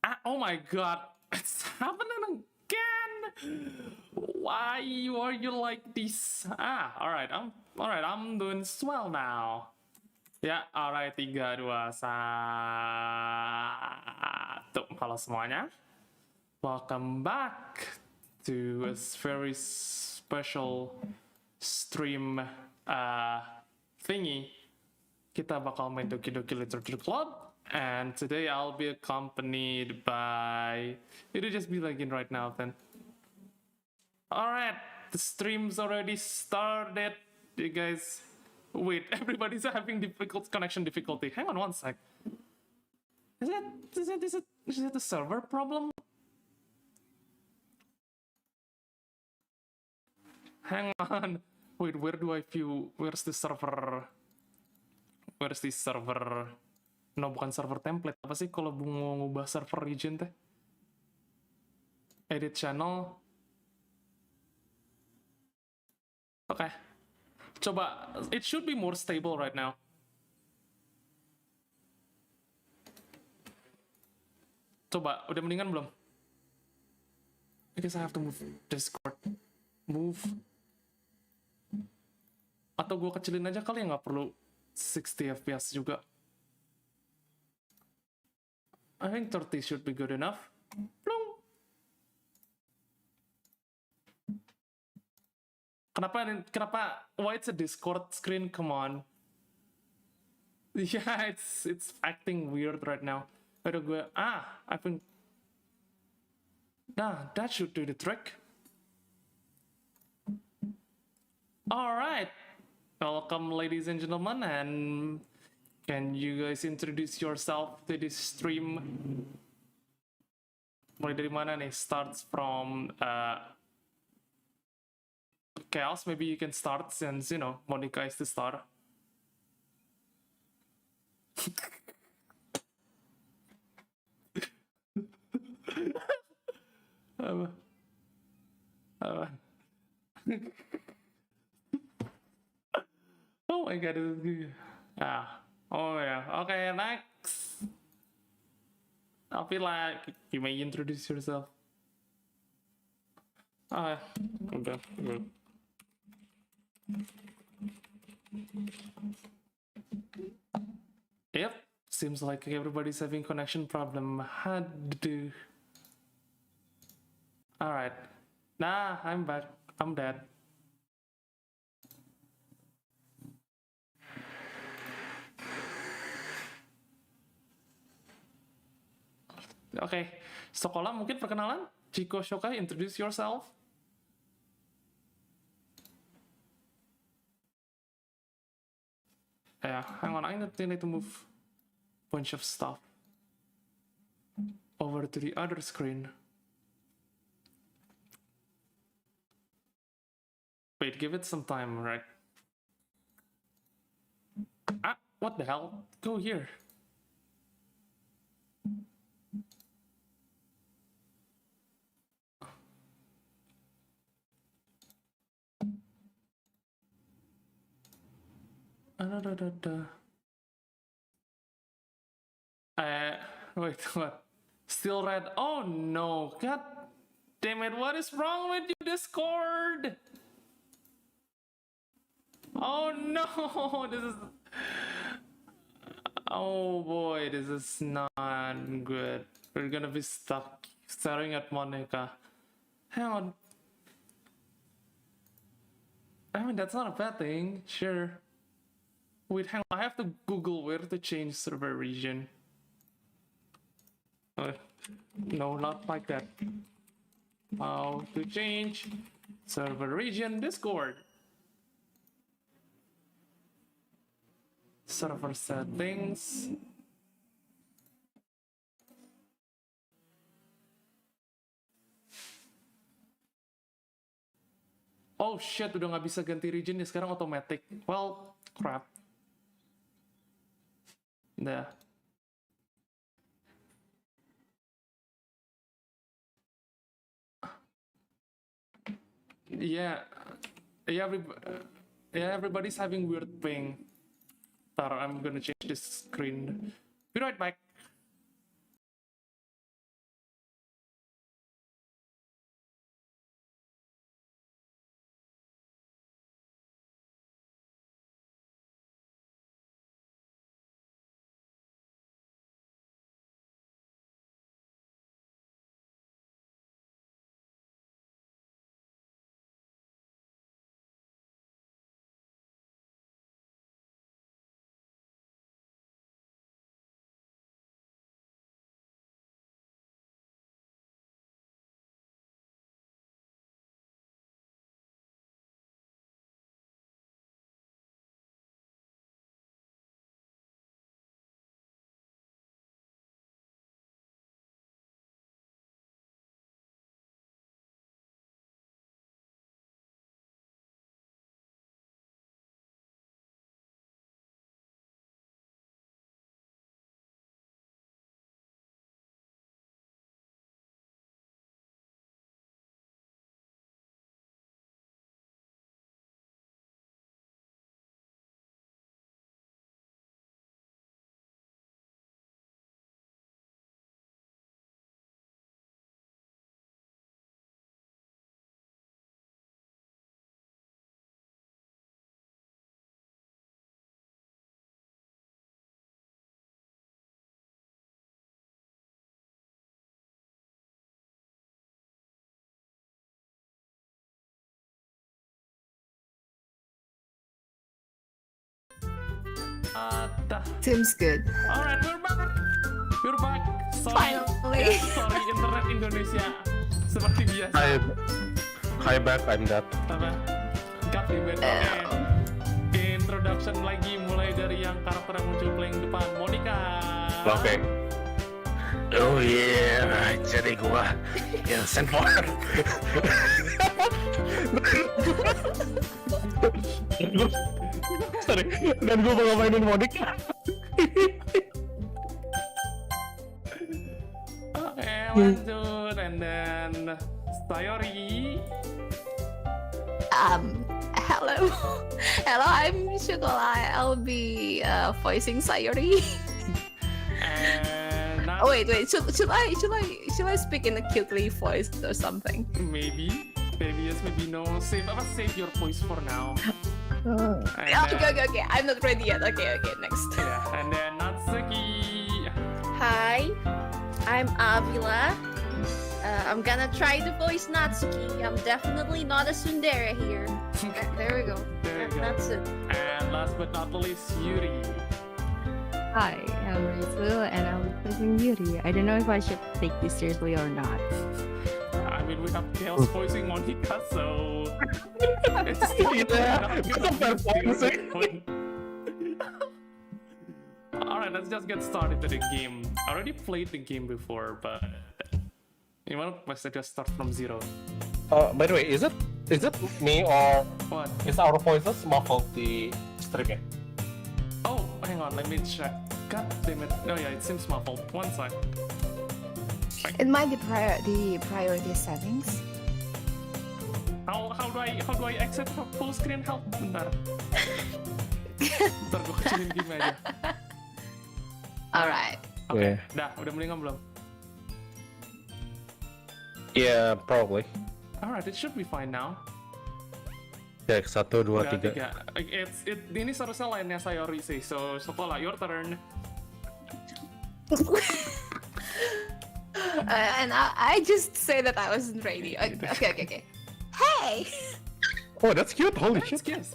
Oh my god, it's happening again. Why are you like this? Alright, I'm doing swell now. Ya, alright, 3, 2, 1. Halo semuanya. Welcome back to a very special stream thingy. Kita bakal main Doki-Doki Literature Club. And today I'll be accompanied by... It'll just be like in right now then. Alright, the stream's already started. You guys... Wait, everybody's having connection difficulty. Hang on one sec. Is it a server problem? Hang on. Wait, where do I view? Where's the server? Where's the server? No, bukan server template. Apa sih kalau mau ngubah server region teh? Edit channel. Oke. Coba, it should be more stable right now. Coba, udah mendingan belum? I guess I have to move Discord. Move. Atau gue kecilin aja kali ya, nggak perlu 60 FPS juga. I think 30 should be good enough. Plung. Kenapa why it's a Discord screen? Come on. Yeah, it's acting weird right now. Aduh gue, I think that should do the trick. Alright. Welcome ladies and gentlemen, and can you guys introduce yourself to this stream? Mulai dari mana nih? Starts from Chaos. Maybe you can start since, you know, Monica is the star. Oh my god, this is good. Oh yeah, okay, next. Avila, you may introduce yourself. Okay, good. Yep, seems like everybody's having connection problem. Alright. Nah, I'm back. I'm dead. Oke, Sekolah mungkin perkenalan? Chico Shoka, introduce yourself. Yeah, hang on, I need to move a bunch of stuff over to the other screen. Wait, give it some time, right? What the hell? Go here. Wait, what? Still red? Oh no, god damn it, what is wrong with you, Discord? Oh no, this is... Oh boy, this is not good. We're gonna be stuck staring at Monica. Hang on. I mean, that's not a bad thing, sure. Wait, hang on, I have to Google where to change server region. No, not like that. How to change server region Discord. Server settings. Oh shit, udah nggak bisa ganti region ya, sekarang automatic. Well, crap. Nah. Yeah, everybody's having weird ping. I'm gonna change this screen. Be right back. Seems good. Alright, we're back. We're back. Sorry. Finally. Sorry, internet Indonesia. Seperti biasa. Hi back, I'm that. Apa? God damn it. Oke. Introduction lagi mulai dari yang karakter yang muncul paling depan, Monica. Oke. Oh yeah, jadi gua yang Sinfora. Sorry, dan gua bakal mainin Monica. Oke, lanjut. And then Sayori. Hello. Hello, I'm CHATTIQUETE. I'll be voicing Sayori. And Oh wait. Should I speak in a cutely voice or something? maybe yes, maybe no. Save your voice for now. And Okay. I'm not ready yet. Okay. Next. Yeah, and then Natsuki. Hi, I'm Avila. I'm gonna try to voice Natsuki. I'm definitely not a tsundere here. There we go. There you go. That's it. And last but not least, Yuri. Hi, I'm Risu and I'm voicing Yuri. I don't know if I should take this seriously or not. I mean, we have Chaos voicing Monica, so it's still Alright, let's just get started with the game. I already played the game before, but you want to just start from zero. By the way, is it me or What? is our voices muffled the streaming? Oh, hang on, let me check. God damn it. Oh yeah, it seems muffled. One sec. It might be the priority settings. How do I exit full screen help? Bentar. Bentar, gue kecilin game aja. Alright. Oke, Yeah. dah, udah mendingan belum? Yeah, probably. Alright, it should be fine now. Ya, 1, 2, Udah 3. Ini seharusnya lainnya Sayori sih, so sekolah, your turn. And I just say that I wasn't ready. Okay. Hey! Oh, that's cute. Holy That's shit. cute.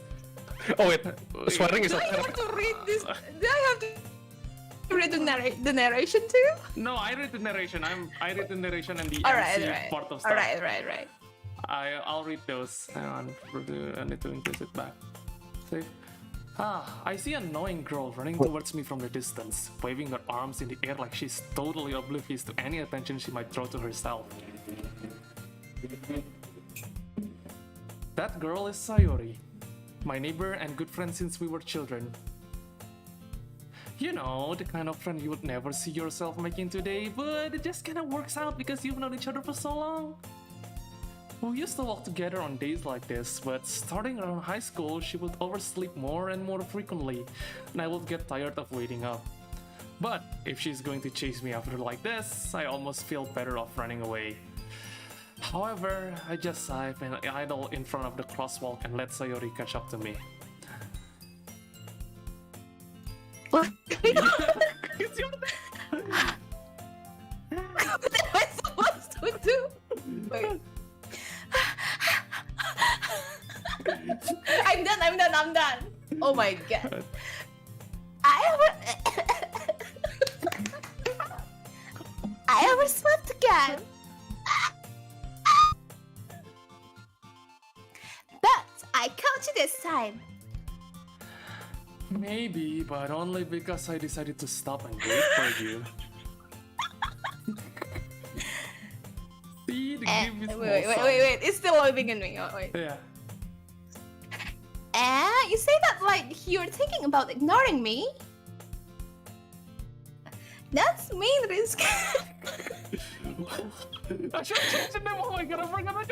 Oh wait, swearing is Do I okay. have to read this? Do I have to read the narration too? No, I read the narration. I read the narration and the Alright. MC part of stuff. Alright. I'll read those. Hang on, I need to increase it back. Save. I see an annoying girl running towards me from the distance, waving her arms in the air like she's totally oblivious to any attention she might throw to herself. That girl is Sayori, my neighbor and good friend since we were children. You know, the kind of friend you would never see yourself making today, but it just kinda works out because you've known each other for so long. We used to walk together on days like this, but starting around high school, she would oversleep more and more frequently, and I would get tired of waiting up. But if she's going to chase me after like this, I almost feel better off running away. However, I just sigh and idle in front of the crosswalk and let Sayori catch up to me. What? It's your turn! What am I supposed to do? Wait. I'm done. Oh my god. I overslept again. But I caught you this time. Maybe, but only because I decided to stop and wait for you. See, the game is Wait. It's still loading in me. Oh, wait. Yeah. You say that like you're thinking about ignoring me? That's mean, Risk. I should change the name. Oh my god, I forgot.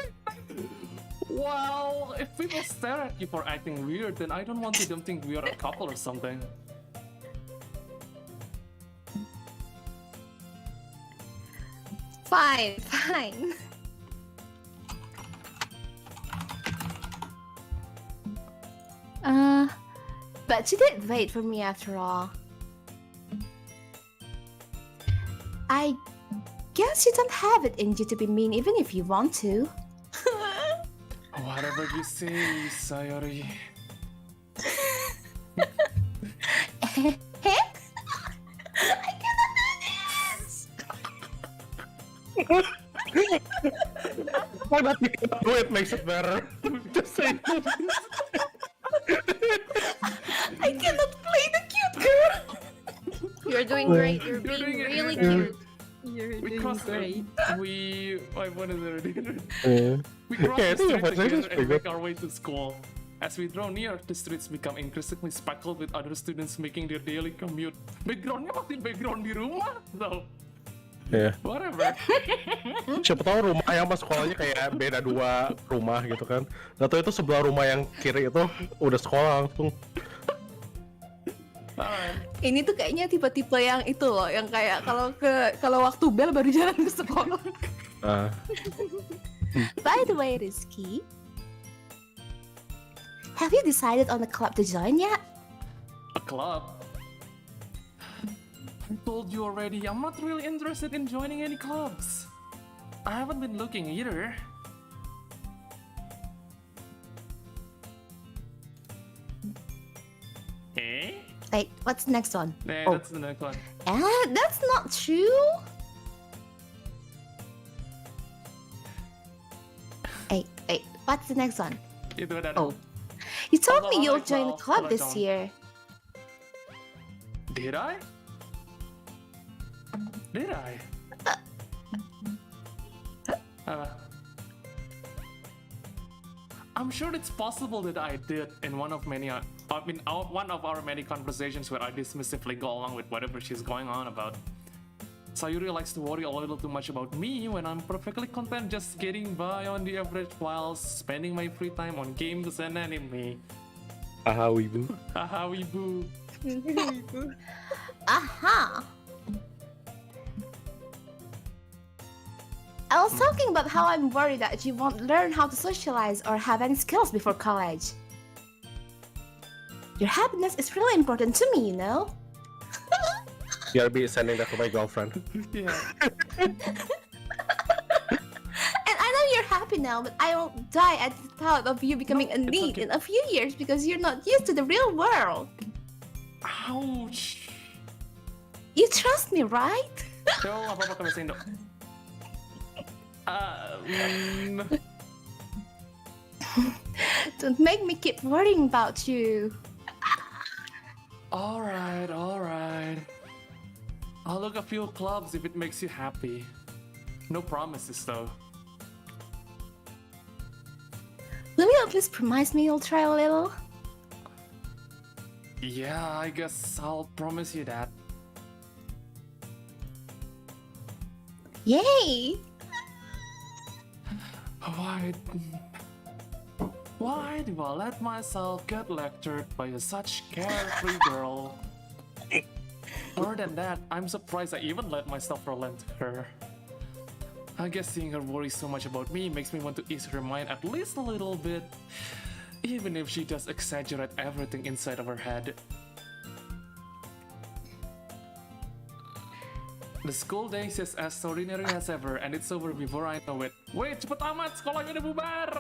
Well, if people stare at you for acting weird, then I don't want them to think we are a couple or something. Fine. But you did wait for me after all. I guess you don't have it in you to be mean even if you want to. Whatever you say, Sayori. Hey! Why not you cannot do it makes it better. Just say I cannot play the cute girl. You're doing great. You're You're being doing it, really you're cute. You're We doing crossed great. Wait, what is it? Yeah. We cross Yeah, I the think street your translation is together pretty and make good. our way to school. As we draw near, the streets become increasingly speckled with other students making their daily commute. Backgroundnya masih background di rumah, so Iya. whatever. Siapa tahu rumah yang pas sekolahnya kayak beda 2 rumah gitu kan. Atau itu sebelah rumah yang kiri itu udah sekolah langsung. Alright. Ini tuh kayaknya tipe-tipe yang itu loh, yang kayak kalau waktu bel baru jalan ke sekolah. Nah, By the way, Rizky, have you decided on a club to join yet? A club? I told you already, I'm not really interested in joining any clubs. I haven't been looking either. Eh? Wait, what's the next one? Nah, Oh. that's the next one. That's not true. Wait, what's the next one? Itu ada. Oh. You told Hold me on, you'll hold on, join the hold club on, this hold on. year. Did I? Did I? I'm sure it's possible that I did in one of one of our many conversations where I dismissively go along with whatever she's going on about. Sayuri likes to worry a little too much about me when I'm perfectly content just getting by on the average while spending my free time on games and anime. aha wibu. Haha, weeboo. Aha! I was talking about how I'm worried that you won't learn how to socialize or have any skills before college. Your happiness is really important to me, you know? Biar be sending that to my girlfriend. Yeah. And I know you're happy now, but I won't die at the thought of you becoming a it's need okay. in a few years because you're not used to the real world. Ouch. You trust me, right? Coba apa-apa ke bahasa Indo. Don't make me keep worrying about you. Alright. I'll look a few clubs if it makes you happy. No promises though. Will you at least promise me you'll try a little? Yeah, I guess I'll promise you that. Yay! Why do I let myself get lectured by such carefree girl? Other than that, I'm surprised I even let myself relent to her. I guess seeing her worry so much about me makes me want to ease her mind at least a little bit, even if she does exaggerate everything inside of her head. The school days is as ordinary as ever, and it's over before I know it. Wait, cepet amat, sekolahnya udah bubar!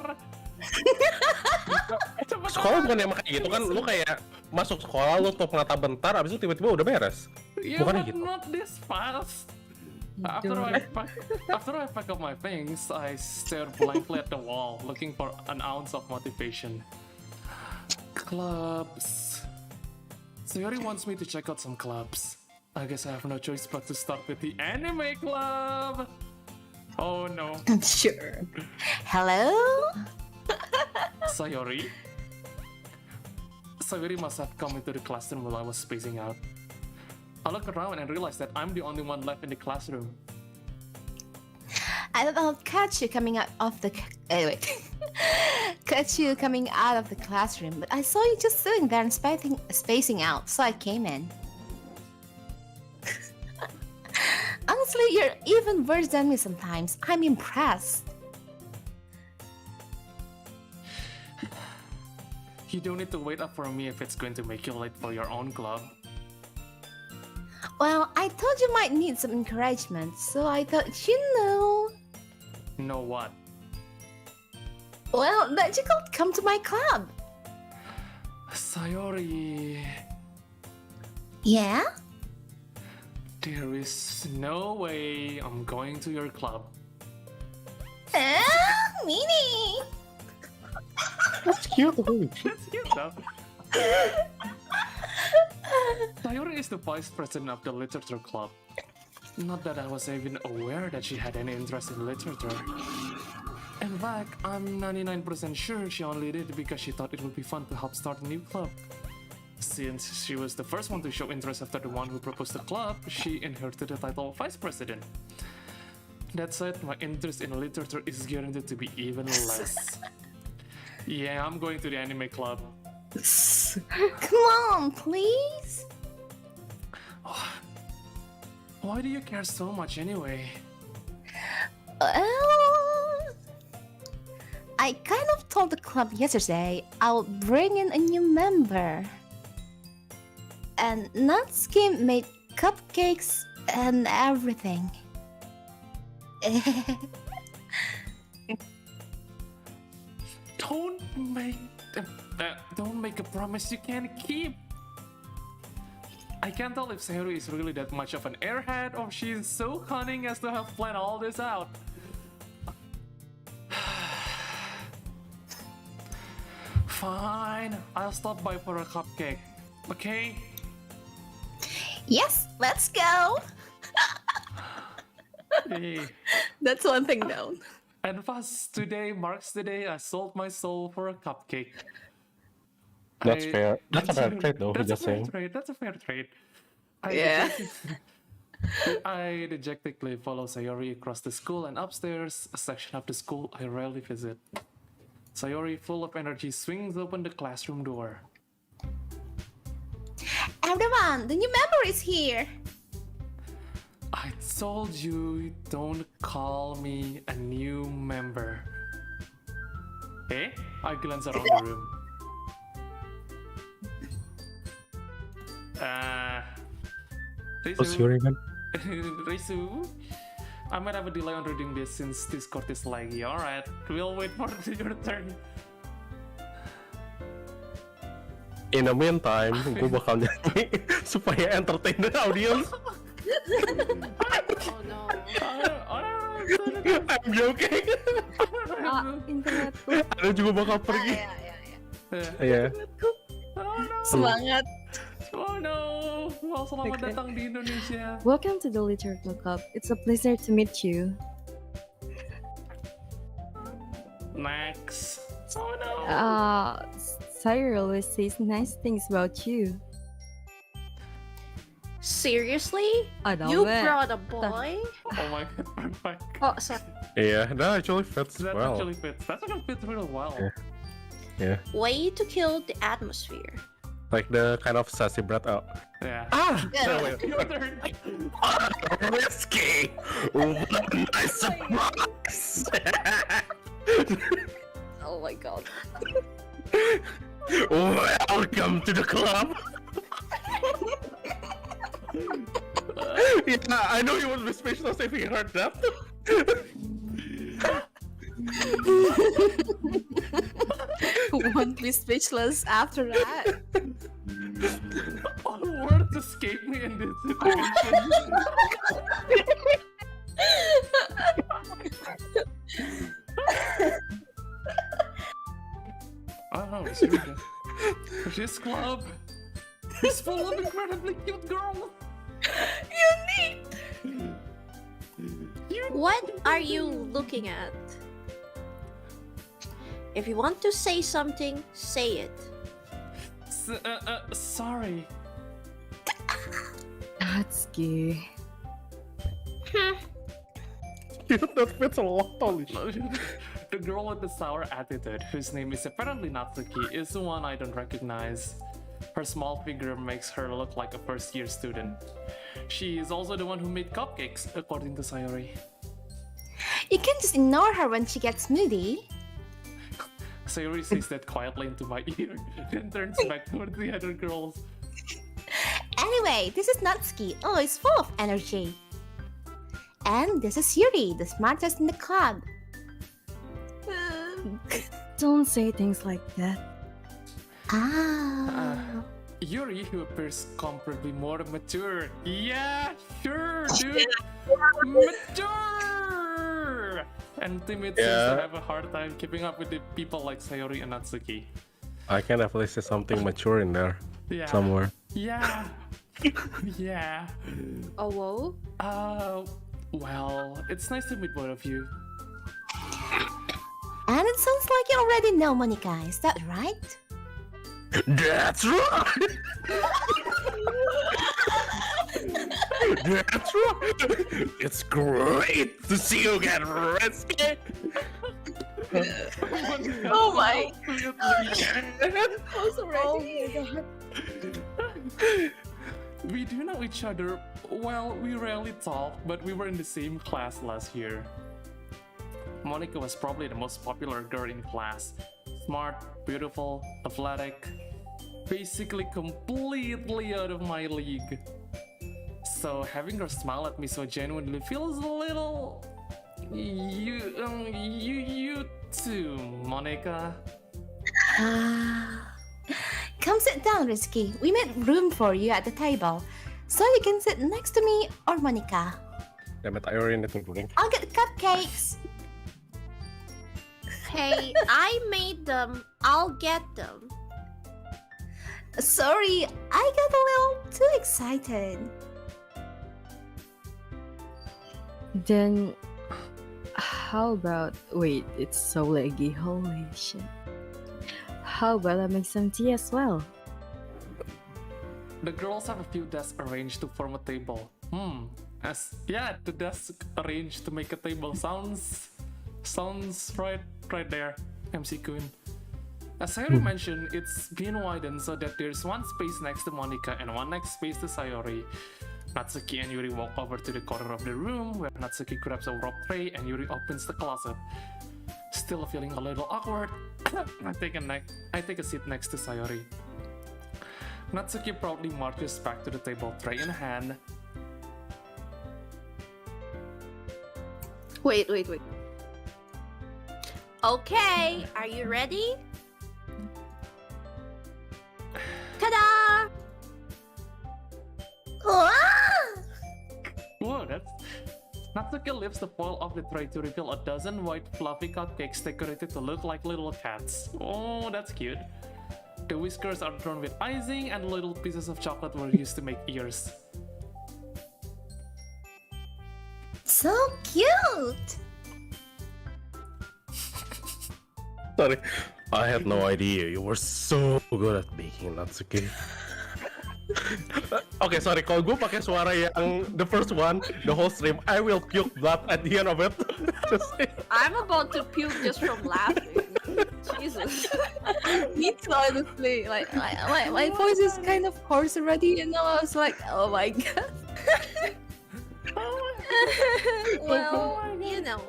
Cepet Sekolah amat! bukan emang kayak gitu kan, lu kayak masuk sekolah lu stop ngata bentar, abis itu tiba-tiba udah beres. Yeah, Bukannya but gitu. not this fast. After I pack up my things, I stare blankly at the wall, looking for an ounce of motivation. Clubs. Sayori wants me to check out some clubs. I guess I have no choice but to start with the anime club. Oh no. Sure. Hello? Sayori? Sayori must have come into the classroom while I was spacing out. I look around and realize that I'm the only one left in the classroom. I thought I'll catch you coming out of the catch you coming out of the classroom, but I saw you just sitting there and spacing out, so I came in. Honestly, you're even worse than me sometimes. I'm impressed. You don't need to wait up for me if it's going to make you late for your own club. Well, I thought you might need some encouragement, so I thought you know. Know what? Well, that you could come to my club. Sayori... Yeah? There is no way I'm going to your club. Meanie! That's cute. That's cute though. Sayori is the vice president of the literature club. Not that I was even aware that she had any interest in literature. In fact, I'm 99% sure she only did it because she thought it would be fun to help start a new club. Since she was the first one to show interest after the one who proposed the club, she inherited the title of vice president. That said, my interest in literature is guaranteed to be even less. Yeah, I'm going to the anime club. Come on, please. Why do you care so much anyway? Well, I kind of told the club yesterday I'll bring in a new member. And Natsuki made cupcakes and everything. Don't make a promise you can't keep. I can't tell if Sayori is really that much of an airhead or she's so cunning as to have planned all this out. Fine, I'll stop by for a cupcake, okay? Yes, let's go. Hey. That's one thing though. And thus, today marks the day I sold my soul for a cupcake. That's fair. That's a fair trade, though. That's Just a fair saying. trade. That's a fair trade. Yeah. I dejectedly follow Sayori across the school and upstairs, a section of the school I rarely visit. Sayori, full of energy, swings open the classroom door. Everyone, the new member is here. I told you, don't call me a new member. Eh? I glance around the room. What's Risu. your again? Risu, I might have a delay on reading this since Discord is laggy. Alright, we'll wait for your turn. In the meantime, gue bakal nyanyi supaya entertain the audience. Oh no. I'm joking. Internetku. Ada juga bakal pergi. Iya. Semangat. Oh no! Well, selamat datang di Indonesia. Welcome to the Literature Club. It's a pleasure to meet you. Next. Oh no! Sayori always says nice things about you. Seriously? I know You it. brought a boy? Oh my god, perfect. Oh, sorry. Iya, that actually fits That well. actually fits. That actually fits really well. Yeah. Way to kill the atmosphere. Like the kind of sassy brat out. Yeah. No, wait. Your turn. Risky! What a nice surprise! Oh my god. Welcome to the club! Yeah, I know you would be speechless if you heard that. Won't be speechless after that. All words escape me in this situation. I don't know, it's weird. This club is full of incredibly cute girls. What are you looking at? If you want to say something, say it. Sorry. Natsuki. That fits a lot, holy shit. The girl with the sour attitude, whose name is apparently Natsuki, is the one I don't recognize. Her small figure makes her look like a first-year student. She is also the one who made cupcakes, according to Sayori. You can just ignore her when she gets moody. Sayori says that quietly into my ear, then turns back toward the other girls. Anyway, this is Natsuki. Oh, it's full of energy. And this is Yuri, the smartest in the club. Don't say things like that. Ah. Yuri, who appears comparably more mature. Yeah, sure, dude. Mature! And timid seems to Yeah. have a hard time keeping up with the people like Sayori and Natsuki. I can definitely see something mature in there Yeah. somewhere. Yeah. Yeah. Oh, whoa. Well, it's nice to meet both of you. And it sounds like you already know Monica, is that right? That's right. That's right. It's great to see you get rescued. Oh my. We do know each other. Well, we rarely talk, but we were in the same class last year. Monica was probably the most popular girl in class. Smart, beautiful, athletic, basically completely out of my league. So having her smile at me so genuinely feels a little... You too, Monica. Come sit down, Risky. We made room for you at the table. So you can sit next to me or Monica. Damn it, I already need to drink. I'll get the cupcakes. Hey, I made them. I'll get them. Sorry, I got a little too excited. Then, how about... Wait, it's so laggy. Holy shit. How about I make some tea as well? The girls have a few desks arranged to form a table. The desk arranged to make a table sounds right there, MC Kun. As Sayori mentioned, it's been widened so that there's one space next to Monica and one next space to Sayori. Natsuki and Yuri walk over to the corner of the room where Natsuki grabs a rope tray and Yuri opens the closet. Still feeling a little awkward, I take a seat next to Sayori. Natsuki proudly marches back to the table, tray in hand. Wait. Okay, are you ready? Ta-da! Whoa, that's... Natsuki lifts the foil of the tray to reveal a dozen white fluffy cupcakes decorated to look like little cats. Oh, that's cute. The whiskers are drawn with icing and little pieces of chocolate were used to make ears. So cute. Sorry, I had no idea you were so good at baking, Natsuki. Okay, sorry, kalau gue pakai suara yang the first one, the whole stream, I will puke blood at the end of it. Just I'm about to puke just from laughing. Jesus. Me too, honestly. Like, my voice is kind of hoarse already, you know? I was like, oh my god. Well, you know.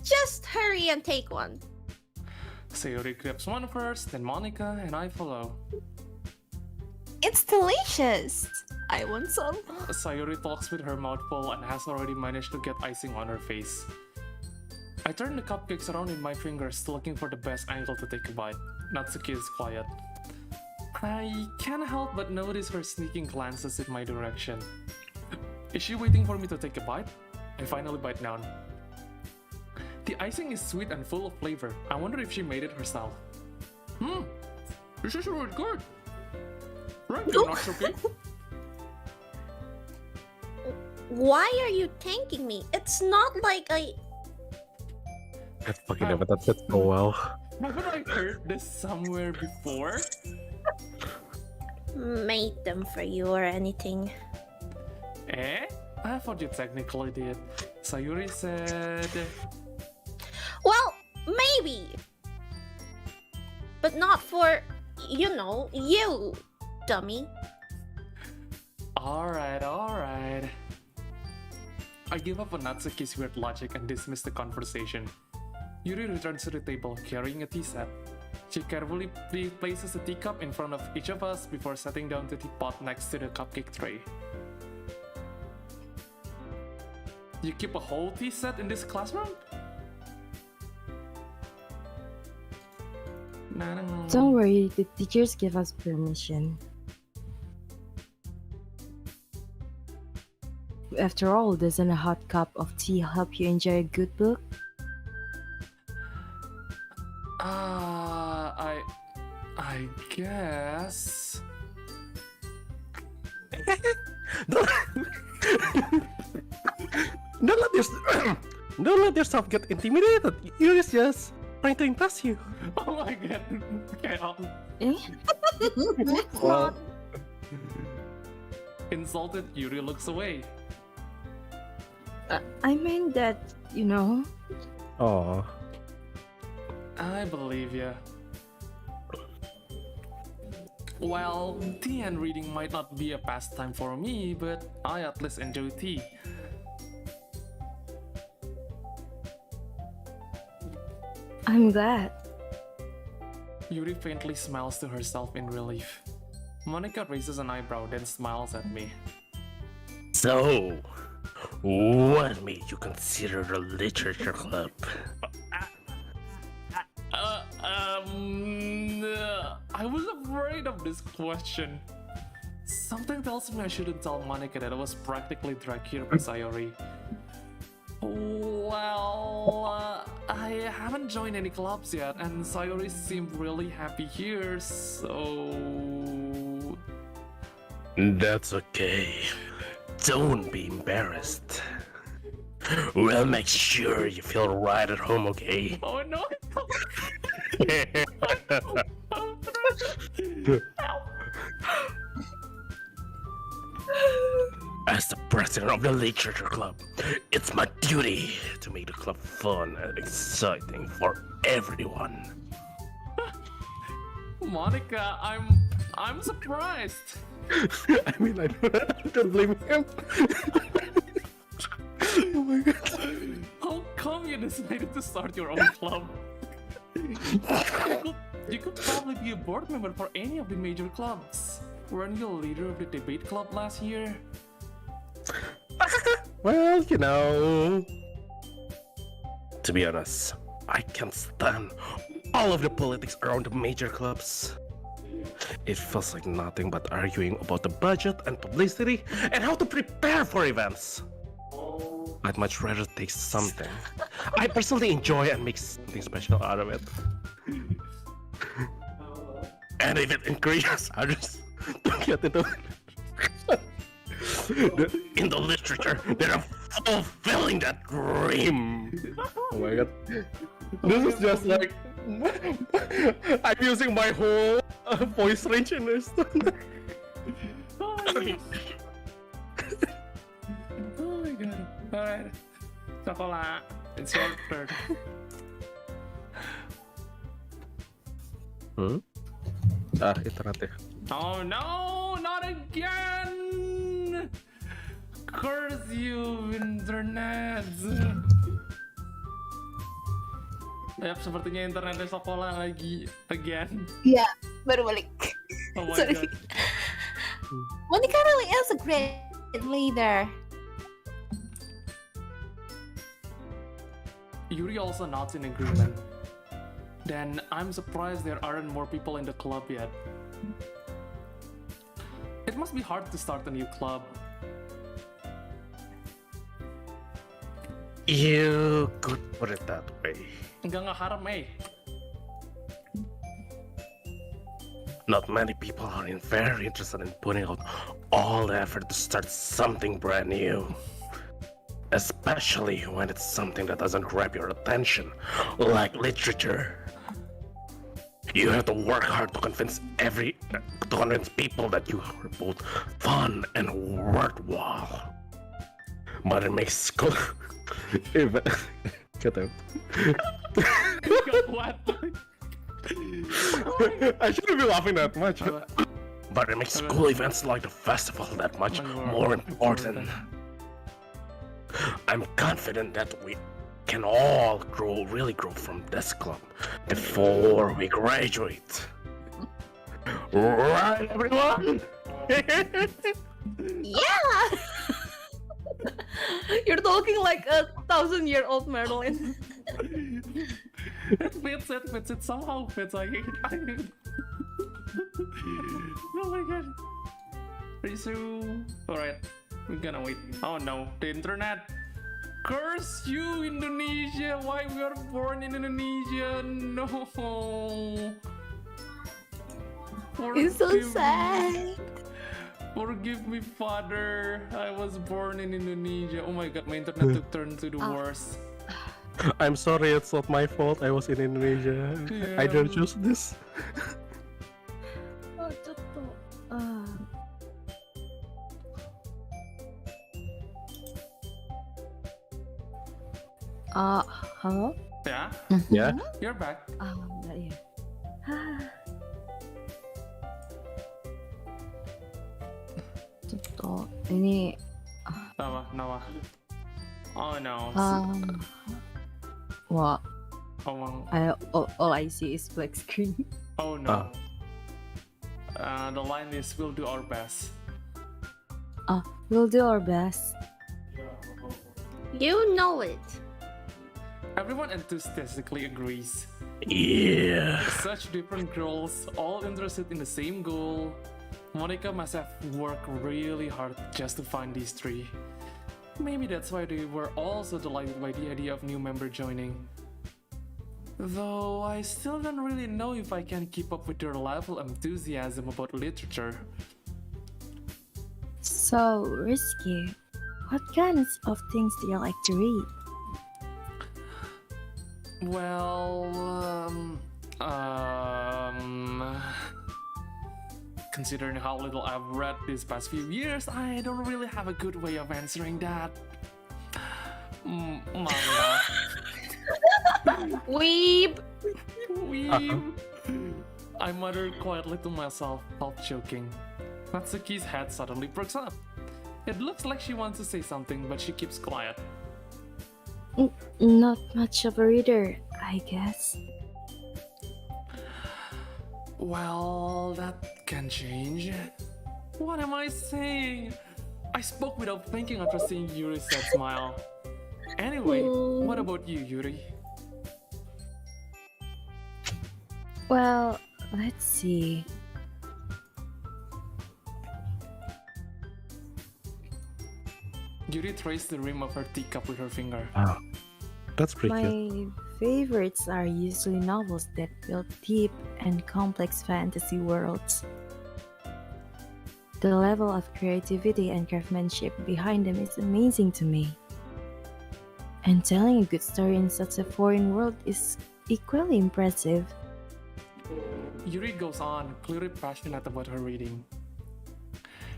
Just hurry and take one. Sayori grabs one first, then Monica and I follow. It's delicious. I want some. Sayori talks with her mouth full and has already managed to get icing on her face. I turn the cupcakes around in my fingers, looking for the best angle to take a bite. Natsuki is quiet. I can't help but notice her sneaking glances in my direction. Is she waiting for me to take a bite? I finally bite down. The icing is sweet and full of flavor. I wonder if she made it herself. This is really good. Right, Natsuki? Why are you thanking me? It's not like I... that fucking never that fits so well. Haven't I heard this somewhere before? made them for you or anything. Eh? I thought you technically did. Sayuri said... Well, maybe. But not for, you know, you, dummy. Alright, alright. I give up on Natsuki's weird logic and dismiss the conversation. Yuri returns to the table carrying a tea set. She carefully places a teacup in front of each of us before setting down the teapot next to the cupcake tray. You keep a whole tea set in this classroom? Don't worry, the teachers give us permission. After all, doesn't a hot cup of tea help you enjoy a good book? I guess. Don't let this. Don't let yourself get intimidated. Yuri is just trying to impress you. Oh my god. Okay. Eh? Well, Insulted, Yuri looks away. I meant that, you know. oh, I believe ya. Well, tea and reading might not be a pastime for me, but I at least enjoy tea. I'm glad. Yuri faintly smiles to herself in relief. Monica raises an eyebrow, then smiles at me. so what made you consider the literature club? I was afraid of this question. Something tells me I shouldn't tell Monica that I was practically dragged here by Sayori. Well, I haven't joined any clubs yet, and Sayori seemed really happy here, so... That's okay. Don't be embarrassed. We'll make sure you feel right at home, okay? Oh no! As the president of the literature club, it's my duty to make the club fun and exciting for everyone. Monica, I'm surprised. I mean, I don't blame him. Oh my god. How come you decided to start your own club? You could probably be a board member for any of the major clubs. Weren't you a leader of the debate club last year? Well, you know. To be honest, I can't stand all of the politics around the major clubs. It feels like nothing but arguing about the budget and publicity and how to prepare for events. I'd much rather take something I personally enjoy and make something special out of it. And if it encourages others to get into in the literature, they're fulfilling that dream. Oh my god. This is just like I'm using my whole voice range in this. Oh my god. Alright. CHOCOLA, it's your turn. Internet. Oh no, not again! Curse you, internet! Yap, sepertinya internetnya sekolah lagi again. Yeah, baru balik. Oh my Sorry. god. Monica really is a great leader. Yuri also nods in agreement. Then I'm surprised there aren't more people in the club yet. It must be hard to start a new club. You could put it that way. Enggak ngeharap, Not many people are very interested in putting out all the effort to start something brand new. Especially when it's something that doesn't grab your attention, like literature. You have to work hard to convince people that you are both fun and worthwhile. But it makes school Get out. What? I shouldn't be laughing that much. But it makes school events like the festival that much more important. I'm confident that we can all really grow from this club before we graduate. Right, everyone? Yeah! You're talking like a 1,000-year-old Madeline. It fits, it somehow fits. I oh my god. Risu. Alright, we're gonna wait. Oh no, the internet. Curse you, Indonesia! Why we are born in Indonesia? No. It's so Forgive me. sad. Forgive me, father. I was born in Indonesia. Oh my god, my internet took turn to the worst. I'm sorry, it's not my fault. I was in Indonesia. I didn't choose this. Oh, ちょっと。Hello? Yeah, Yeah. you're back. Not yet. Ini Nawa. Oh no. what? Oh, All I see is black screen. oh no. The line is we'll do our best. We'll do our best. You know it. Everyone enthusiastically agrees. Yeah. Such different girls, all interested in the same goal. Monica must have worked really hard just to find these three. Maybe that's why they were all so delighted by the idea of new member joining. Though I still don't really know if I can keep up with their level of enthusiasm about literature. So, Risky, what kinds of things do you like to read? Well, considering how little I've read these past few years, I don't really have a good way of answering that. Manga. Weeb. Weeb. I muttered quietly to myself while choking. Natsuki's head suddenly perks up. It looks like she wants to say something, but she keeps quiet. Not much of a reader, I guess. Well, that can change. What am I saying? I spoke without thinking after seeing Yuri's sad smile. Anyway, what about you, Yuri? Well, let's see. Yuri traced the rim of her teacup with her finger. Ah, that's pretty cute. My favorites are usually novels that build deep and complex fantasy worlds. The level of creativity and craftsmanship behind them is amazing to me. And telling a good story in such a foreign world is equally impressive. Yuri goes on, clearly passionate about her reading.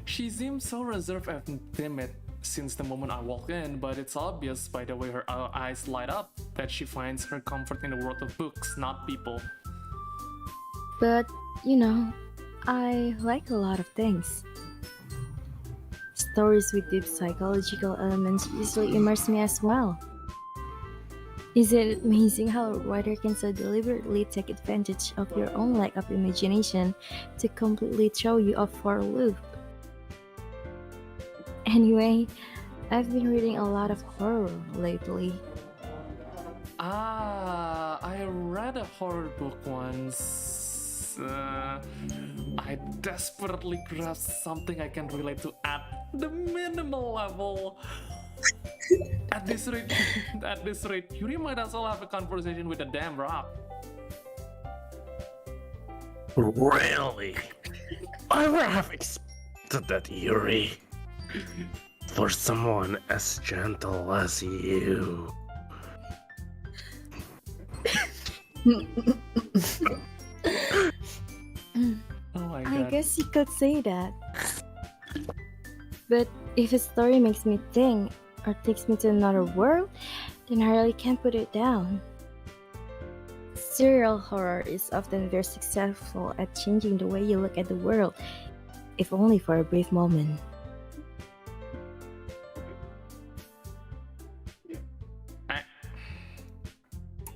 She seems so reserved and timid since the moment I walk in, but it's obvious by the way her eyes light up that she finds her comfort in the world of books, not people. But, you know, I like a lot of things. Stories with deep psychological elements usually immerse me as well. Isn't it amazing how a writer can so deliberately take advantage of your own lack of imagination to completely throw you off for a loop? Anyway, I've been reading a lot of horror lately. I read a horror book once. I desperately grasped something I can relate to at the minimal level. At this rate, Yuri might as well have a conversation with a damn rock. Really? I would have expected that, Yuri. For someone as gentle as you. Oh my I god. guess you could say that. But if a story makes me think or takes me to another world, then I really can't put it down. Serial horror is often very successful at changing the way you look at the world, if only for a brief moment.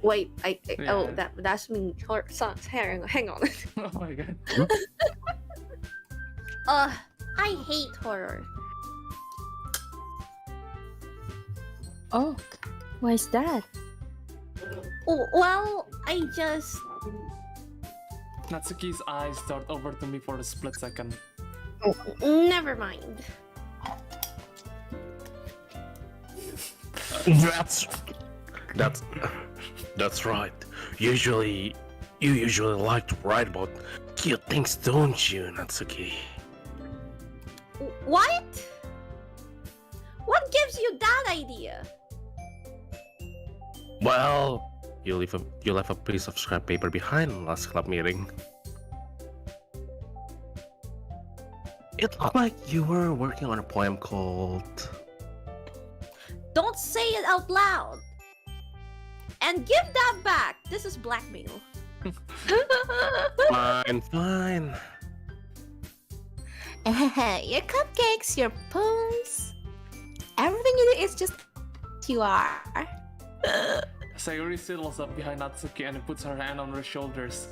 Wait, oh, Yeah. that's me. Hang on. Oh my god. I hate horror. Oh, why is that? Oh, well, I just. Natsuki's eyes start over to me for a split second. Never mind. That's right. You usually like to write about cute things, don't you, Natsuki? What? What gives you that idea? Well, you left a piece of scrap paper behind last club meeting. It looked like you were working on a poem called... Don't say it out loud. And give that back. This is blackmail. Fine. Your cupcakes, your poems. Everything you do is just you are. Sayuri settles up behind Natsuki and puts her hand on her shoulders.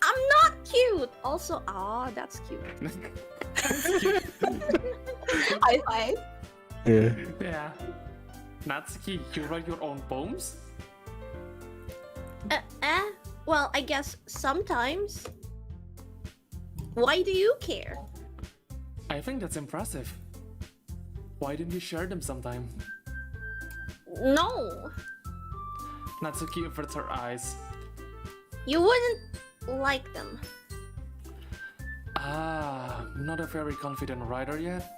I'm not cute. Also, that's cute. High five. Yeah. Yeah. Natsuki, you write your own poems? Well, I guess sometimes. Why do you care? I think that's impressive. Why didn't you share them sometime? No, Natsuki averts her eyes. you wouldn't like them. Not a very confident writer yet.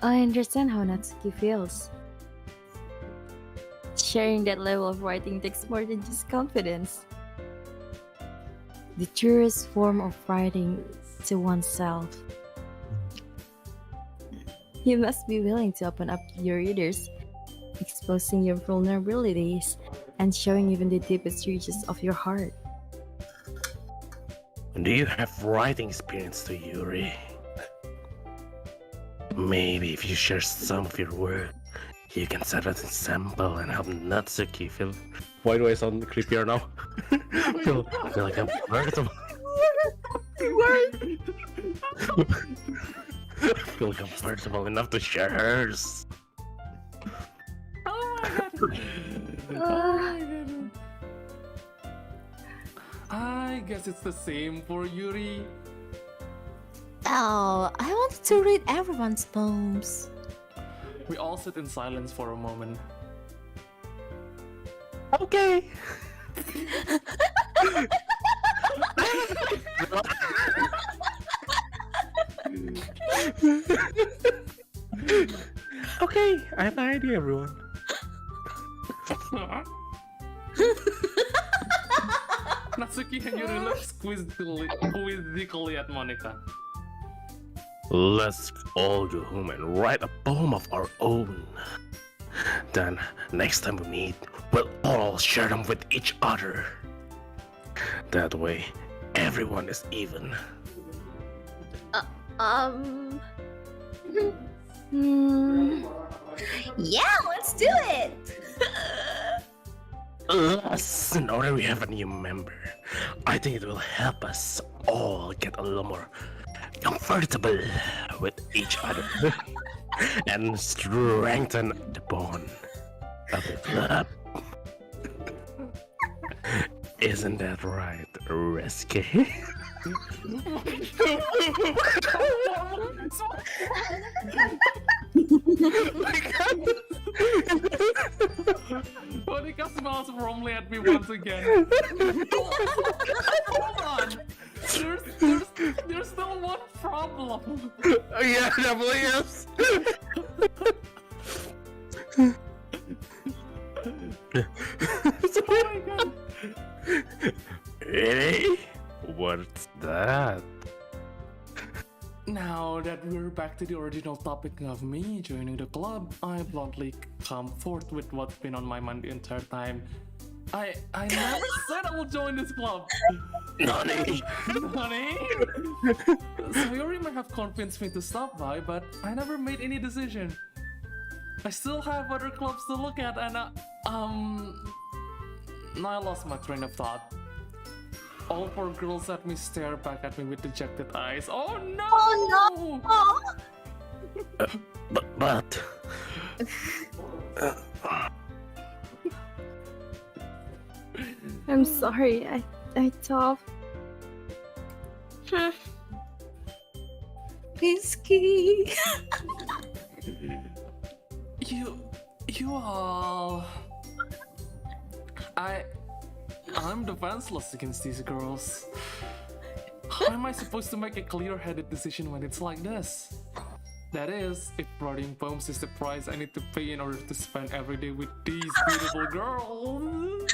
I understand how Natsuki feels. Sharing that level of writing takes more than just confidence. The truest form of writing to oneself. You must be willing to open up to your readers, exposing your vulnerabilities and showing even the deepest reaches of your heart. Do you have writing experience to Yuri? Maybe if you share some of your work, you can set as an example and help Natsuki feel... Why do I sound creepier now? feel like I'm comfortable. feel comfortable enough to share hers. Oh my god! Oh my god! I guess it's the same for Yuri. Oh, I wanted to read everyone's poems. We all sit in silence for a moment. Okay. Okay, I have an idea, everyone. Natsuki and Yuri look quizzically at Monica. Let's all go home and write a poem of our own. Then, next time we meet, we'll all share them with each other. That way, everyone is even. Yeah, let's do it. Yes, now that we have a new member, I think it will help us all get a little more comfortable with each other and strengthen the bond of the club. Isn't that right, Risky? Monica smiles warmly at me once again. Hold on. There's still one problem. Yeah, definitely is. Oh my god. Really? What's that? Now that we're back to the original topic of me joining the club, I bluntly come forth with what's been on my mind the entire time. I never said I will join this club. Nani? Honey? Sayori might have convinced me to stop by, but I never made any decision. I still have other clubs to look at, and now I lost my train of thought. All four girls at me stare back at me with dejected eyes. Oh no! Oh no! Oh. But I'm sorry. I thought. Risky. You all. I'm defenseless against these girls. How am I supposed to make a clear-headed decision when it's like this? That is, if writing poems is the price I need to pay in order to spend every day with these beautiful girls.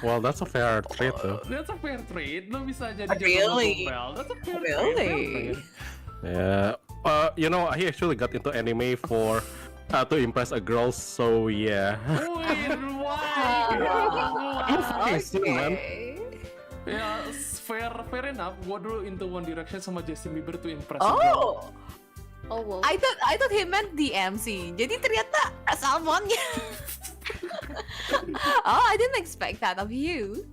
well, that's a fair trade though. That's a fair trade. Lo bisa jadi Really? jago That's a fair Really? trade. Yeah. You know, I actually got into anime for to impress a girl, so yeah. Wait, Interesting, man. Ya, fair enough. Gua dulu into One Direction sama Justin Bieber to impress a girl. Oh, Oh well. I thought he meant DMC. Jadi ternyata salmonnya. Oh, I didn't expect that of you.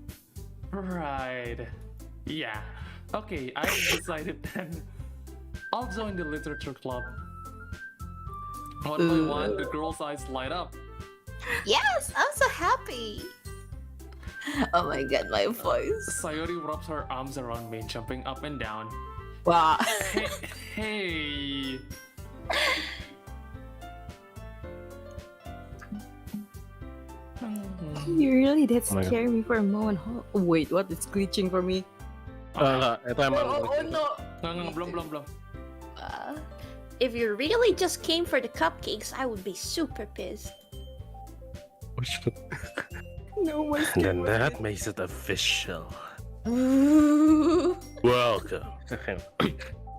Right. Yeah. Okay, I decided then. I'll join the literature club. One by one, the girls' eyes light up. Yes, I'm so happy. Oh my god, my voice. Sayori wraps her arms around me, jumping up and down. Wow. Hey. You really did Oh my scare me for a moment. Wait, what is glitching for me? Itu emang. no. Nggak, belum. If you really just came for the cupcakes, I would be super pissed. Oh, shit. No one. And then that makes it official. Welcome.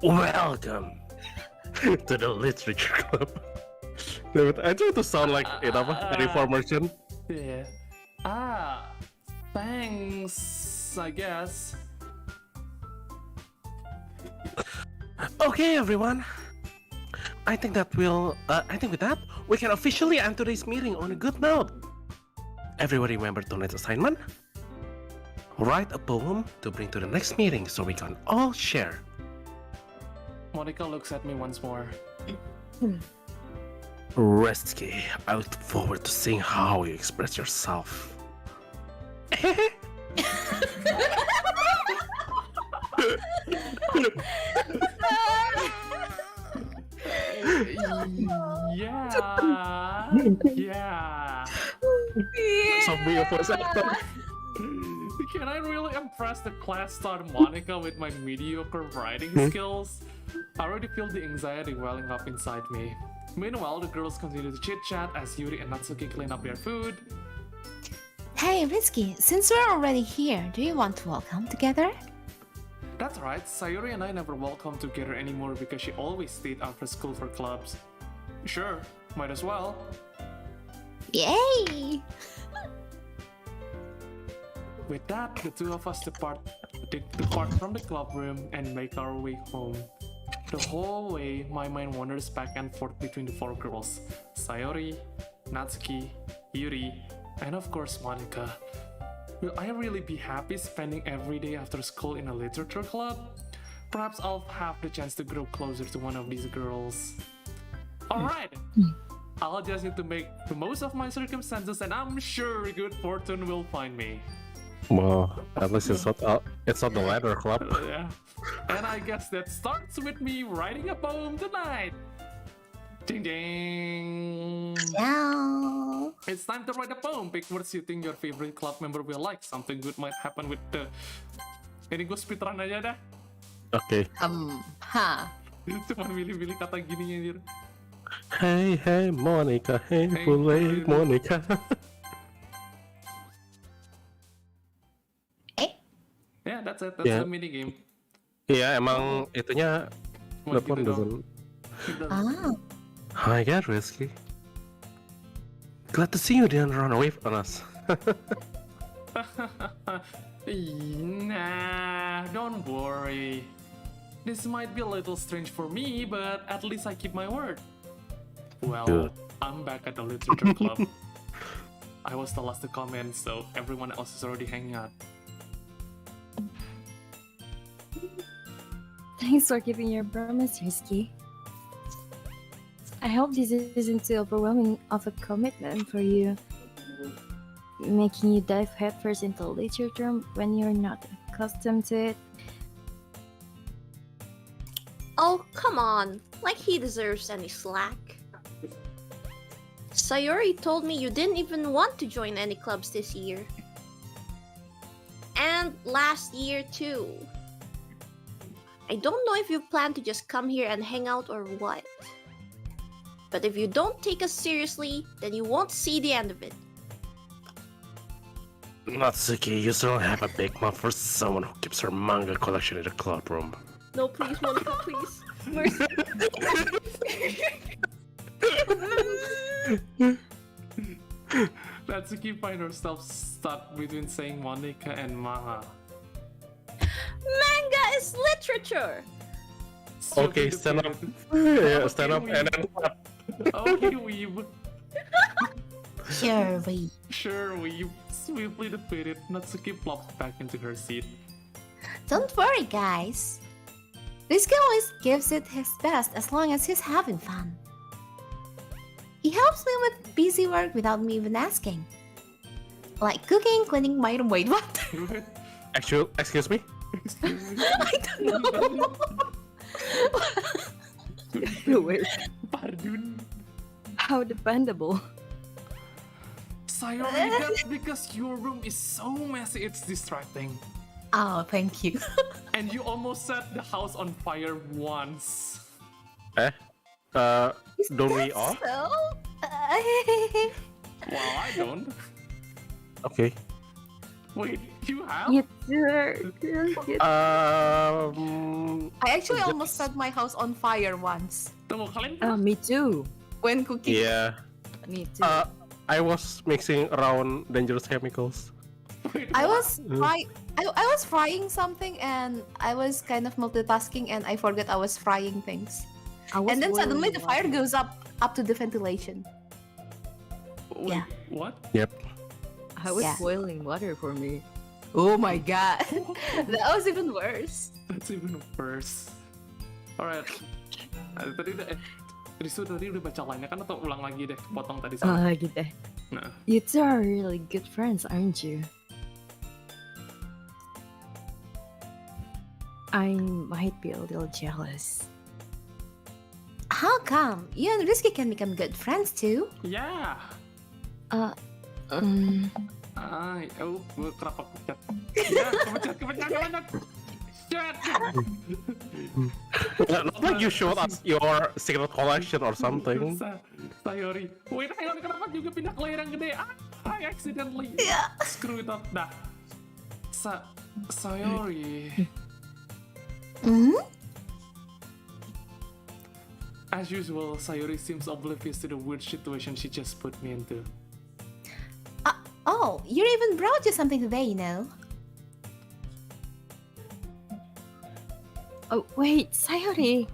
Welcome to the literature club. Damn it, I try to sound like a reformation. Yeah. Thanks, I guess. Okay, everyone. I think with that, we can officially end today's meeting on a good note. Everybody remember tonight's assignment? Write a poem to bring to the next meeting so we can all share. Monica looks at me once more. Resky, I look forward to seeing how you express yourself. Yeah. So be a voice actor. Can I really impress the class star Monica with my mediocre writing skills? I already feel the anxiety welling up inside me. Meanwhile, the girls continue to chit-chat as Yuri and Natsuki clean up their food. Hey, Risky, since we're already here, do you want to welcome together? That's right, Sayuri and I never welcome together anymore because she always stayed after school for clubs. Sure, might as well. Yay! With that, the two of us depart from the club room and make our way home. The whole way, my mind wanders back and forth between the four girls, Sayori, Natsuki, Yuri, and of course Monica. Will I really be happy spending every day after school in a literature club? Perhaps I'll have the chance to grow closer to one of these girls. Alright! I'll just need to make the most of my circumstances and I'm sure good fortune will find me. Well, at least it's not the leather club. Yeah. And I guess that starts with me writing a poem tonight. Ding ding! Yeah. It's time to write a poem. Pick words you think your favorite club member will like. Something good might happen with the... Ini gue speedrun aja dah. Okay. Cuma milih-milih kata gini anjir. Hey, Monica. Hey, Boulay, Monica. Yeah, that's it. That's Yeah. the mini game. Iya, emang itunya Cuma the phone gitu doesn't. Ah. Hi again, Risky. Glad to see you didn't run away from us. Nah, don't worry. This might be a little strange for me, but at least I keep my word. Well, Good. I'm back at the literature club. I was the last to come in, so everyone else is already hanging out. Thanks for keeping your promise, Risky. I hope this isn't too overwhelming of a commitment for you, making you dive headfirst into literature when you're not accustomed to it. Oh, come on. Like he deserves any slack. Sayori told me you didn't even want to join any clubs this year. And last year too. I don't know if you plan to just come here and hang out or what. But if you don't take us seriously, then you won't see the end of it. Natsuki, you still have a big mouth for someone who keeps her manga collection in the club room. No, please, Monica, please. Mercy. Natsuki find herself stuck between saying Monica and manga. Manga is literature! Okay, stand up. Yeah, stand up and then clap. Okay, weeb. Sure, we. Sure, weeb. Swiftly defeated, Natsuki plops back into her seat. Don't worry, guys. Risky always gives it his best as long as he's having fun. He helps me with busy work without me even asking. Like cooking, cleaning my room. Wait, what? Actually, excuse me? I don't know. Wait, Pardon. how dependable. Sayori, that's because your room is so messy it's distracting. Oh, thank you. And you almost set the house on fire once. Don't we all? So? Well, I don't. Okay. Wait, you have? You too. I actually almost set my house on fire once Tunggu, kalian Me too. when cooking. Yeah. Me too. I was mixing around dangerous chemicals. Wait, I what? was I was frying something and I was kind of multitasking and I forgot I was frying things. And then suddenly the fire goes up to the ventilation. Wait, Yeah. What? Yep. I was Yeah. boiling water for me. Oh my god. That was even worse. That's even worse. Alright. Risu tadi udah baca lainnya kan atau ulang lagi deh, potong tadi sama. Gitu. Nah. You two are really good friends, aren't you? I might be a little jealous. How come? You and Risky can become good friends too? Yeah. Ay, gue kenapa pencet? Ya, kepencet. Shit. Not like you showed us your secret collection or something. Sayori. Wait, hang on, kenapa juga pindah ke layer yang gede? I accidentally screw it up. Nah. Sayori. Hmm? As usual, Sayori seems oblivious to the weird situation she just put me into. Oh, you even brought you something today, you know? Oh, wait, Sayori.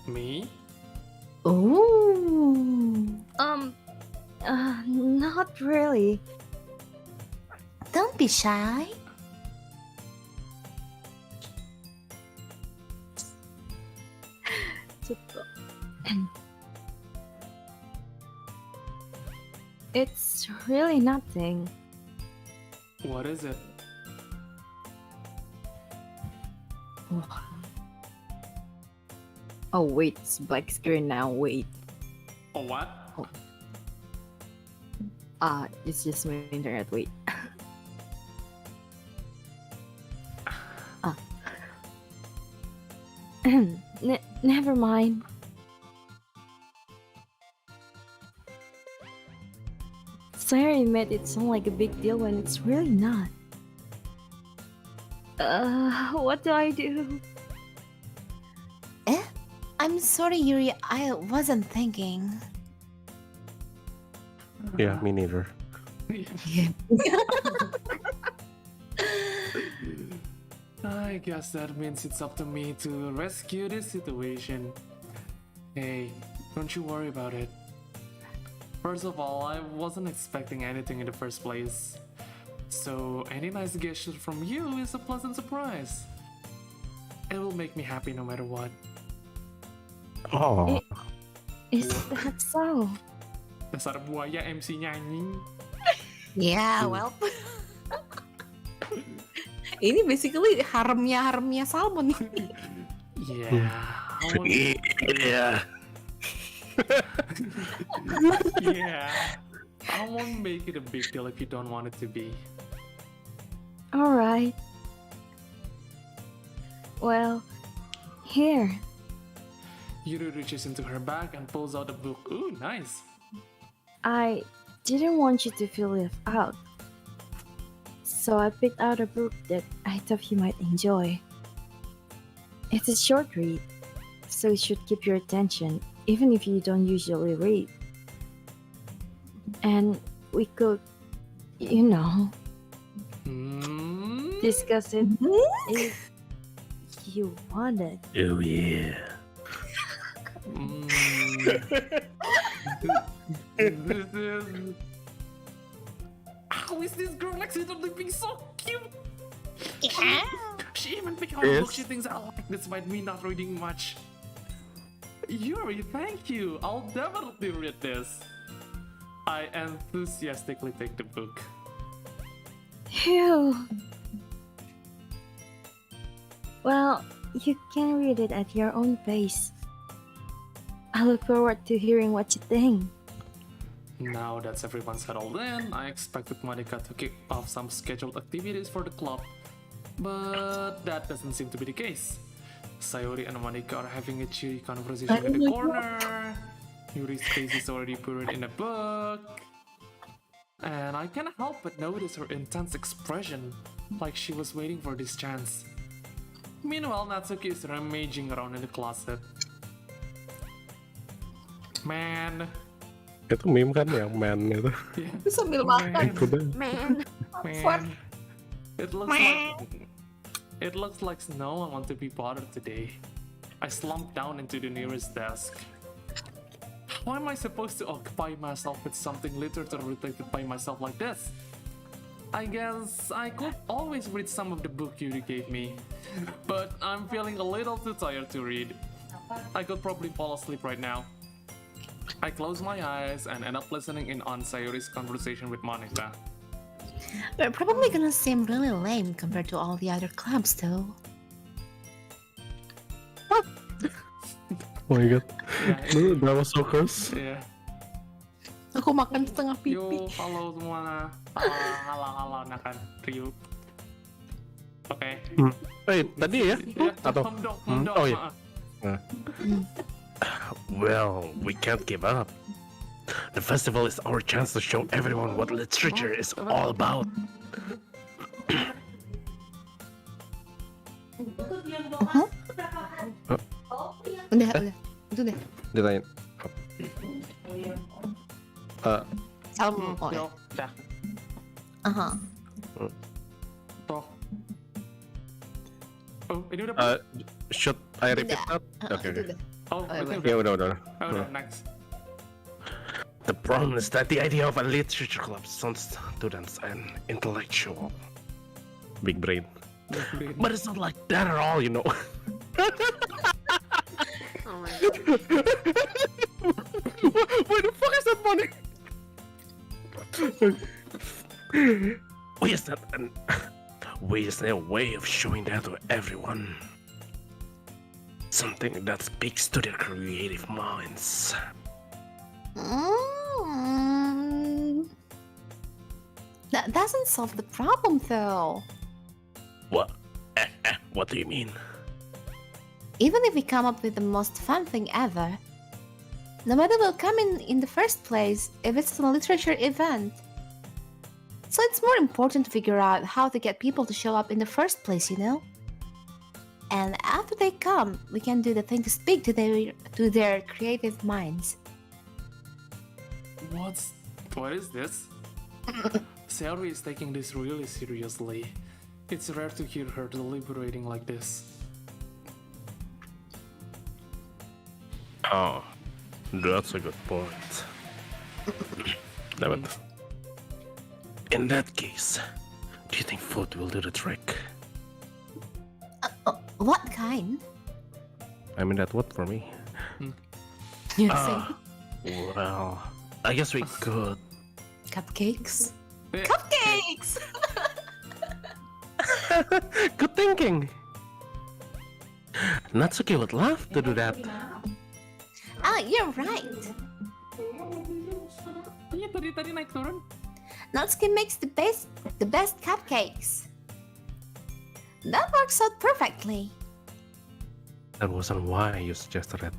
Me? Ooh. Not really. Don't be shy. It's really nothing. What is it? Oh wait, it's black screen now, wait. Oh, what? It's just my internet, wait. Never mind. Sorry, made it sound like a big deal when it's really not. What do I do? I'm sorry, Yuri. I wasn't thinking. Yeah, me neither. I guess that means it's up to me to rescue this situation. Hey, don't you worry about it. First of all, I wasn't expecting anything in the first place. So any nice gesture from you is a pleasant surprise. It will make me happy no matter what. Oh, Is that so? Dasar buaya MC nyanyi. Yeah, well. Ini basically haremnya Salmon. Yeah. I won't, yeah. yeah. I won't make it a big deal if you don't want it to be. Alright. Well, here. Yuri reaches into her bag and pulls out a book. Ooh, nice. I didn't want you to feel left out. So I picked out a book that I thought you might enjoy. It's a short read, so it should keep your attention, even if you don't usually read. And we could, you know, Hmm? discuss it if you wanted. Oh yeah. Mm. This is... How is this girl accidentally being so cute? Yeah. She even picked out a book Yes. she thinks I like despite me not reading much. Yuri, thank you. I'll definitely read this. I enthusiastically take the book. Phew. Well, you can read it at your own pace. I look forward to hearing what you think. Now that everyone's settled in, I expected Monica to kick off some scheduled activities for the club. But that doesn't seem to be the case. Sayori and Monica are having a cheery conversation in the corner. Yuri's face is already buried in a book. And I can't help but notice her intense expression, like she was waiting for this chance. Meanwhile, Natsuki is rummaging around in the closet. Man. Itu meme kan yang man itu. Yeah. Itu sambil makan. Kuda. Man. Man. It looks like no one wants to be bothered today. I slumped down into the nearest desk. How am I supposed to occupy myself with something literature related by myself like this? I guess I could always read some of the book Yuri gave me, but I'm feeling a little too tired to read. I could probably fall asleep right now. I close my eyes and end up listening in on Sayori's conversation with Monica. We're probably gonna seem really lame compared to all the other clubs, though. Oh my god. Yeah, That was so close. yeah. Aku makan setengah pipi. Yo, halo semua. Halo, nakan Ryu. Oke. Wait, tadi ya? Ya, Atau? mendok, Oh iya. maaf. Well, we can't give up. The festival is our chance to show everyone what literature is all about. Udah. Itu deh. Ditanya. Salmon. Oh, ya. Yo, dah. Aha. Toh. Oh, ini udah. Should I repeat Udah. that? Okay, Itu okay. deh. Oh, Oh, ini Ya udah. udah. Oh, udah, next. The problem is that the idea of a literature club sounds students and intellectual. Big brain. But it's not like that at all, you know. Oh my god. Where the fuck is that money? We just need a way of showing that to everyone. Something that speaks to their creative minds. That doesn't solve the problem, though. What? What do you mean? Even if we come up with the most fun thing ever, nobody will come in the first place if it's a literature event. So it's more important to figure out how to get people to show up in the first place, you know? And after they come, we can do the thing to speak to their creative minds. What is this? Sayori is taking this really seriously. It's rare to hear her deliberating like this. Oh, that's a good point. Damn it. In that case, do you think food will do the trick? What kind? I mean, that what for me? You Ah, well, I guess we could. cupcakes? Eh, Cupcakes! Good thinking. Natsuki would love to do that. Ah, you're right. Iya tadi naik turun. Natsuki makes the best cupcakes. That works out perfectly. That wasn't why you suggested it.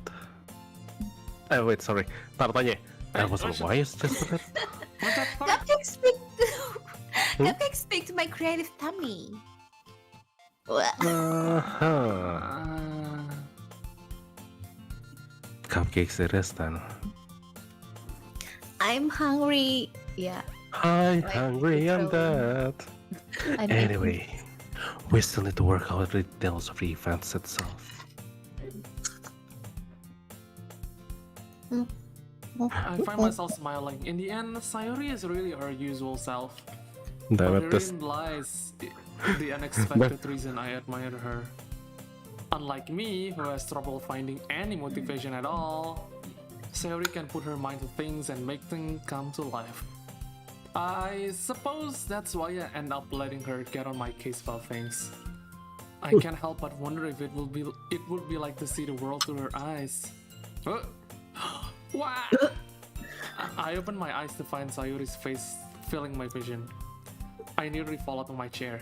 Wait, sorry. Tar tanya. That wasn't why you suggested it. What's that? Cupcakes speak to... Cupcakes speak to my creative tummy. Uh-huh. Ah. Cupcakes it is then. I'm hungry. Yeah. I'm Like, hungry, I'm literally. dead. I'm Anyway, we still need to work out the details of the events itself. I find myself smiling. In the end, Sayori is really her usual self. Damn But it, this herein lies the unexpected reason I admire her. Unlike me, who has trouble finding any motivation at all, Sayori can put her mind to things and make things come to life. I suppose that's why I end up letting her get on my case about things. I can't help but wonder if it would be like to see the world through her eyes. What? I opened my eyes to find Sayori's face filling my vision. I nearly fall out of my chair.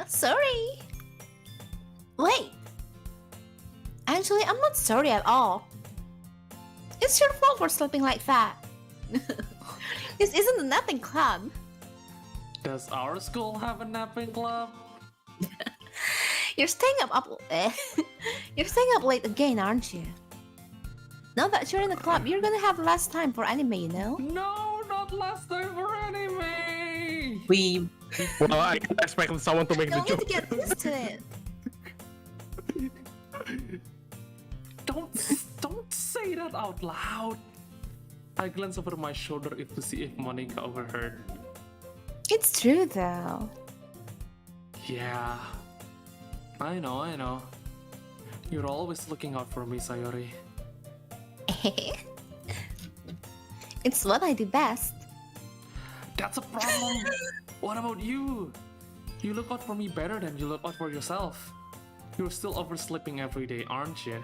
sorry. Wait. Actually, I'm not sorry at all. It's your fault for sleeping like that. This isn't a napping club. Does our school have a napping club? You're staying up You're staying up late again, aren't you? Now that you're in the club, you're gonna have less time for anime, you know? No, not last time for anime! Well, I can expect someone to make the You'll need joke. to get used to it. Don't say that out loud. I glance over my shoulder to see if Monica overheard. It's true though. Yeah, I know. You're always looking out for me, Sayori. It's what I do best. That's a problem. What about you? You look out for me better than you look out for yourself. You're still oversleeping every day, aren't you?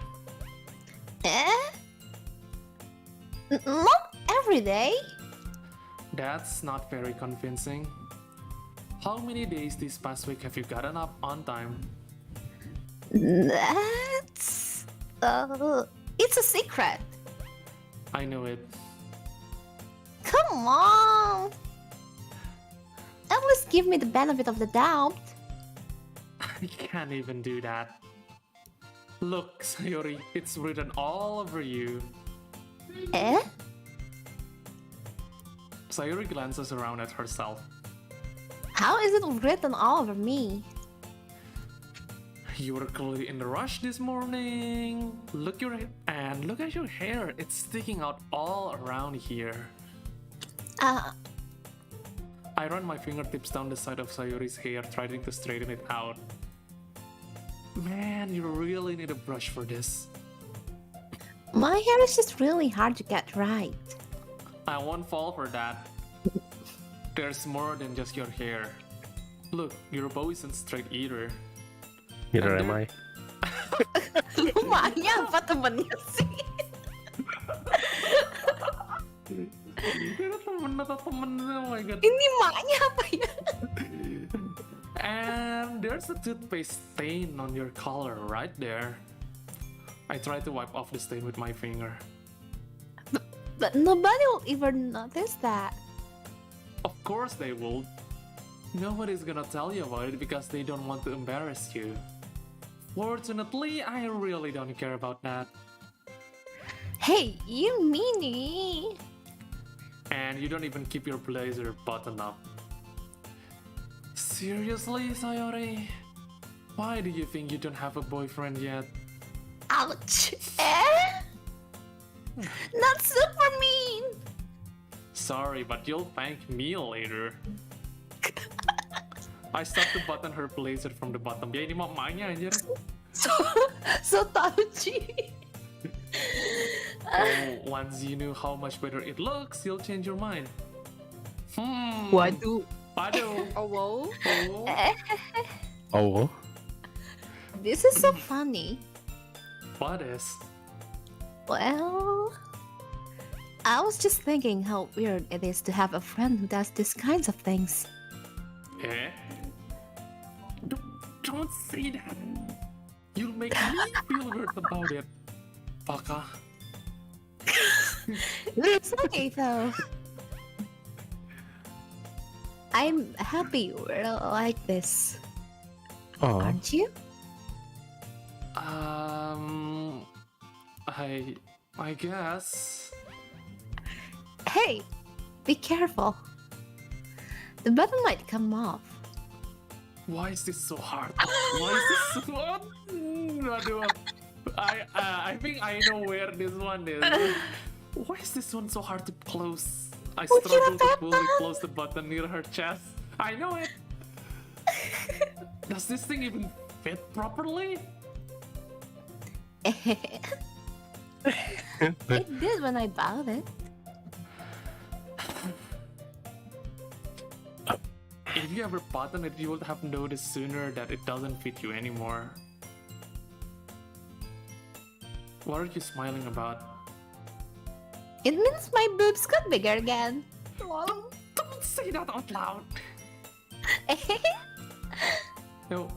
Not every day. That's not very convincing. How many days this past week have you gotten up on time? That's... it's a secret. I knew it. Come on. At least give me the benefit of the doubt. I can't even do that. Look, Sayori, it's written all over you. Sayori glances around at herself. How is it written all over me? You were clearly in a rush this morning. Look at your hair. It's sticking out all around here. I run my fingertips down the side of Sayori's hair, trying to straighten it out. Man, you really need a brush for this. My hair is just really hard to get right. I won't fall for that. There's more than just your hair. Look, your bow isn't straight either. Neither And am I. Lumayan apa temennya sih? Itu temen atau temen, oh my god. Ini maknya apa ya? And there's a toothpaste stain on your collar right there. I try to wipe off the stain with my finger. But nobody will even notice that. Of course they will. Nobody's gonna tell you about it because they don't want to embarrass you. Fortunately, I really don't care about that. Hey, you meanie. And you don't even keep your blazer buttoned up. Seriously, Sayori? Why do you think you don't have a boyfriend yet? Ouch. Not super mean. Sorry, but you'll thank me later. I start to button her blazer from the bottom. Ya ini mah emaknya anjir. So touchy. Oh, once you knew how much better it looks, you'll change your mind. Waduh. Waduh. Oh, whoa. Oh. Oh. This is so funny. What is? Well, I was just thinking how weird it is to have a friend who does these kinds of things. Eh? Don't say that. You'll make me feel weird about it. Baka. It's okay though. I'm happy we're like this, Oh. aren't you? I guess. Hey, be careful. The button might come off. Why is this so hard? Why is this so hard? Aduh. I think I know where this one is. Why is this one so hard to close? I Would you struggle to have fully that? close the button near her chest. I know it. Does this thing even fit properly? It did when I bought it. If you ever button it, you would have noticed sooner that it doesn't fit you anymore. What are you smiling about? It means my boobs got bigger again. Don't say that out loud. No.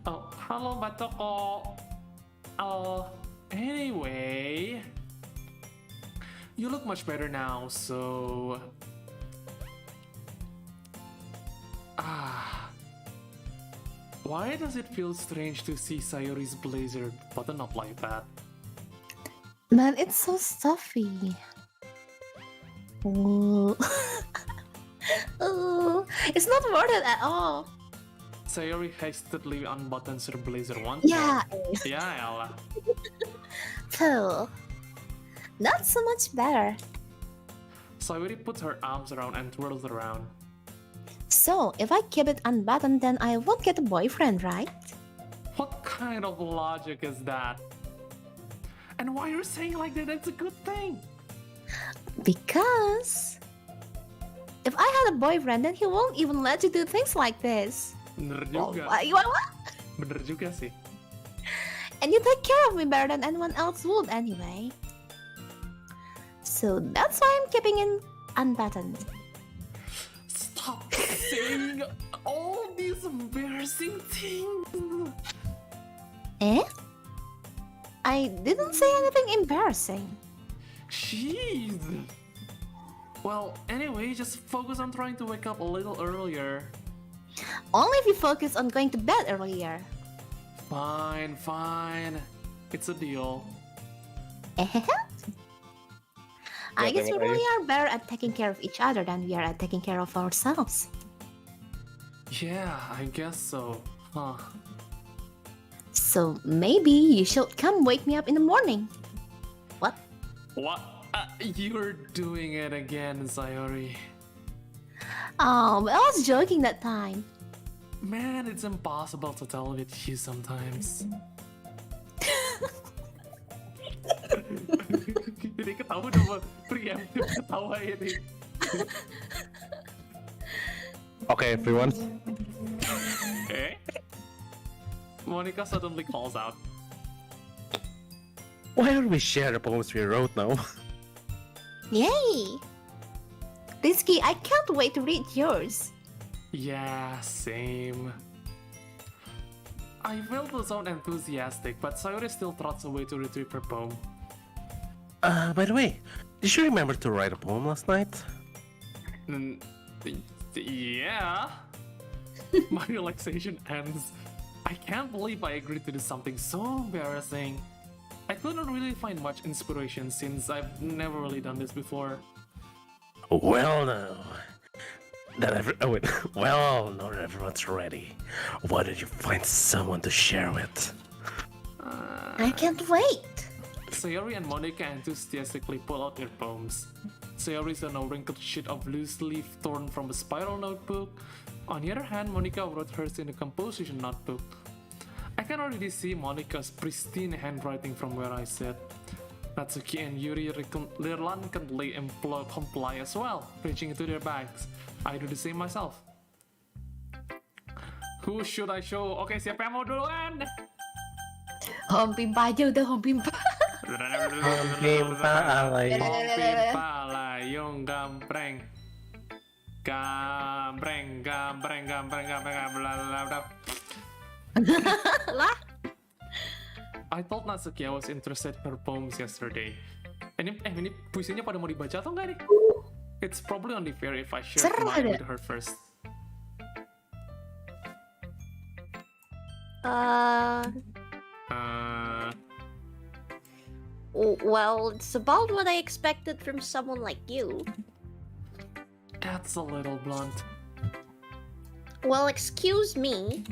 Oh, hello, Batoko. Anyway, you look much better now, so. Why does it feel strange to see Sayori's blazer button up like that? Man, it's so stuffy. Ooh. Ooh. It's not worth it at all. Sayori hastily unbuttons her blazer once Yeah. more. Yeah, Ella. Pooh. Not so much better. Sayori puts her arms around and twirls around. So, if I keep it unbuttoned, then I won't get a boyfriend, right? What kind of logic is that? And why are you saying like that? That's a good thing. Because if I had a boyfriend, then he won't even let you do things like this. Bener Oh, juga. what? Bener juga sih. And you take care of me better than anyone else would anyway. So that's why I'm keeping it unbuttoned. Stop saying all these embarrassing things. Eh? I didn't say anything embarrassing. Jeez. Well, anyway, just focus on trying to wake up a little earlier. Only if you focus on going to bed earlier. Fine, fine. It's a deal. I guess we really are better at taking care of each other than we are at taking care of ourselves. Yeah, I guess so. Huh. So maybe you should come wake me up in the morning. What? What? You're doing it again, Sayori. Oh, but I was joking that time. Man, it's impossible to tell with you sometimes. Jadi ketawa udah preemptive ketawa ini. Okay, everyone. Eh? Monica suddenly calls out. Why don't we share the poems we wrote now? Yay! Rizky, I can't wait to read yours. Yeah, same. I feel to sound enthusiastic, but Sayori still trots away to retrieve her poem. By the way, did you remember to write a poem last night? Yeah. My relaxation ends. I can't believe I agreed to do something so embarrassing. I couldn't really find much inspiration since I've never really done this before. Well, now that well, now that everyone's ready, why don't you find someone to share with? I can't wait. Sayori and Monica enthusiastically pull out their poems. series on a wrinkled sheet of loose leaf torn from a spiral notebook. On the other hand, Monica wrote hers in a composition notebook. I can already see Monica's pristine handwriting from where I sit. Natsuki and Yuri reluctantly comply as well, reaching into their bags. I do the same myself. Who should I show? Oke, siapa yang mau duluan? Home pimpa aja udah home pimpa. Pimpa alay. Home pimpa layung gampreng. Gampreng, gampreng, gampreng, gampreng, bla bla bla. Lah? I told Natsuki I was interested in her poems yesterday. Ini puisinya pada mau dibaca atau enggak nih? It's probably only fair if I share Seru mine ada. with her first. Well, it's about what I expected from someone like you. That's a little blunt. Well, excuse me.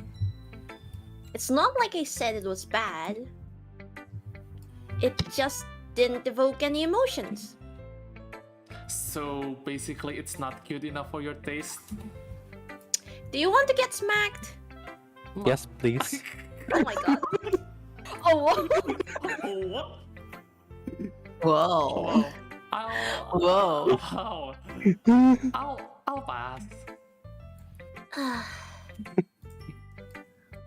It's not like I said it was bad. It just didn't evoke any emotions. So basically, it's not cute enough for your taste. Do you want to get smacked? Yes, please. Oh my god. Oh, whoa. Oh, what? Wow. I'll. Whoa. I'll pass.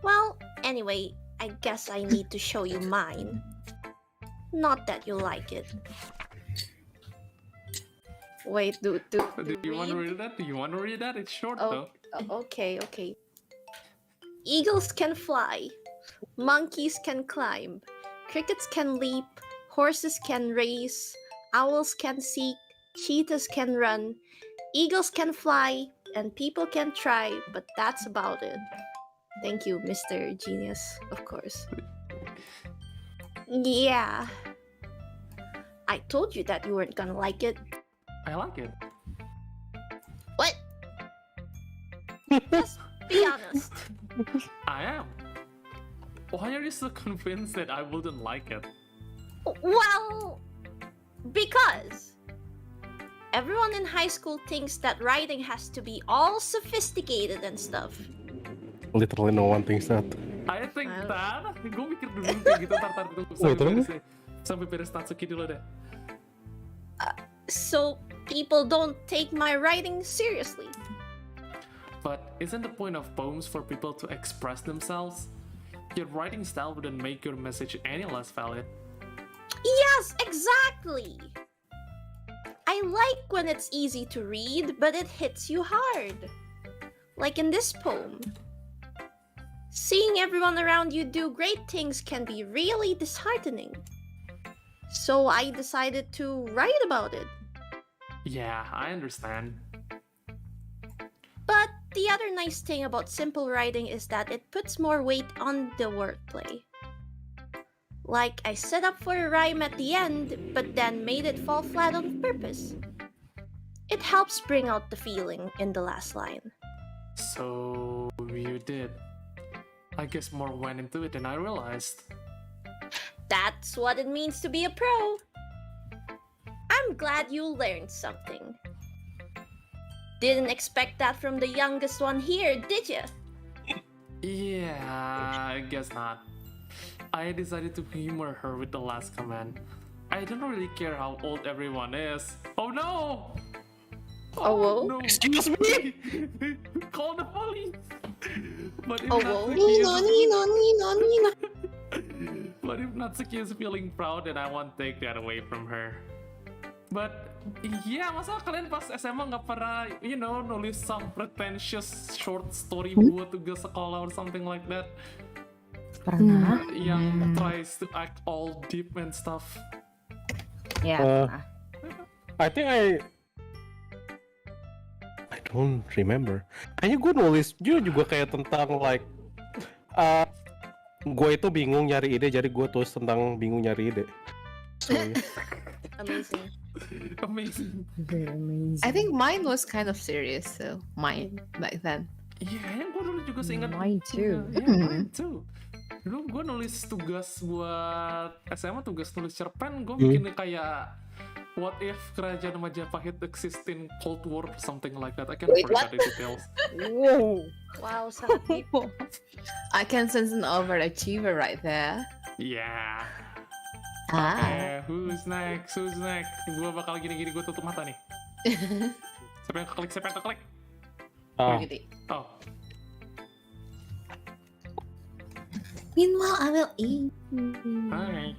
Well, anyway, I guess I need to show you mine. Not that you like it. Wait, Do you want to read that? Do you want to read that? It's short though. Okay. Eagles can fly. Monkeys can climb. Crickets can leap. Horses can race. Owls can seek. Cheetahs can run. Eagles can fly. And people can try, but that's about it. Thank you, Mr. Genius, of course. Yeah. I told you that you weren't gonna like it. I like it. What? Just be honest. I am. Why are you so convinced that I wouldn't like it? Well, because everyone in high school thinks that writing has to be all sophisticated and stuff. Literally no one thinks that. I think Well. that. Gue mikir dulu kayak gitu. Tar tunggu. Sampai beres Natsuki dulu deh. So people don't take my writing seriously. But isn't the point of poems for people to express themselves? Your writing style wouldn't make your message any less valid. Yes, exactly. I like when it's easy to read, but it hits you hard. Like in this poem. Seeing everyone around you do great things can be really disheartening. So I decided to write about it. Yeah, I understand. But the other nice thing about simple writing is that it puts more weight on the wordplay. Like, I set up for a rhyme at the end, but then made it fall flat on purpose. It helps bring out the feeling in the last line. So you did. I guess more went into it than I realized. That's what it means to be a pro. I'm glad you learned something. Didn't expect that from the youngest one here, did you? Yeah, I guess not. I decided to humor her with the last comment. I don't really care how old everyone is. Oh no! Oh, whoa. no! Excuse me? Call the police! But if Oh, whoa. Natsuki But if Natsuki is feeling proud, then I won't take that away from her. But yeah, masa kalian pas SMA nggak pernah, nulis some pretentious short story buat tugas sekolah or something like that? Pernah. Yang tries to act all deep and stuff. Ya, pernah. I think I don't remember. Kayaknya gue nulis juga kayak tentang like gue itu bingung nyari ide, jadi gue tulis tentang bingung nyari ide. So, yeah. Amazing. Amazing. Very amazing. I think mine was kind of serious, so mine back then. Iya, yang gue dulu juga seingat. Mine too. Yeah, mine too. Dulu gue nulis tugas buat SMA, tugas nulis cerpen, gue bikin kayak what if kerajaan Majapahit exist in Cold War or something like that. I can't Wait, forget what? the details. Whoa! Wow, sangat deep. I can sense an overachiever right there. Yeah. Ah. Who's next? Who's next? Gue bakal gini-gini, gue tutup mata nih. Siapa yang keklik? Siapa yang keklik? Oh, Gitu. Oh, Meanwhile, I will eat. hai.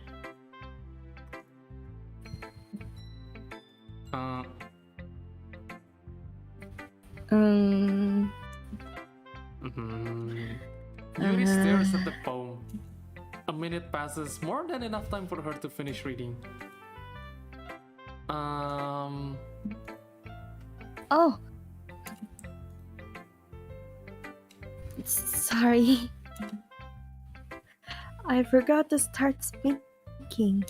Yuri stares at the poem. A minute passes, more than enough time for her to finish reading. Oh. Sorry. I forgot to start speaking.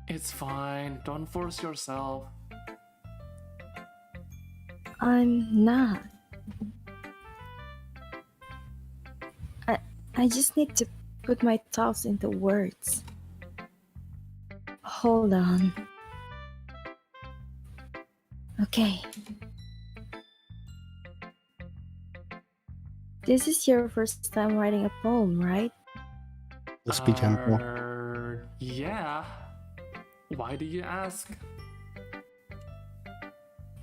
It's fine. Don't force yourself. I'm not. I just need to put my thoughts into words. Hold on. Okay. This is your first time writing a poem, right? let's be gentle. Yeah. Why do you ask?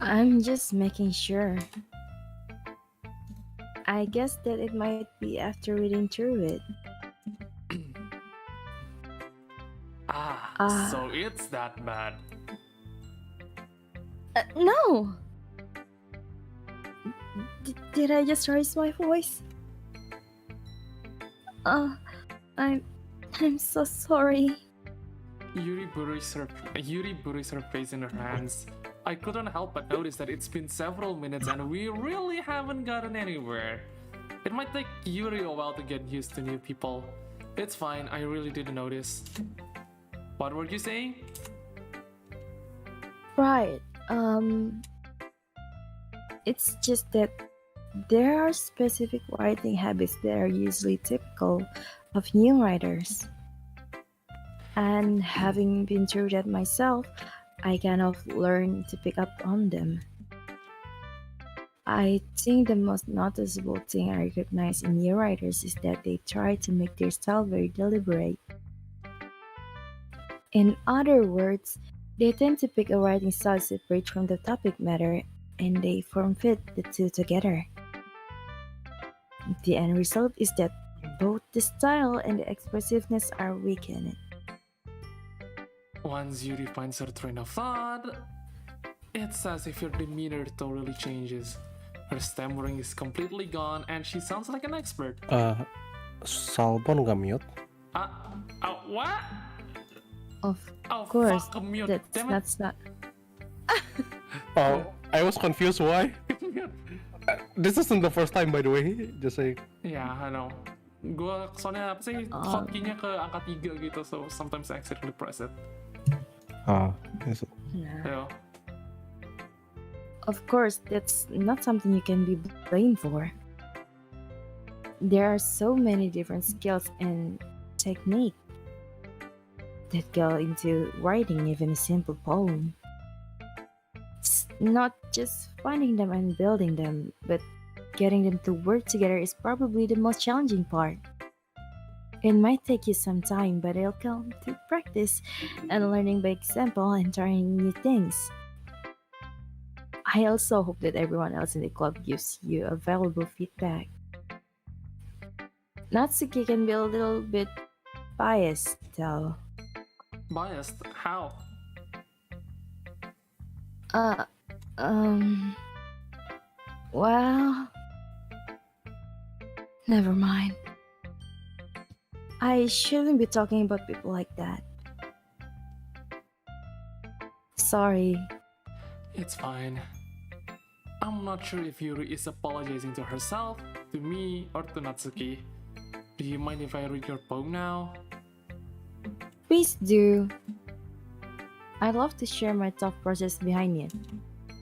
I'm just making sure. I guess that it might be after reading through it. So it's that bad. No! Did I just raise my voice? I'm so sorry. Yuri buries her face in her hands. I couldn't help but notice that it's been several minutes and we really haven't gotten anywhere. It might take Yuri a while to get used to new people. It's fine, I really didn't notice. What were you saying? Right. It's just that there are specific writing habits that are usually typical of new writers. And having been through that myself, I kind of learned to pick up on them. I think the most noticeable thing I recognize in new writers is that they try to make their style very deliberate. In other words, they tend to pick a writing style separate from the topic matter and they form fit the two together. The end result is that both the style and the expressiveness are weak in it. Once Yuri finds her train of thought, it's as if her demeanor totally changes. Her stammering is completely gone and she sounds like an expert. Salbon nggak mute? What? Of Oh, course, fuck, mute. Damn it. that's not. Oh, I was confused why. This isn't the first time by the way, just saying. Yeah, I know. Gue soalnya apa sih hotkey-nya ke angka 3 gitu, so sometimes I accidentally press it. Yes. Nah. Yeah. Of course, that's not something you can be blamed for. There are so many different skills and technique that go into writing even a simple poem. It's not just finding them and building them, but getting them to work together is probably the most challenging part. It might take you some time, but it'll come through practice and learning by example and trying new things. I also hope that everyone else in the club gives you a valuable feedback. Natsuki can be a little bit biased, though. Biased? How? Well, never mind. I shouldn't be talking about people like that. Sorry. It's fine. I'm not sure if Yuri is apologizing to herself, to me, or to Natsuki. Do you mind if I read your poem now? Please do. I'd love to share my thought process behind it.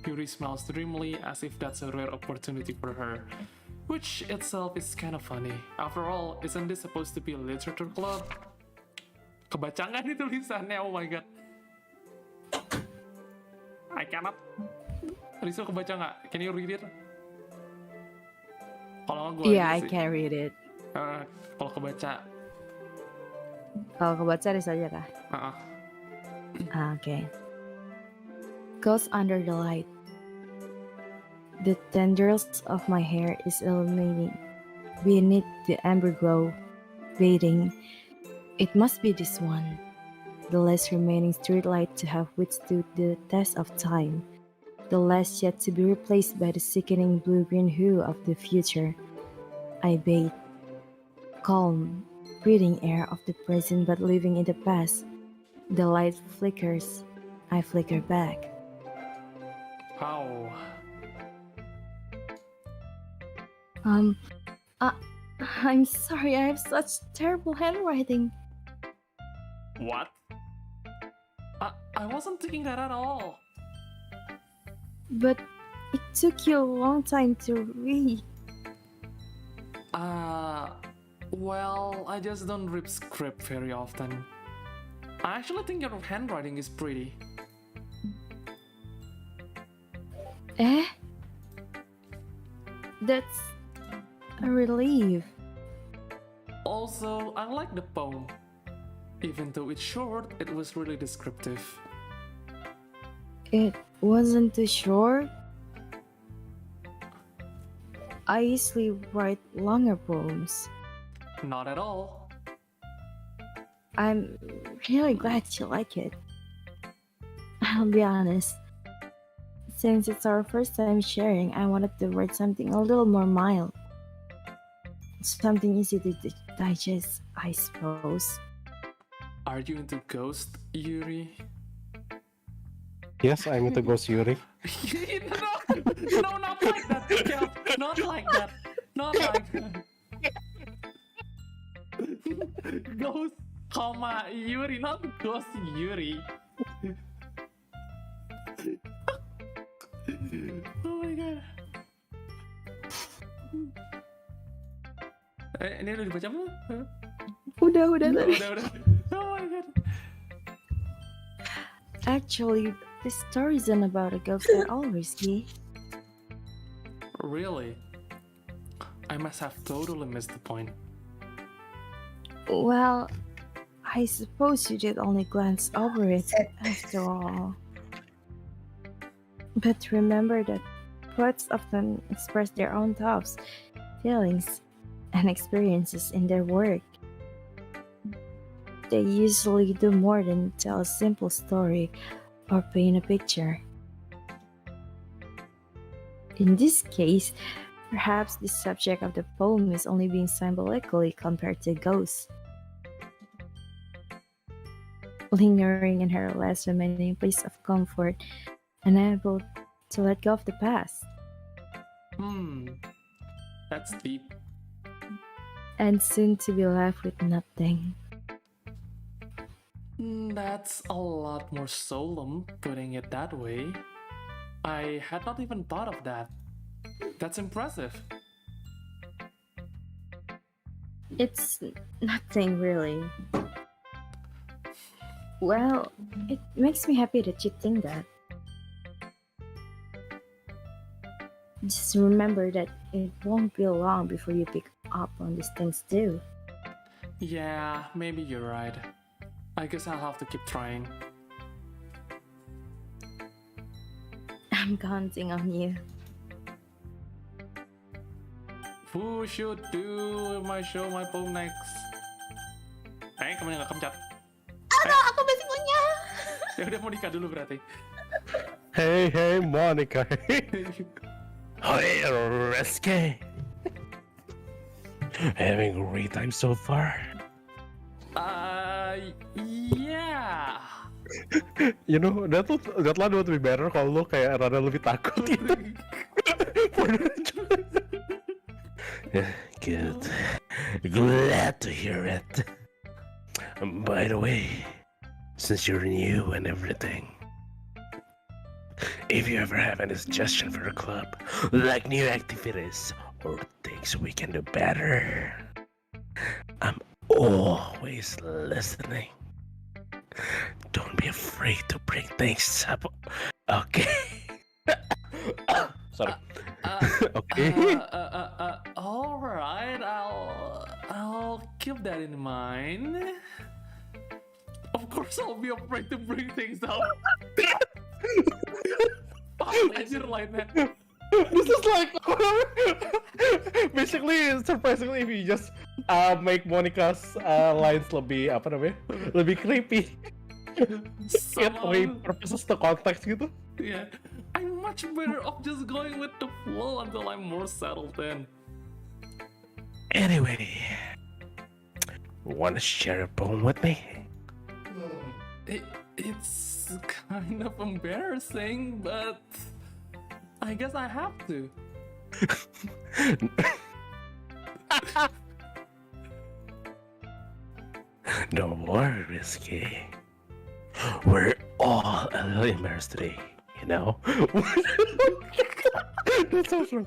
Yuri smiles dreamily as if that's a rare opportunity for her, which itself is kind of funny. After all, isn't this supposed to be a literature club? Kebaca nggak nih tulisannya? Oh my god. I cannot. Risu kebaca nggak? Can you read it? Kalau nggak gue Yeah, aja I sih. can read it. Kalau kebaca, Kalau kebaca Riz aja kah? Okay. Goes under the light. The tendrils of my hair is illuminating beneath the amber glow, waiting. It must be this one, the last remaining streetlight to have withstood the test of time, the last yet to be replaced by the sickening blue-green hue of the future. I bathe, calm, breathing air of the present but living in the past. The light flickers, I flicker back. how? I'm sorry, I have such terrible handwriting. What? I wasn't thinking that at all. But it took you a long time to read. Well, I just don't read script very often. I actually think your handwriting is pretty. Eh? That's a relief. Also, I like the poem. Even though it's short, it was really descriptive. It wasn't too short. I usually write longer poems. Not at all. I'm really glad you like it. I'll be honest. Since it's our first time sharing, I wanted to write something a little more mild. Something easy to digest, I suppose. Are you into ghost, Yuri? Yes, I'm into Ghost Yuri. No, not like that. Kel. Not like that. Not like that. Ghost, comma, Yuri, not ghost Yuri. Oh my god. Ini udah dibaca belum? Udah tadi. Udah. Oh my god. Actually, the story isn't about a ghost at all, Risky. Really? I must have totally missed the point. Well, I suppose you did only glance over it, after all. But remember that poets often express their own thoughts, feelings, and experiences in their work. They usually do more than tell a simple story or paint a picture. In this case, perhaps the subject of the poem is only being symbolically compared to ghosts, lingering in her last remaining place of comfort, unable to let go of the past. That's deep. And soon to be left with nothing. That's a lot more solemn, putting it that way. I had not even thought of that. That's impressive. It's nothing really. Well, it makes me happy that you think that. Just remember that it won't be long before you pick up on these things too. Yeah, maybe you're right. I guess I'll have to keep trying. I'm counting on you. Who should do my poem next? Kamu yang gak kepencet. Aku masih punya. Ya udah mau nikah dulu berarti. Hey, Monica. Hey, Risky. Having a great time so far. Yeah. You know, that line would be better kalau lo kayak rada lebih takut gitu. Yeah, good. Glad to hear it. By the way, since you're new and everything, If you ever have any suggestion for the club, like new activities or things we can do better, I'm always listening. Don't be afraid to bring things up. Okay. Sorry. Okay. All right. I'll keep that in mind. Of course, I'll be afraid to bring things up. Anjir lainnya. This is like basically surprisingly if you just make Monica's lines lebih apa namanya? Lebih creepy. Get away purposes to context gitu. Yeah. I'm much better off just going with the flow until I'm more settled in. Anyway, wanna share a poem with me? It's kind of embarrassing, but I guess I have to. Don't worry, Risky. We're all a little embarrassed today, you know? That's so true.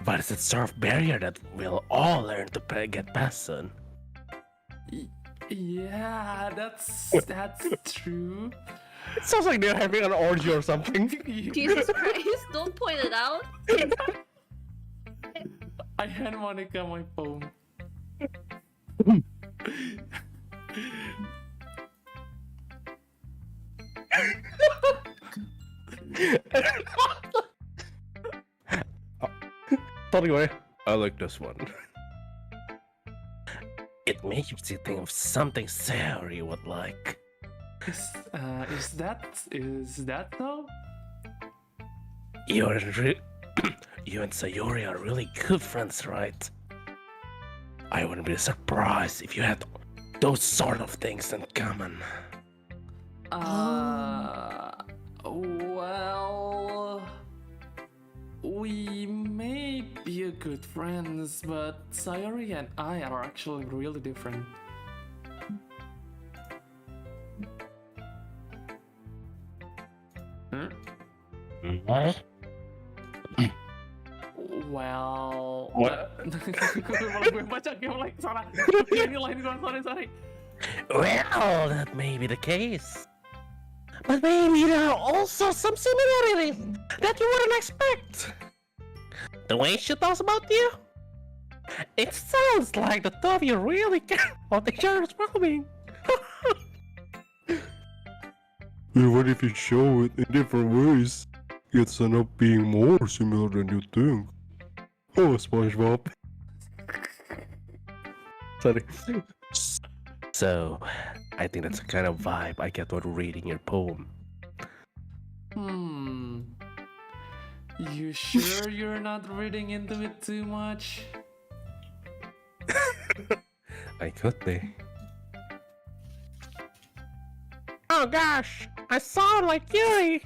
But it's a sort of barrier that we'll all learn to get past soon. Yeah, that's true. It sounds like they're having an orgy or something. Jesus Christ, don't point it out. I hand Monica my phone. Anyway, I like this one. It makes you think of something Sayori you would like. Is that so? You and Sayori are really good friends, right? I wouldn't be surprised if you had those sort of things in common. Well, we may be good friends, but Sayori and I are actually really different. Well, gue baca game like salah. Ini lain gue, sorry. Well, that may be the case. But maybe there are also some similarities that you wouldn't expect. The way she talks about you, it sounds like the two of you really care about each other's well-being. Even if you show it in different ways, it's end up being more similar than you think. Oh, SpongeBob. Sorry. So, I think that's the kind of vibe I get when reading your poem. You sure you're not reading into it too much? I could be. Oh gosh, I sound like Yuri!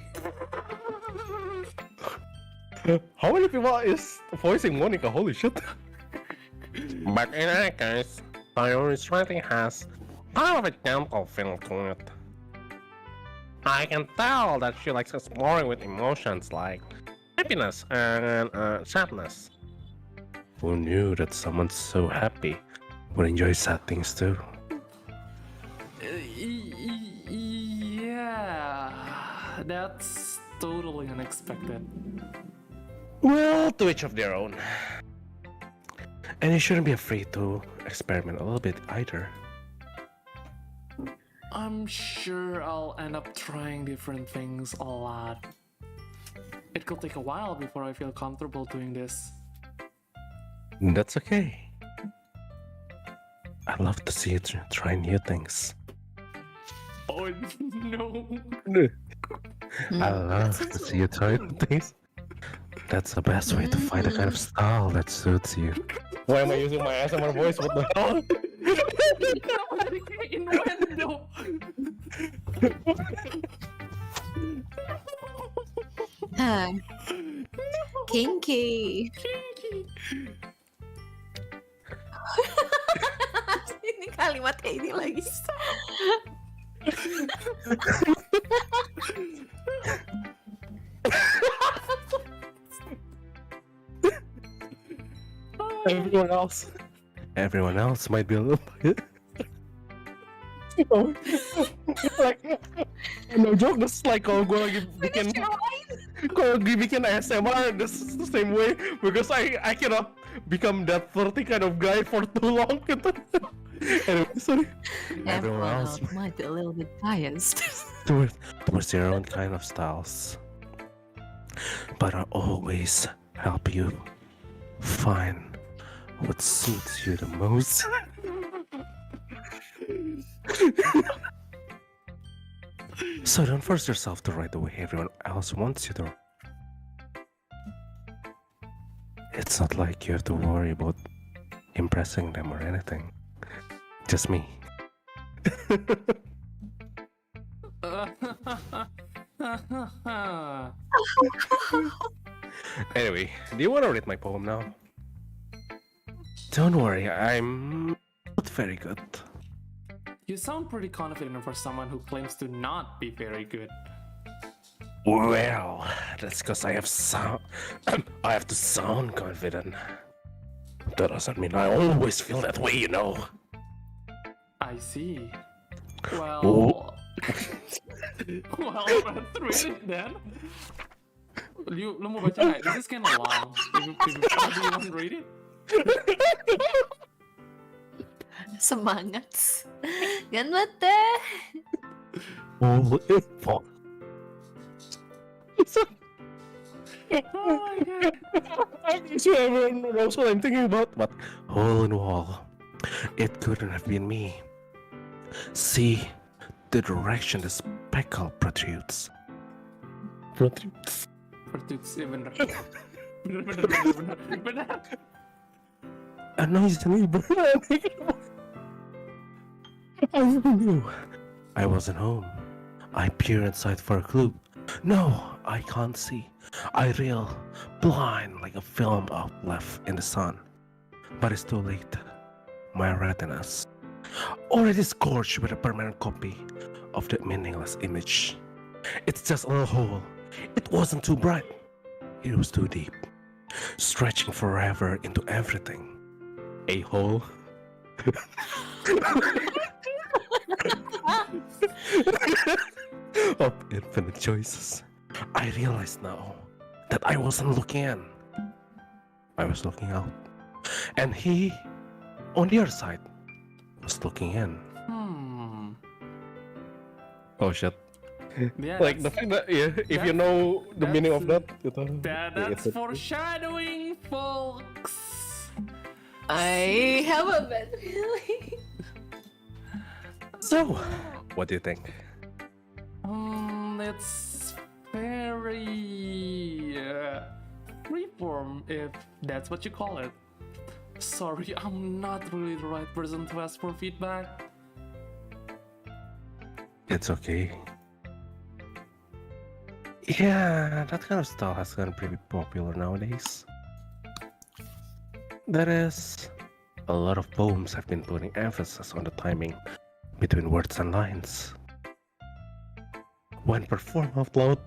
How many people is voicing Monica? Holy shit. But in any case, Sayori's writing has kind of a gentle feel to it. I can tell that she likes exploring with emotions like happiness and sadness. Who knew that someone so happy would enjoy sad things too? Yeah, that's totally unexpected. Well, to each of their own. And you shouldn't be afraid to experiment a little bit either. I'm sure I'll end up trying different things a lot. It could take a while before I feel comfortable doing this. That's okay. I love to see you try new things. Oh no! I love to see you try new things. That's the best way to find the kind of style that suits you. Why am I using my ASMR voice? What the hell? Innuendo! Kinky. Ini kalimatnya ini lagi. everyone else might be a little bit. Oh, like, no joke, this is like kalau gue lagi bikin ASMR, this is the same way because I cannot become that flirty kind of guy for too long. Anyway, sorry. Everyone else might be a little bit biased. towards their own kind of styles, but I always help you find what suits you the most. So don't force yourself to write the way everyone else wants you to. It's not like you have to worry about impressing them or anything. Just me. Anyway, do you want to read my poem now? Don't worry, I'm not very good. You sound pretty confident for someone who claims to not be very good. Well, that's because I have to sound confident. That doesn't mean I always feel that way, you know. I see. Oh. Well, let's read it then. Lu mau baca nggak? This is kind of long. Do you want to read it? Semangat. Ganun teh. Oh, it's fun. Oh my god. I'm sure everyone knows what I'm thinking about, but hole in wall. It couldn't have been me. See the direction the speckle protrudes. Pertuts, ya bener. Bener. Annoyingly, I knew I wasn't home. I peer inside for a clue. No, I can't see. I reel blind like a film out left in the sun. But it's too late. My retinas already scorched with a permanent copy of that meaningless image. It's just a little hole. It wasn't too bright. It was too deep, stretching forever into everything. A hole. Of infinite choices. I realize now that I wasn't looking in. I was looking out. And he, on the other side, was looking in. Oh shit. Yeah, Like the fact that, yeah, if you know the meaning of that, that's foreshadowing, folks. I have a bad feeling. So, what do you think? It's very freeform, if that's what you call it. Sorry, I'm not really the right person to ask for feedback. It's okay. Yeah, that kind of style has gotten pretty popular nowadays. That is, a lot of poems have been putting emphasis on the timing between words and lines. When performed out loud,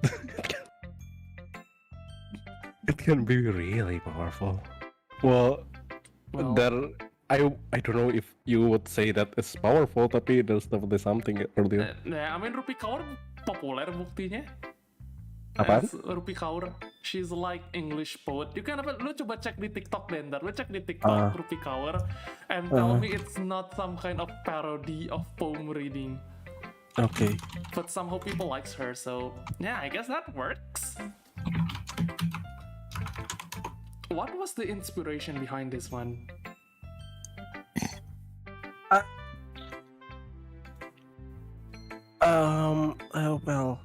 it can be really powerful. Well, I don't know if you would say that it's powerful, tapi there's definitely something earlier. I mean, Rupi Kaur populer buktinya. Apaan? Rupi Kaur, she's like English poet. You can lu coba cek di TikTok deh ntar. Lu cek di TikTok Rupi Kaur and tell me it's not some kind of parody of poem reading. Okay. But somehow people likes her, so yeah, I guess that works. What was the inspiration behind this one? Well,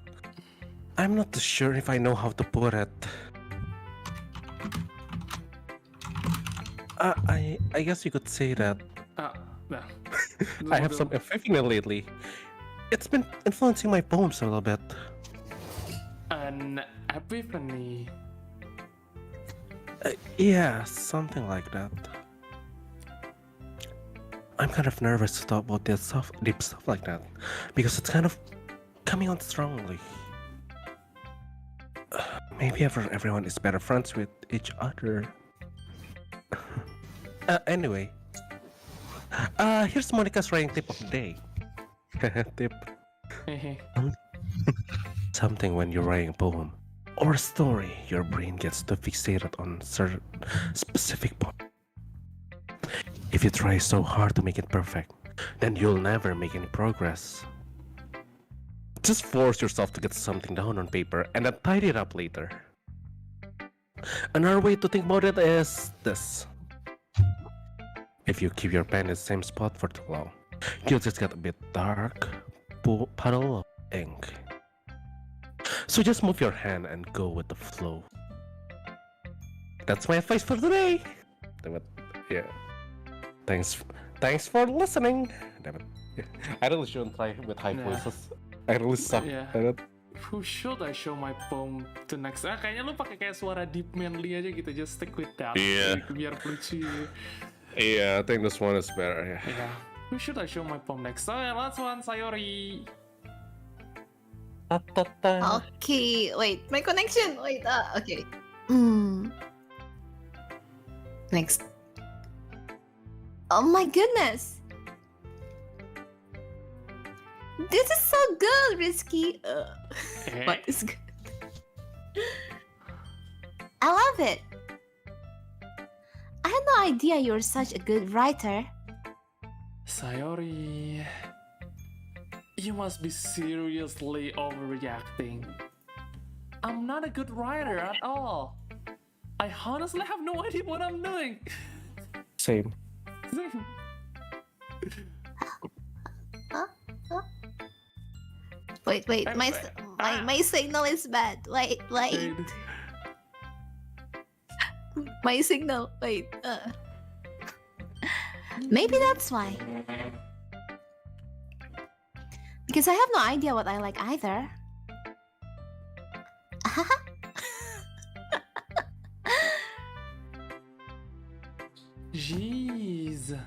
I'm not too sure if I know how to put it. I guess you could say that Yeah. I have some epiphany lately. It's been influencing my poems a little bit. An epiphany. Yeah, something like that. I'm kind of nervous to talk about this deep stuff like that, because it's kind of coming on strongly. Maybe everyone is better friends with each other. Anyway, here's Monica's writing tip of the day. Tip. Something when you're writing a poem or a story, your brain gets too fixated on certain specific point. If you try so hard to make it perfect, then you'll never make any progress. Just force yourself to get something down on paper and then tidy it up later. Another way to think about it is this. If you keep your pen in the same spot for too long, you'll just get a bit dark puddle of ink. So just move your hand and go with the flow. That's my advice for today. Yeah. Thanks for listening. Damn it. Yeah. I really shouldn't try with high voices. I really suck at it. Who should I show my poem to next? Kayaknya lu pakai kayak suara deep manly aja gitu. Just stick with that. Yeah. Biar lucu. Yeah, I think this one is better. Yeah. Who should I show my poem next? Oh, yeah, last one, Sayori. Okay, wait, my connection. Wait, okay. Next. Oh my goodness. This is so good, Risky. What is good? I love it. I had no idea you were such a good writer. Sayori, you must be seriously overreacting. I'm not a good writer at all. I honestly have no idea what I'm doing. Same. Wait, my signal is bad. Wait. My signal, wait. Maybe that's why. Because I have no idea what I like either. Jeez.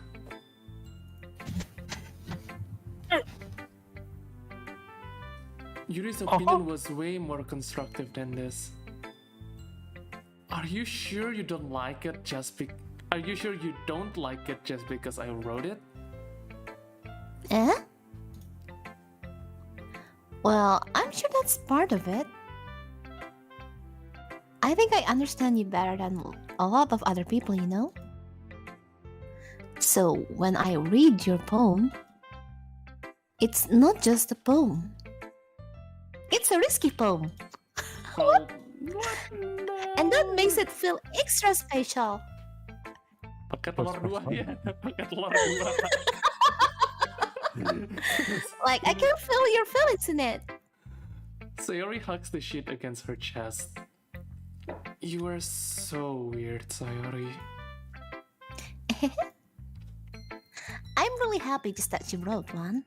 Yuri's opinion was way more constructive than this. Are you sure you don't like it just Are you sure you don't like it just because I wrote it? Well, I'm sure that's part of it. I think I understand you better than a lot of other people, you know? So when I read your poem, it's not just a poem. It's a risky poem. Well, And that makes it feel extra special. pakai telur dua ya. Pakai telur dua. Like, I can feel your feelings in it. Sayori hugs the sheet against her chest. You are so weird, Sayori. I'm really happy just that you wrote one.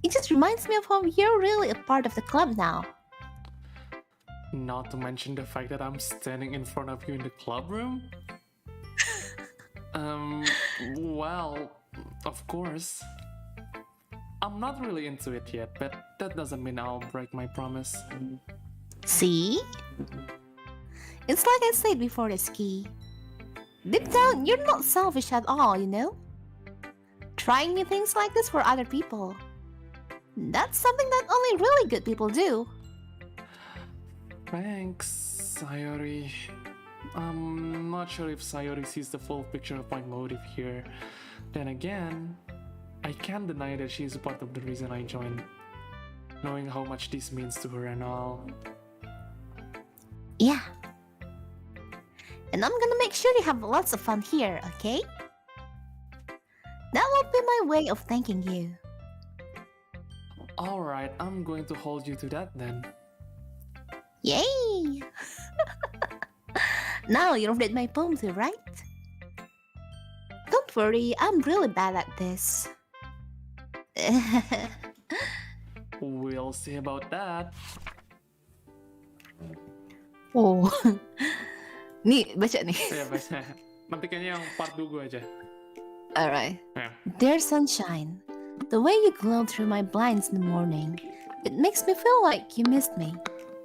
It just reminds me of how you're really a part of the club now. Not to mention the fact that I'm standing in front of you in the club room. Well, of course. I'm not really into it yet, but that doesn't mean I'll break my promise. See? It's like I said before the ski. Deep down, you're not selfish at all, you know? Trying new things like this for other people. That's something that only really good people do. Thanks, Sayori. I'm not sure if Sayori sees the full picture of my motive here. Then again, I can't deny that she's a part of the reason I joined. Knowing how much this means to her and all. Yeah. And I'm gonna make sure you have lots of fun here, okay? That will be my way of thanking you. Alright, I'm going to hold you to that then. Yay! Now you've read my poem too, right? Don't worry, I'm really bad at this. We'll see about that. Oh. Nih, baca nih. Ya, baca. Nanti kayaknya yang part 2 aja. Alright. Yeah. Dear sunshine, the way you glow through my blinds in the morning, it makes me feel like you missed me.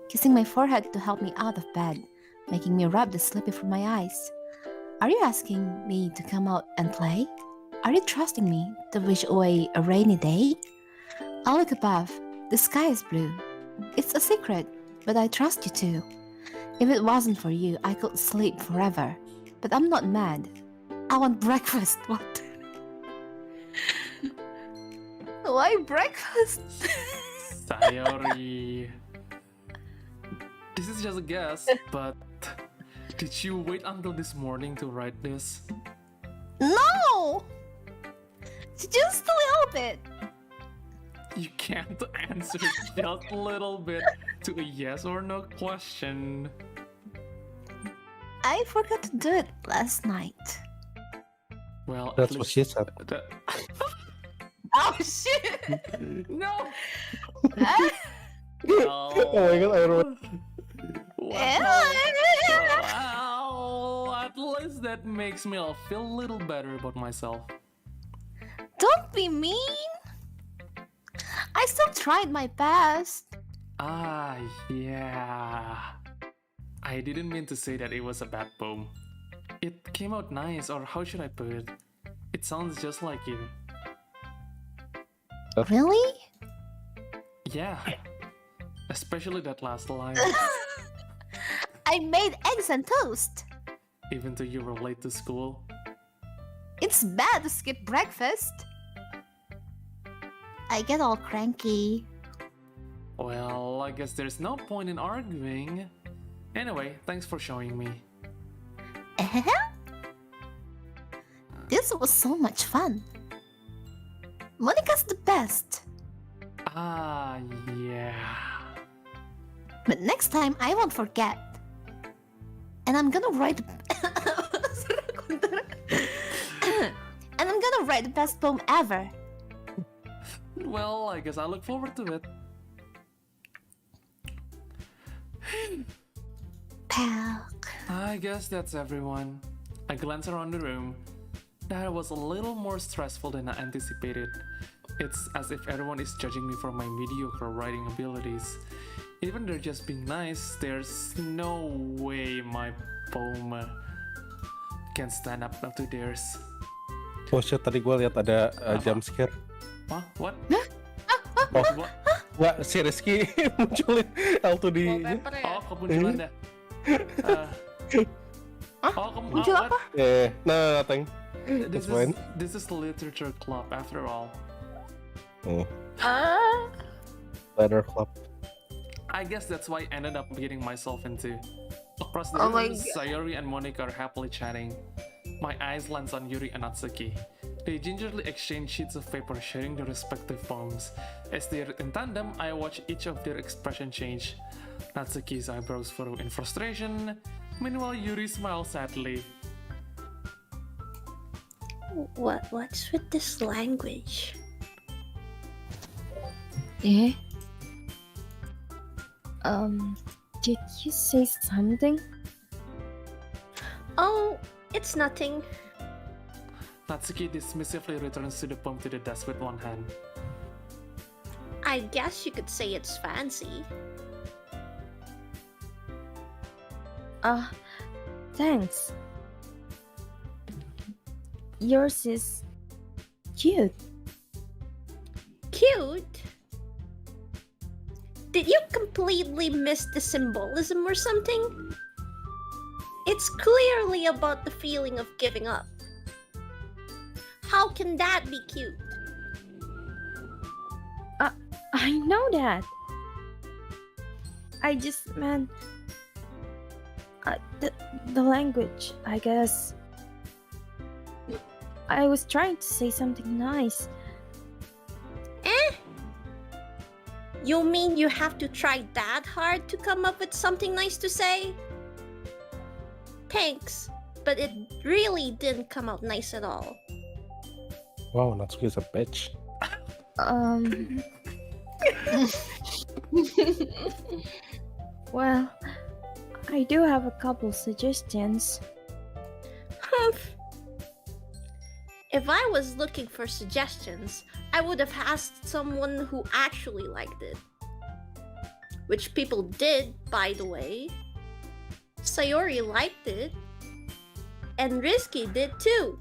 Kissing my forehead to help me out of bed, making me rub the sleepy from my eyes. Are you asking me to come out and play? Are you trusting me to wish away a rainy day? I look above. The sky is blue. It's a secret, but I trust you too. If it wasn't for you, I could sleep forever. But I'm not mad. I want breakfast. What? Why breakfast? Sayori. This is just a guess, but did you wait until this morning to write this? No! Just a little bit. You can't answer just a little bit to a yes or no question. I forgot to do it last night. Well, That's at what least she said. Oh shit! No! Oh my god, I wrote. Well, at least that makes me feel a little better about myself. Don't be mean. I still tried my best. Ah, yeah. I didn't mean to say that it was a bad poem. It came out nice, or how should I put it? It sounds just like you. Really? Yeah. Especially that last line. I made eggs and toast. Even though you were late to school. It's bad to skip breakfast. I get all cranky. Well, I guess there's no point in arguing. Anyway, thanks for showing me. This was so much fun. Monica's the best. Ah, yeah. But next time I won't forget. And I'm gonna write and I'm gonna write the best poem ever. Well, I guess I look forward to it. Palk. I guess that's everyone. I glance around the room. That was a little more stressful than I anticipated. It's as if everyone is judging me for my mediocre writing abilities. Even they're just being nice, there's no way my poem can stand up to theirs. Oh shit, tadi gue lihat ada jump scare. Huh? What? Oh, What? nggak, si Rizky munculin L2 di... Oh, kemunculan dah. Oh, Muncul what? apa? No, nothing. This That's fine. This is the literature club after all. Oh, Ah. letter club. I guess that's why I ended up getting myself into. Across the Oh my room, Sayori and Monica are happily chatting. My eyes lands on Yuri and Natsuki. They gingerly exchange sheets of paper sharing their respective poems. As they read in tandem, I watch each of their expression change. Natsuki's eyebrows furrow in frustration. Meanwhile, Yuri smiles sadly. What's with this language? Eh? Did you say something? Oh, it's nothing. Natsuki dismissively returns to the poem to the desk with one hand. I guess you could say it's fancy. Thanks. Yours is cute. Cute? Did you completely miss the symbolism or something? It's clearly about the feeling of giving up. How can that be cute? I know that. I just meant the language, I guess. I was trying to say something nice. You mean you have to try that hard to come up with something nice to say? Thanks, but it really didn't come out nice at all. Wow, Natsuki is a bitch. Well, I do have a couple suggestions. Humph. If I was looking for suggestions, I would have asked someone who actually liked it. Which people did, by the way. Sayori liked it. and Risky did too.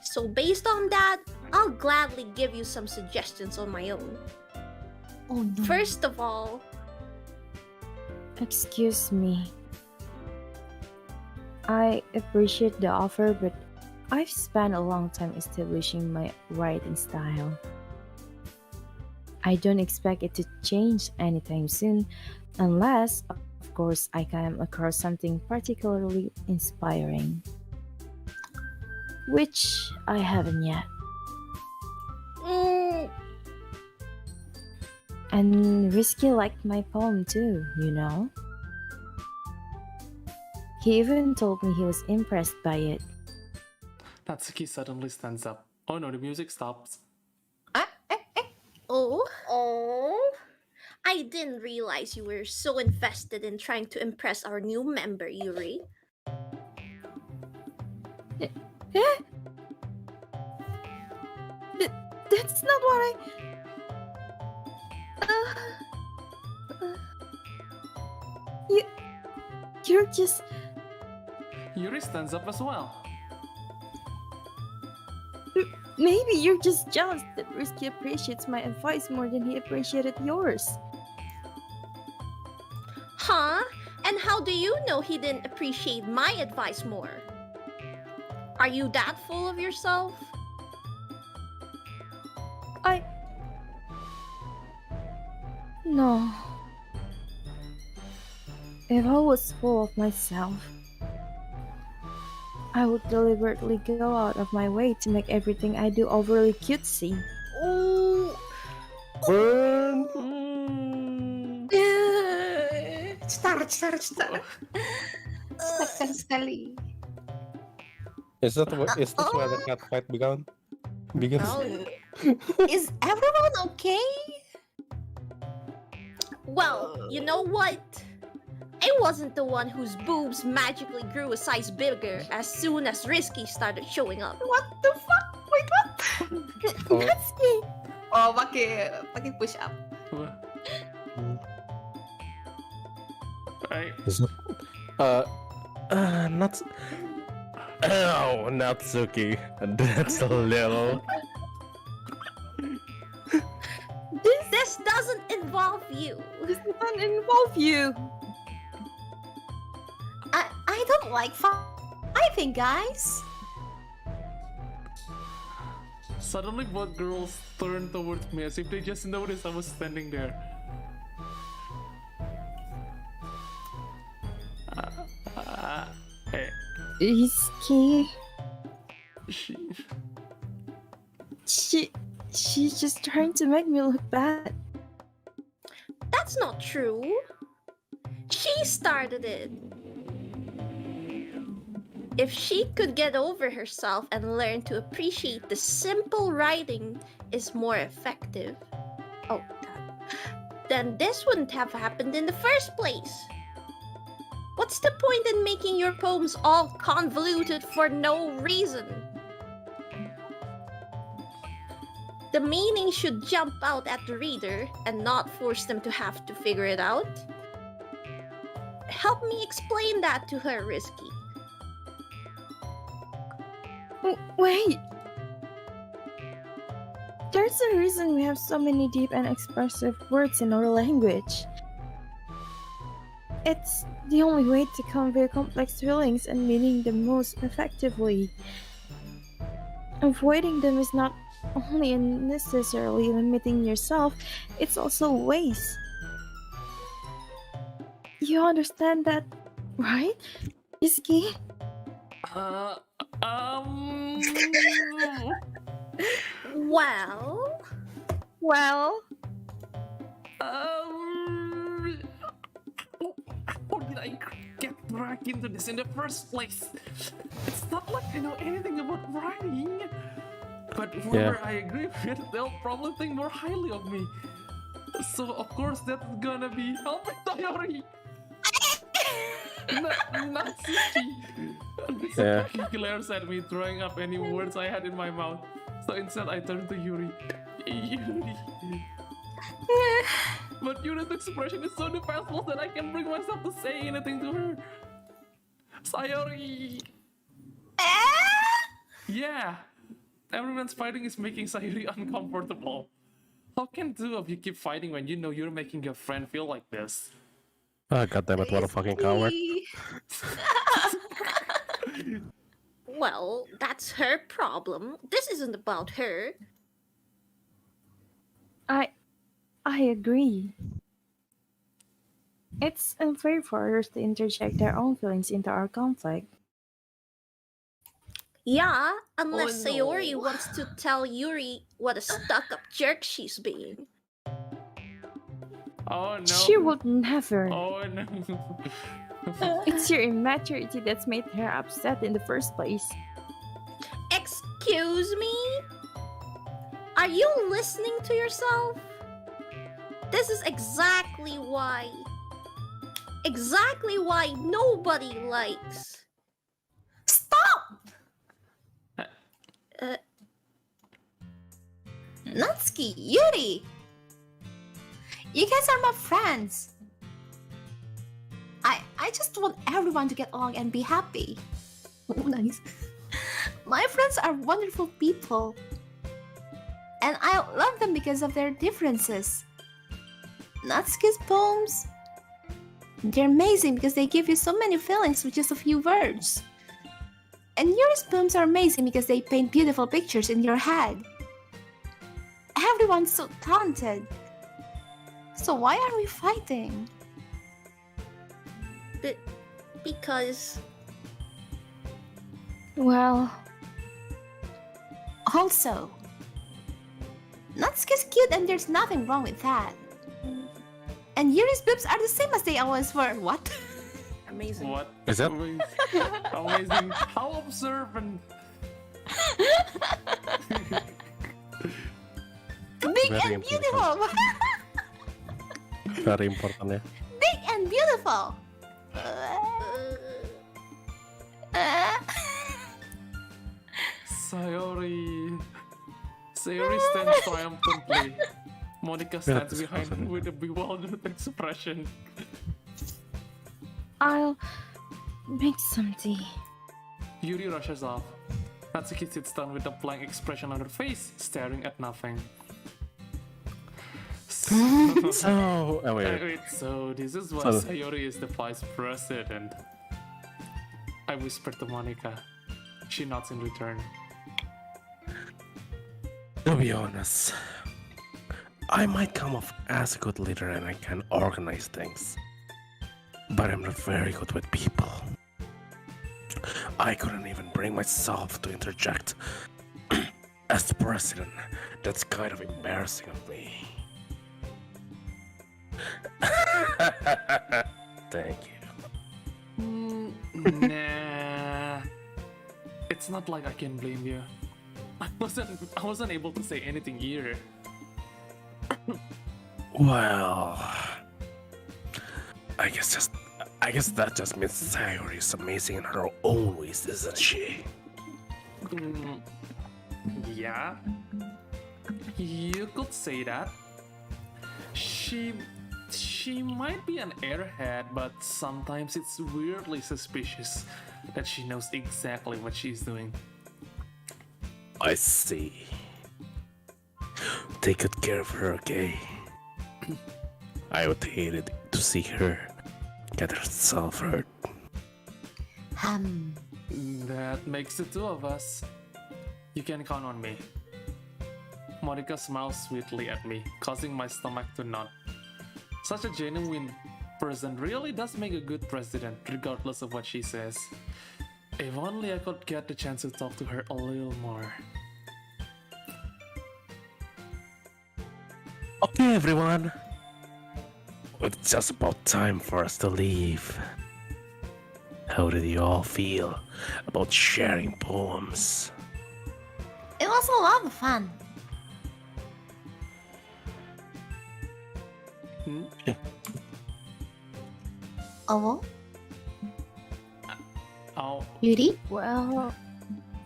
So based on that, I'll gladly give you some suggestions on my own. Oh no. First of all, Excuse me. I appreciate the offer, but I've spent a long time establishing my writing style. I don't expect it to change anytime soon, unless, of course, I come across something particularly inspiring. Which I haven't yet. mm, And Risky liked my poem too, you know? He even told me he was impressed by it. Natsuki suddenly stands up. Oh no, the music stops. oh, I didn't realize you were so invested in trying to impress our new member, Yuri. That's not what I. You're just. Yuri stands up as well. Maybe you're just jealous that Risky appreciates my advice more than he appreciated yours. Huh? And how do you know he didn't appreciate my advice more? Are you that full of yourself? No. If I was full of myself, I would deliberately go out of my way to make everything I do overly cutesy. Oh, Burn! Cetar. Cetar sekali. Is that where the cat fight began? Begins? oh. Is everyone okay? Well, you know what? I wasn't the one whose boobs magically grew a size bigger as soon as Risky started showing up. What the fuck? Wait, what? Oh. Natsuki. Oh, pakai push up. Right? Is it? Not. Oh, Natsuki. That's a little. This doesn't involve you. This doesn't involve you. I don't like fighting, guys. Suddenly both girls turn towards me as if they just noticed I was standing there. Hey, Risky. she... She's just trying to make me look bad. That's not true. She started it. If she could get over herself and learn to appreciate the simple writing is more effective, then this wouldn't have happened in the first place. What's the point in making your poems all convoluted for no reason? The meaning should jump out at the reader and not force them to have to figure it out. Help me explain that to her, Risky. Wait! There's a reason we have so many deep and expressive words in our language. It's the only way to convey complex feelings and meaning the most effectively. Avoiding them is not only unnecessarily limiting yourself, it's also waste. You understand that, right, Risky? Well, How did I get dragged into this in the first place? It's not like I know anything about writing. But whoever I agree with, they'll probably think more highly of me. So of course that's gonna be helping Sayori. Natsuki. He glares at me, throwing up any words I had in my mouth. So instead I turn to Yuri. Yuri. But Yuri's expression is so defenseless that I can't bring myself to say anything to her. Sayori. Yeah, everyone's fighting is making Sayuri uncomfortable. How can two of you keep fighting when you know you're making your friend feel like this? Ah, goddammit, what a fucking coward. Well, that's her problem. This isn't about her. I agree. It's unfair for others to interject their own feelings into our conflict. Yeah, unless Oh, Sayori no. wants to tell Yuri what a stuck-up jerk she's being. Oh no. She would never. Oh no. It's your immaturity that's made her upset in the first place. Excuse me? Are you listening to yourself? This is exactly why nobody likes. Stop! Uh, Natsuki, Yuri! You guys are my friends. I just want everyone to get along and be happy. Oh, nice. My friends are wonderful people. And I love them because of their differences. Natsuki's poems, they're amazing because they give you so many feelings with just a few words. And Yuri's poems are amazing because they paint beautiful pictures in your head. Everyone's so talented. So why are we fighting? because Well, Also, Natsuki's cute and there's nothing wrong with that. And Yuri's boobs are the same as they always were. What? amazing. What? Is that- Amazing? How observant. Big Very and beautiful! Very important, yeah. Big and beautiful! Sayori stands triumphantly. Monica stands behind him with a bewildered expression. I'll make some tea. Yuri rushes off. Natsuki sits down with a blank expression on her face, staring at nothing. So, Wait, so this is why Sayori is the vice president. I whisper to Monica. She nods in return. to be honest, I might come off as a good leader and I can organize things. But I'm not very good with people. I couldn't even bring myself to interject. As the president, that's kind of embarrassing of me. Thank you. Nah. It's not like I can blame you. I wasn't able to say anything either. Well, I guess that just means Sayori is amazing in her own ways, isn't she? Yeah. You could say that. She might be an airhead, but sometimes it's weirdly suspicious that she knows exactly what she's doing. I see. Take good care of her, okay? I would hate it to see her get herself hurt. That makes the two of us. You can count on me. Monica smiles sweetly at me, causing my stomach to knot. Such a genuine person really does make a good president, regardless of what she says. If only I could get the chance to talk to her a little more. Okay, everyone. It's just about time for us to leave. How did you all feel about sharing poems? It was a lot of fun. Oh, Oh, Yuri? Well,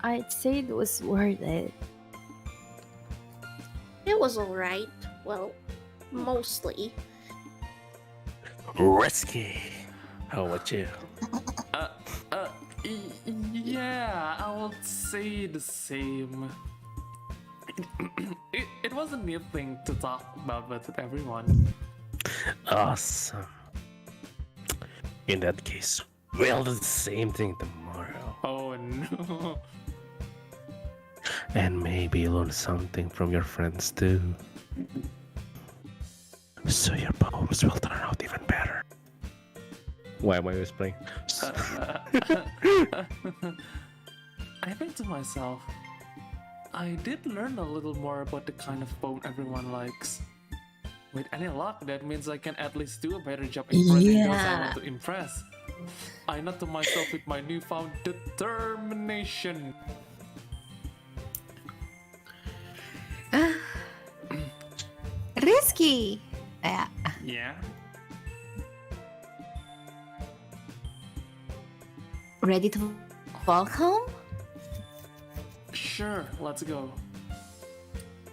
I'd say it was worth it. It was alright. Well, mostly. Risky. How about you? Yeah, I would say the same. It was a new thing to talk about with everyone. Awesome. In that case, we'll do the same thing tomorrow. Oh no. And maybe learn something from your friends too. So your poems will turn out even better. Why am I whispering? I think to myself, I did learn a little more about the kind of poem everyone likes. With any luck, that means I can at least do a better job impressing those I want to impress. I nod to myself with my newfound determination. Risky. Yeah? Ready to walk home? Sure, let's go.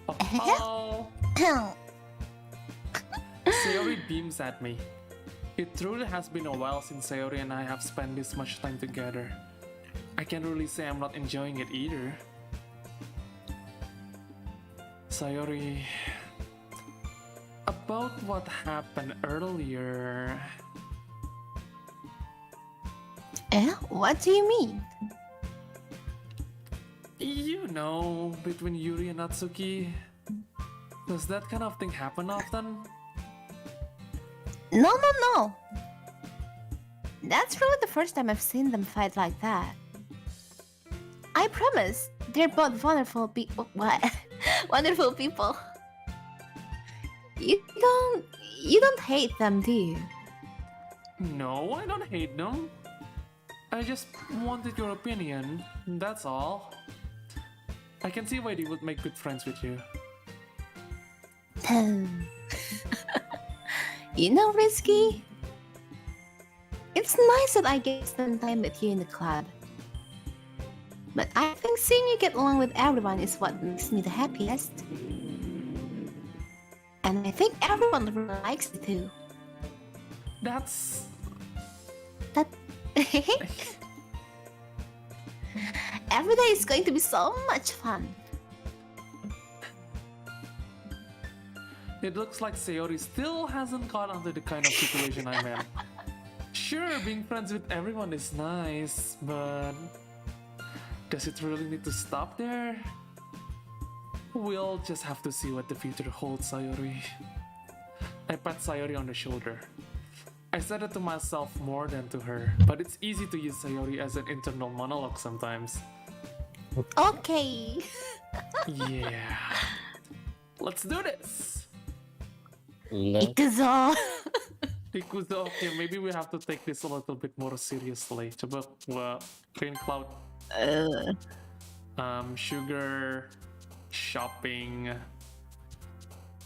Oh, Sayori beams at me. It truly has been a while since Sayori and I have spent this much time together. I can't really say I'm not enjoying it either. Sayori, about what happened earlier. What do you mean? You know, between Yuri and Natsuki. Does that kind of thing happen often? No. That's really the first time I've seen them fight like that. I promise, they're both wonderful people. What? Wonderful people. You don't hate them, do you? No, I don't hate them. I just wanted your opinion, that's all. I can see why they would make good friends with you. You know, Risky? It's nice that I get to spend time with you in the club. But I think seeing you get along with everyone is what makes me the happiest. And I think everyone really likes you too. That's... That... Every day is going to be so much fun. It looks like Sayori still hasn't caught on to the kind of situation I'm in. Sure, being friends with everyone is nice, but... does it really need to stop there? We'll just have to see what the future holds, Sayori. I pat Sayori on the shoulder. I said it to myself more than to her, but it's easy to use Sayori as an internal monologue sometimes. Okay. Yeah. Let's do this! Ikuzo. Ikuzo, okay, maybe we have to take this a little bit more seriously. Coba gua Green Cloud. Sugar, shopping,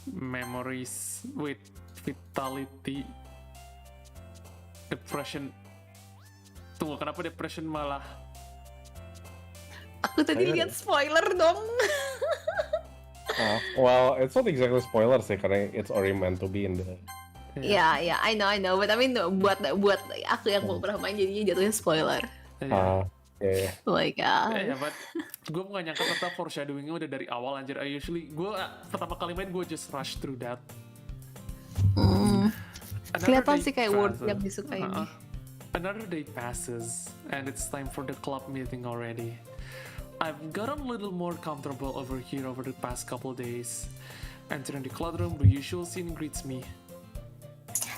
memories with vitality, depression. Tunggu, kenapa depression malah? Aku tadi lihat spoiler dong. Well, it's not exactly spoiler sih, karena it's already meant to be in the... Yeah, I know. But I mean, buat aku yang mau pernah main jadinya jatuhnya spoiler. Yeah. Yeah. Oh my god. Yeah, but gue gak nyangka ternyata foreshadowingnya udah dari awal anjir. Gue pertama kali main gue just rush through that. Kelihatan sih kayak word yang disukai. Another day passes and it's time for the club meeting already. I've gotten a little more comfortable over here over the past couple days. Entering the club room, the usual scene greets me.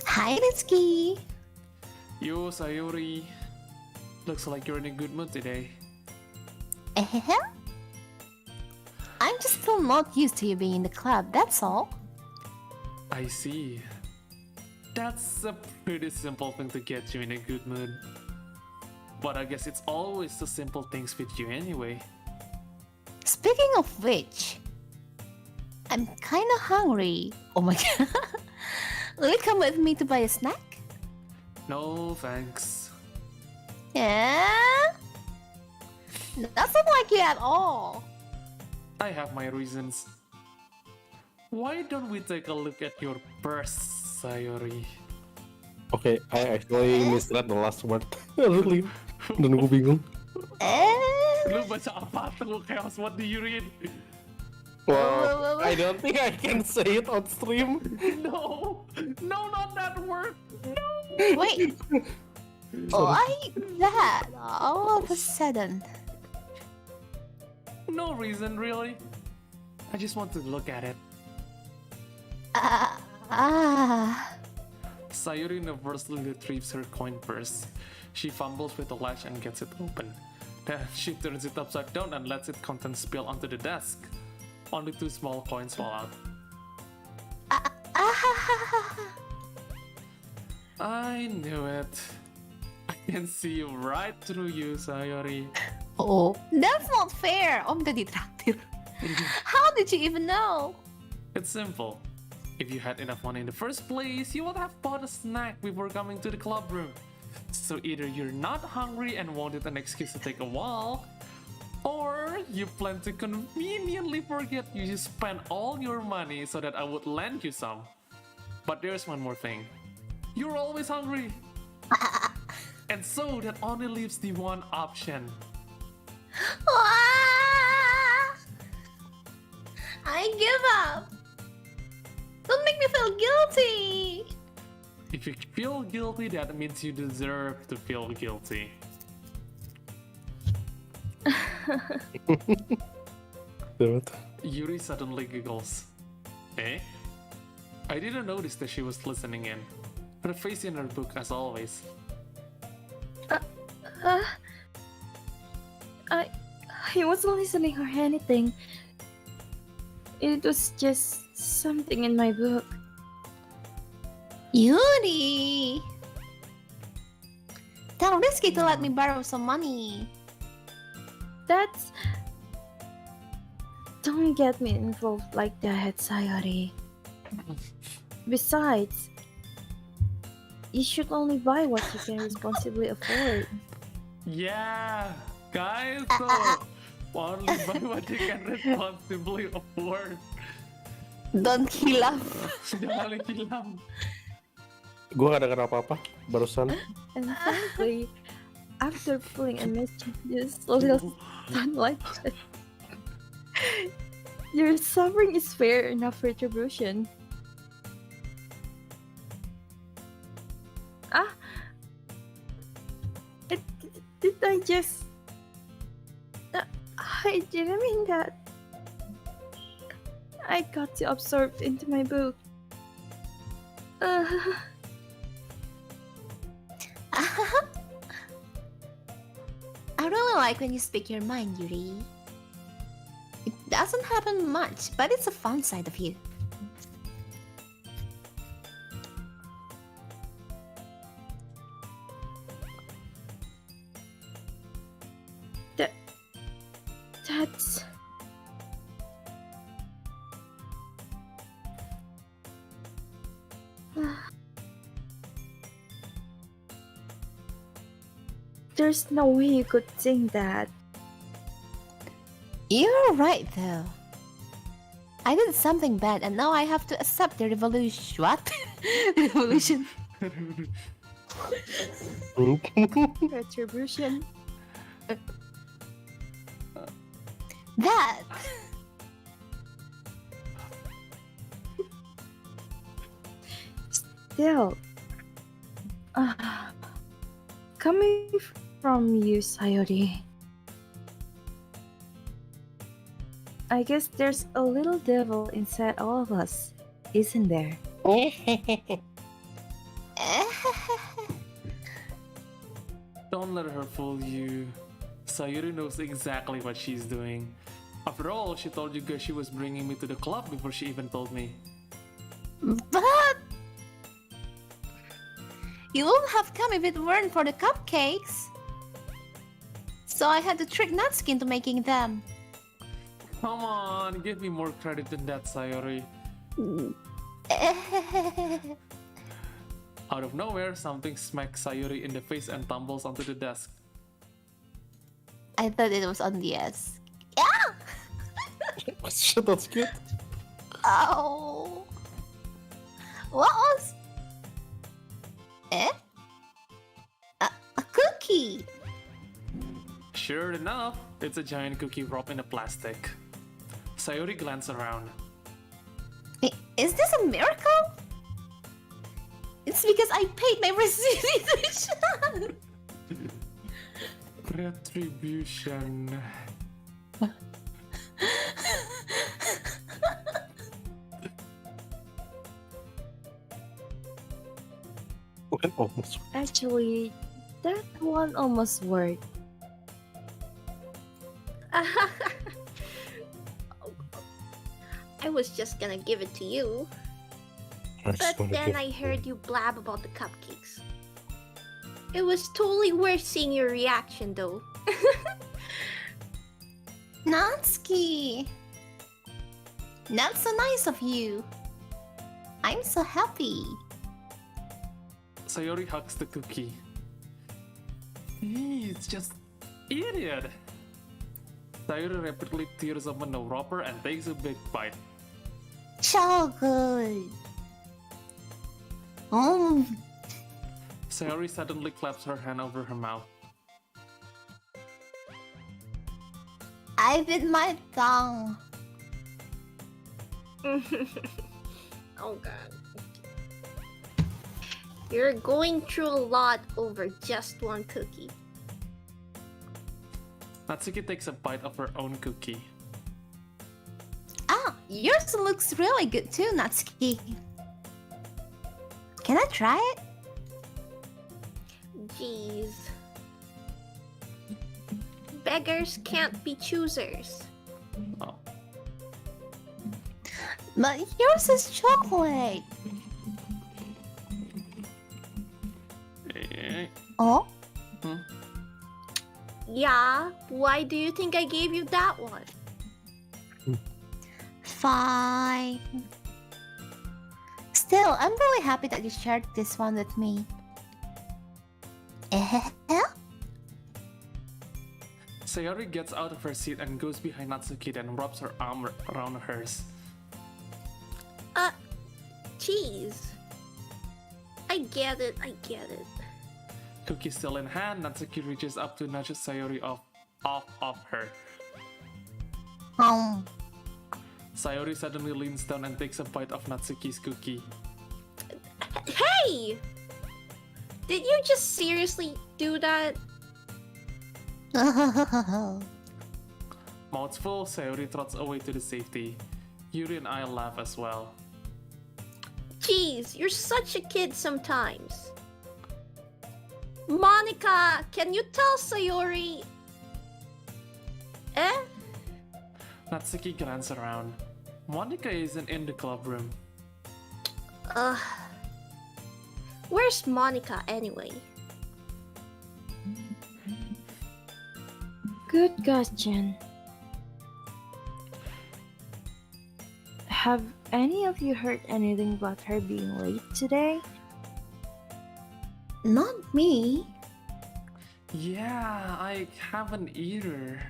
Hi, Ritsuki. Yo, Sayori. Looks like you're in a good mood today. I'm just still not used to you being in the club, that's all. I see. That's a pretty simple thing to get you in a good mood. But I guess it's always the simple things with you anyway. Speaking of which, I'm kinda hungry. Oh my god. Will you come with me to buy a snack? No, thanks. Yeah? Doesn't like you at all. I have my reasons. Why don't we take a look at your purse, Sayori? Okay, I actually misread the last word. Really? Dan gue bingung. Lu baca apa tuh, Chaos? What do you read? Well, I don't think I can say it on stream. No, not that word. Wait. Why that? All of a sudden. No reason, really. I just want to look at it. Sayuri nervously retrieves her coin purse. She fumbles with the latch and gets it open. Then she turns it upside down and lets its contents spill onto the desk. Only 2 small coins fall out. I knew it. I can see right through you, Sayuri. Oh, that's not fair. Om gak ditraktir. How did you even know? It's simple. If you had enough money in the first place, you would have bought a snack before coming to the club room. So either you're not hungry and wanted an excuse to take a walk, or you plan to conveniently forget you just spent all your money so that I would lend you some. But there's one more thing. You're always hungry. And so that only leaves the one option. I give up. Don't make me feel guilty. If you feel guilty, that means you deserve to feel guilty. Dude. Yuri suddenly giggles. Eh? I didn't notice that she was listening in. Her face in her book as always. I wasn't listening or anything. It was just something in my book. Yuri. Tell Rizky to let me borrow some money. That's... Don't get me involved like that, Sayori. Besides, you should only buy what you can responsibly afford. Yeah, guys, so only buy what you can responsibly afford. Don't hilaf. Jangan hilang. Gue gak denger apa-apa barusan. And frankly, after pulling a mischievous little stunt like that, your suffering is fair enough retribution. Did I just... I didn't mean that. I got too absorbed into my book. I really like when you speak your mind, Yuri. It doesn't happen much, but it's a fun side of you. That's... There's no way you could think that. You're right, though. I did something bad, and now I have to accept the revolution. What? Revolution? Retribution. That. Still, coming from you, Sayori, I guess there's a little devil inside all of us, isn't there? Don't let her fool you. Sayuri knows exactly what she's doing. After all, she told you guys she was bringing me to the club before she even told me. But you wouldn't have come if it weren't for the cupcakes. So I had to trick Natsuki into making them. Come on, give me more credit than that, Sayori. Out of nowhere, something smacks Sayuri in the face and tumbles onto the desk. I thought it was on the S. Yeah! Shit, that's cute. Oh. What was... A cookie! Sure enough, it's a giant cookie wrapped in a plastic. Sayori glances around. Is this a miracle? It's because I paid my restitution. Retribution. Almost. Actually, that one almost worked. I was just gonna give it to you, but then I heard you blab about the cupcakes. It was totally worth seeing your reaction, though. Natsuki! That's so nice of you. I'm so happy. Sayori hugs the cookie. It's just eat it. Sayori rapidly tears open the wrapper and takes a big bite. So good. Oh, Sayori suddenly claps her hand over her mouth. I bit my tongue. Oh god. You're going through a lot over just one cookie. Natsuki takes a bite of her own cookie. Ah, yours looks really good too, Natsuki. Can I try it? Jeez. Beggars can't be choosers. Oh. But yours is chocolate. Eh. Oh? Yeah, why do you think I gave you that one? Fine. Still, I'm really happy that you shared this one with me. Sayori gets out of her seat and goes behind Natsuki and wraps her arm around hers. Jeez. I get it. Cookie still in hand, Natsuki reaches up to nudge Sayori off of her. Sayori suddenly leans down and takes a bite of Natsuki's cookie. Hey! Did you just seriously do that? Mouth full, Sayori trots away to the safety. Yuri and I laugh as well. Jeez, you're such a kid sometimes. Monica, can you tell Sayori? Eh? Natsuki glances around. Monica isn't in the club room. Where's Monica anyway? Good question. Have any of you heard anything about her being late today? Not me. Yeah, I haven't either.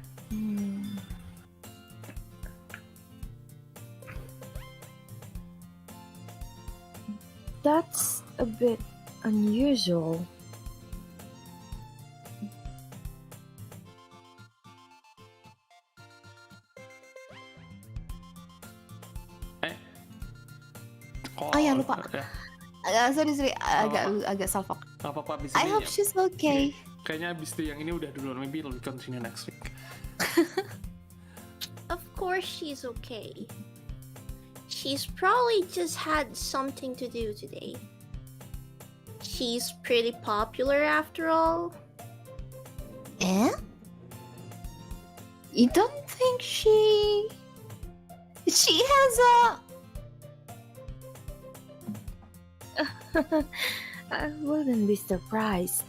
That's a bit unusual. Oh, ya lupa. Ya. Sorry, agak salfok. Gak apa-apa, abis I ini hope ya. she's okay. Kayaknya abis itu yang ini udah dulu. Maybe we'll continue next week. Of course she's okay. She's probably just had something to do today. She's pretty popular after all. Eh? You don't think she has a... I wouldn't be surprised.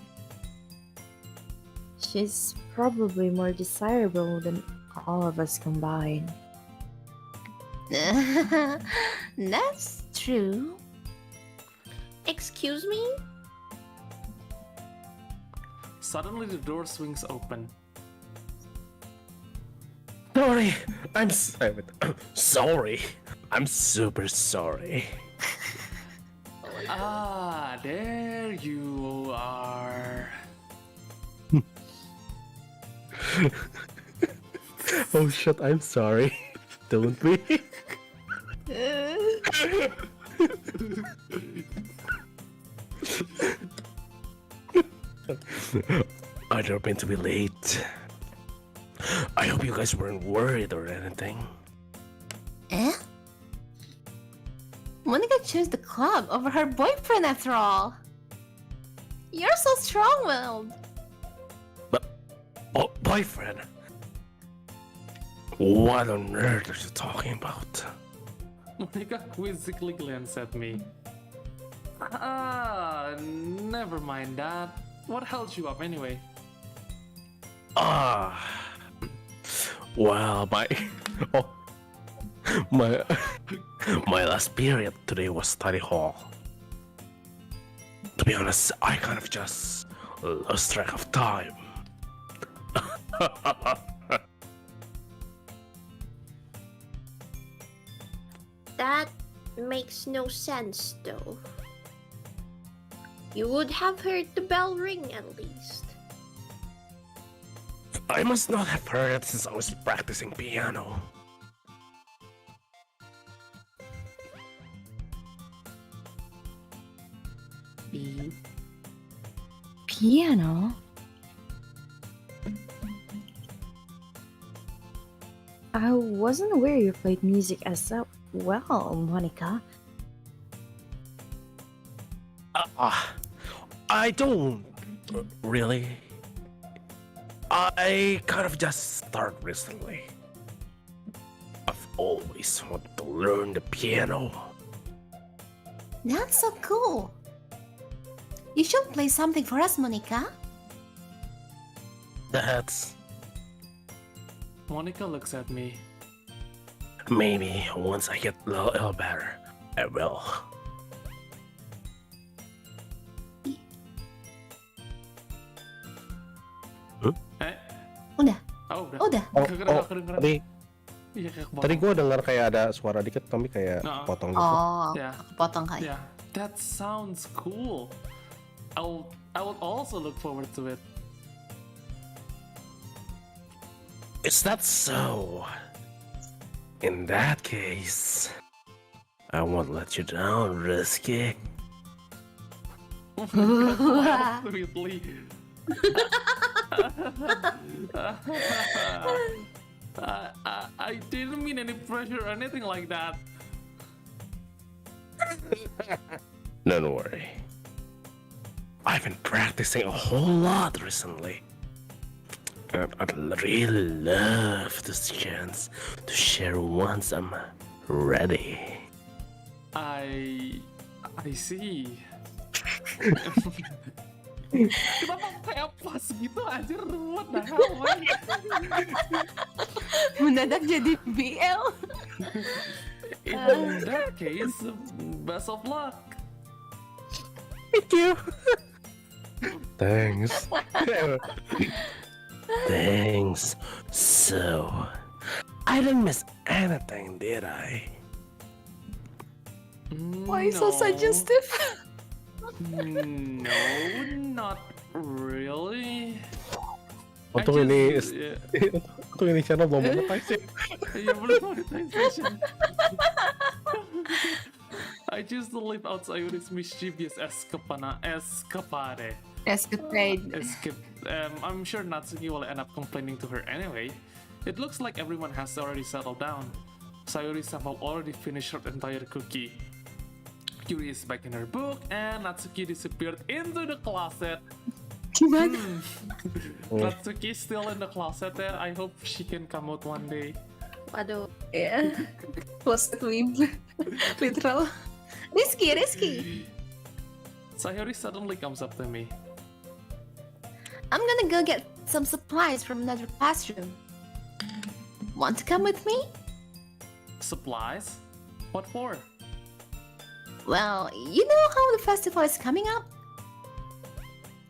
She's probably more desirable than all of us combined. That's true. Excuse me? Suddenly the door swings open. Sorry, sorry. I'm super sorry. Ah, there you are. Oh shit, I'm sorry. Don't be. I don't mean to be late. I hope you guys weren't worried or anything. Eh? Monica chose the club over her boyfriend after all. You're so strong-willed. Oh, boyfriend? What on earth are you talking about? Monica quizzically glanced at me. Never mind that. What held you up anyway? Well, oh, my my last period today was study hall. To be honest, I kind of just lost track of time. That makes no sense, though. You would have heard the bell ring at least. I must not have heard it since I was practicing piano. Piano? I wasn't aware you played music as well, Monica. I don't really. I kind of just started recently. I've always wanted to learn the piano. That's so cool. You should play something for us, Monica. That's Monica looks at me. maybe once I get a little better, I will. Eh? Udah, Oh, udah. udah. Kedengeran. Tadi Iya, kayak kepotong. tadi gue dengar kayak ada suara dikit tapi kayak Nah. potong gitu. Oh, Ya. kepotong kali. Yeah, that sounds cool. I would also look forward to it. Is that so? In that case, I won't let you down, Risky. Sweetly. I didn't mean any pressure or anything like that. Don't worry. I've been practicing a whole lot recently. And I'd really love this chance to share once I'm ready. I see. Kenapa kayak pas gitu anjir? What the hell, man? Mendadak jadi BL. In that case, best of luck. Thank you. Thanks. Thanks. So, I didn't miss anything, did I? Why so suggestive? No, not really. Untuk I ini, just- yeah. untuk ini channel belum monetizing. Yeah, belum monetization. I choose to live out Sayuri's mischievous escapade. Escapade. I'm sure Natsuki will end up complaining to her anyway. It looks like everyone has already settled down. Sayuri somehow already finished her entire cookie. Yuri is back in her book, and Natsuki disappeared into the closet. Gimana? Natsuki is still in the closet there. I hope she can come out one day. Waduh. Ya. Closet weeb. Literal. Rizky. Sayuri suddenly comes up to me. I'm gonna go get some supplies from another classroom. Want to come with me? Supplies? What for? Well, you know how the festival is coming up?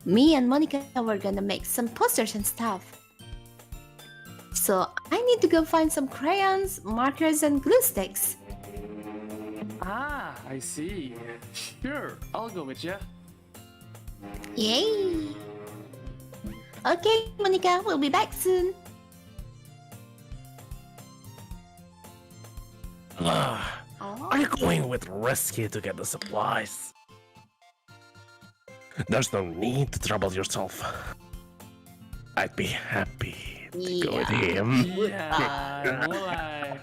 Me and Monica were gonna make some posters and stuff. So I need to go find some crayons, markers, and glue sticks. Ah, I see. Sure, I'll go with you. Yay! Okay, Monica, we'll be back soon. Are you going with Rescue to get the supplies? There's no need to trouble yourself. I'd be happy to go with him. Yeah, mulai.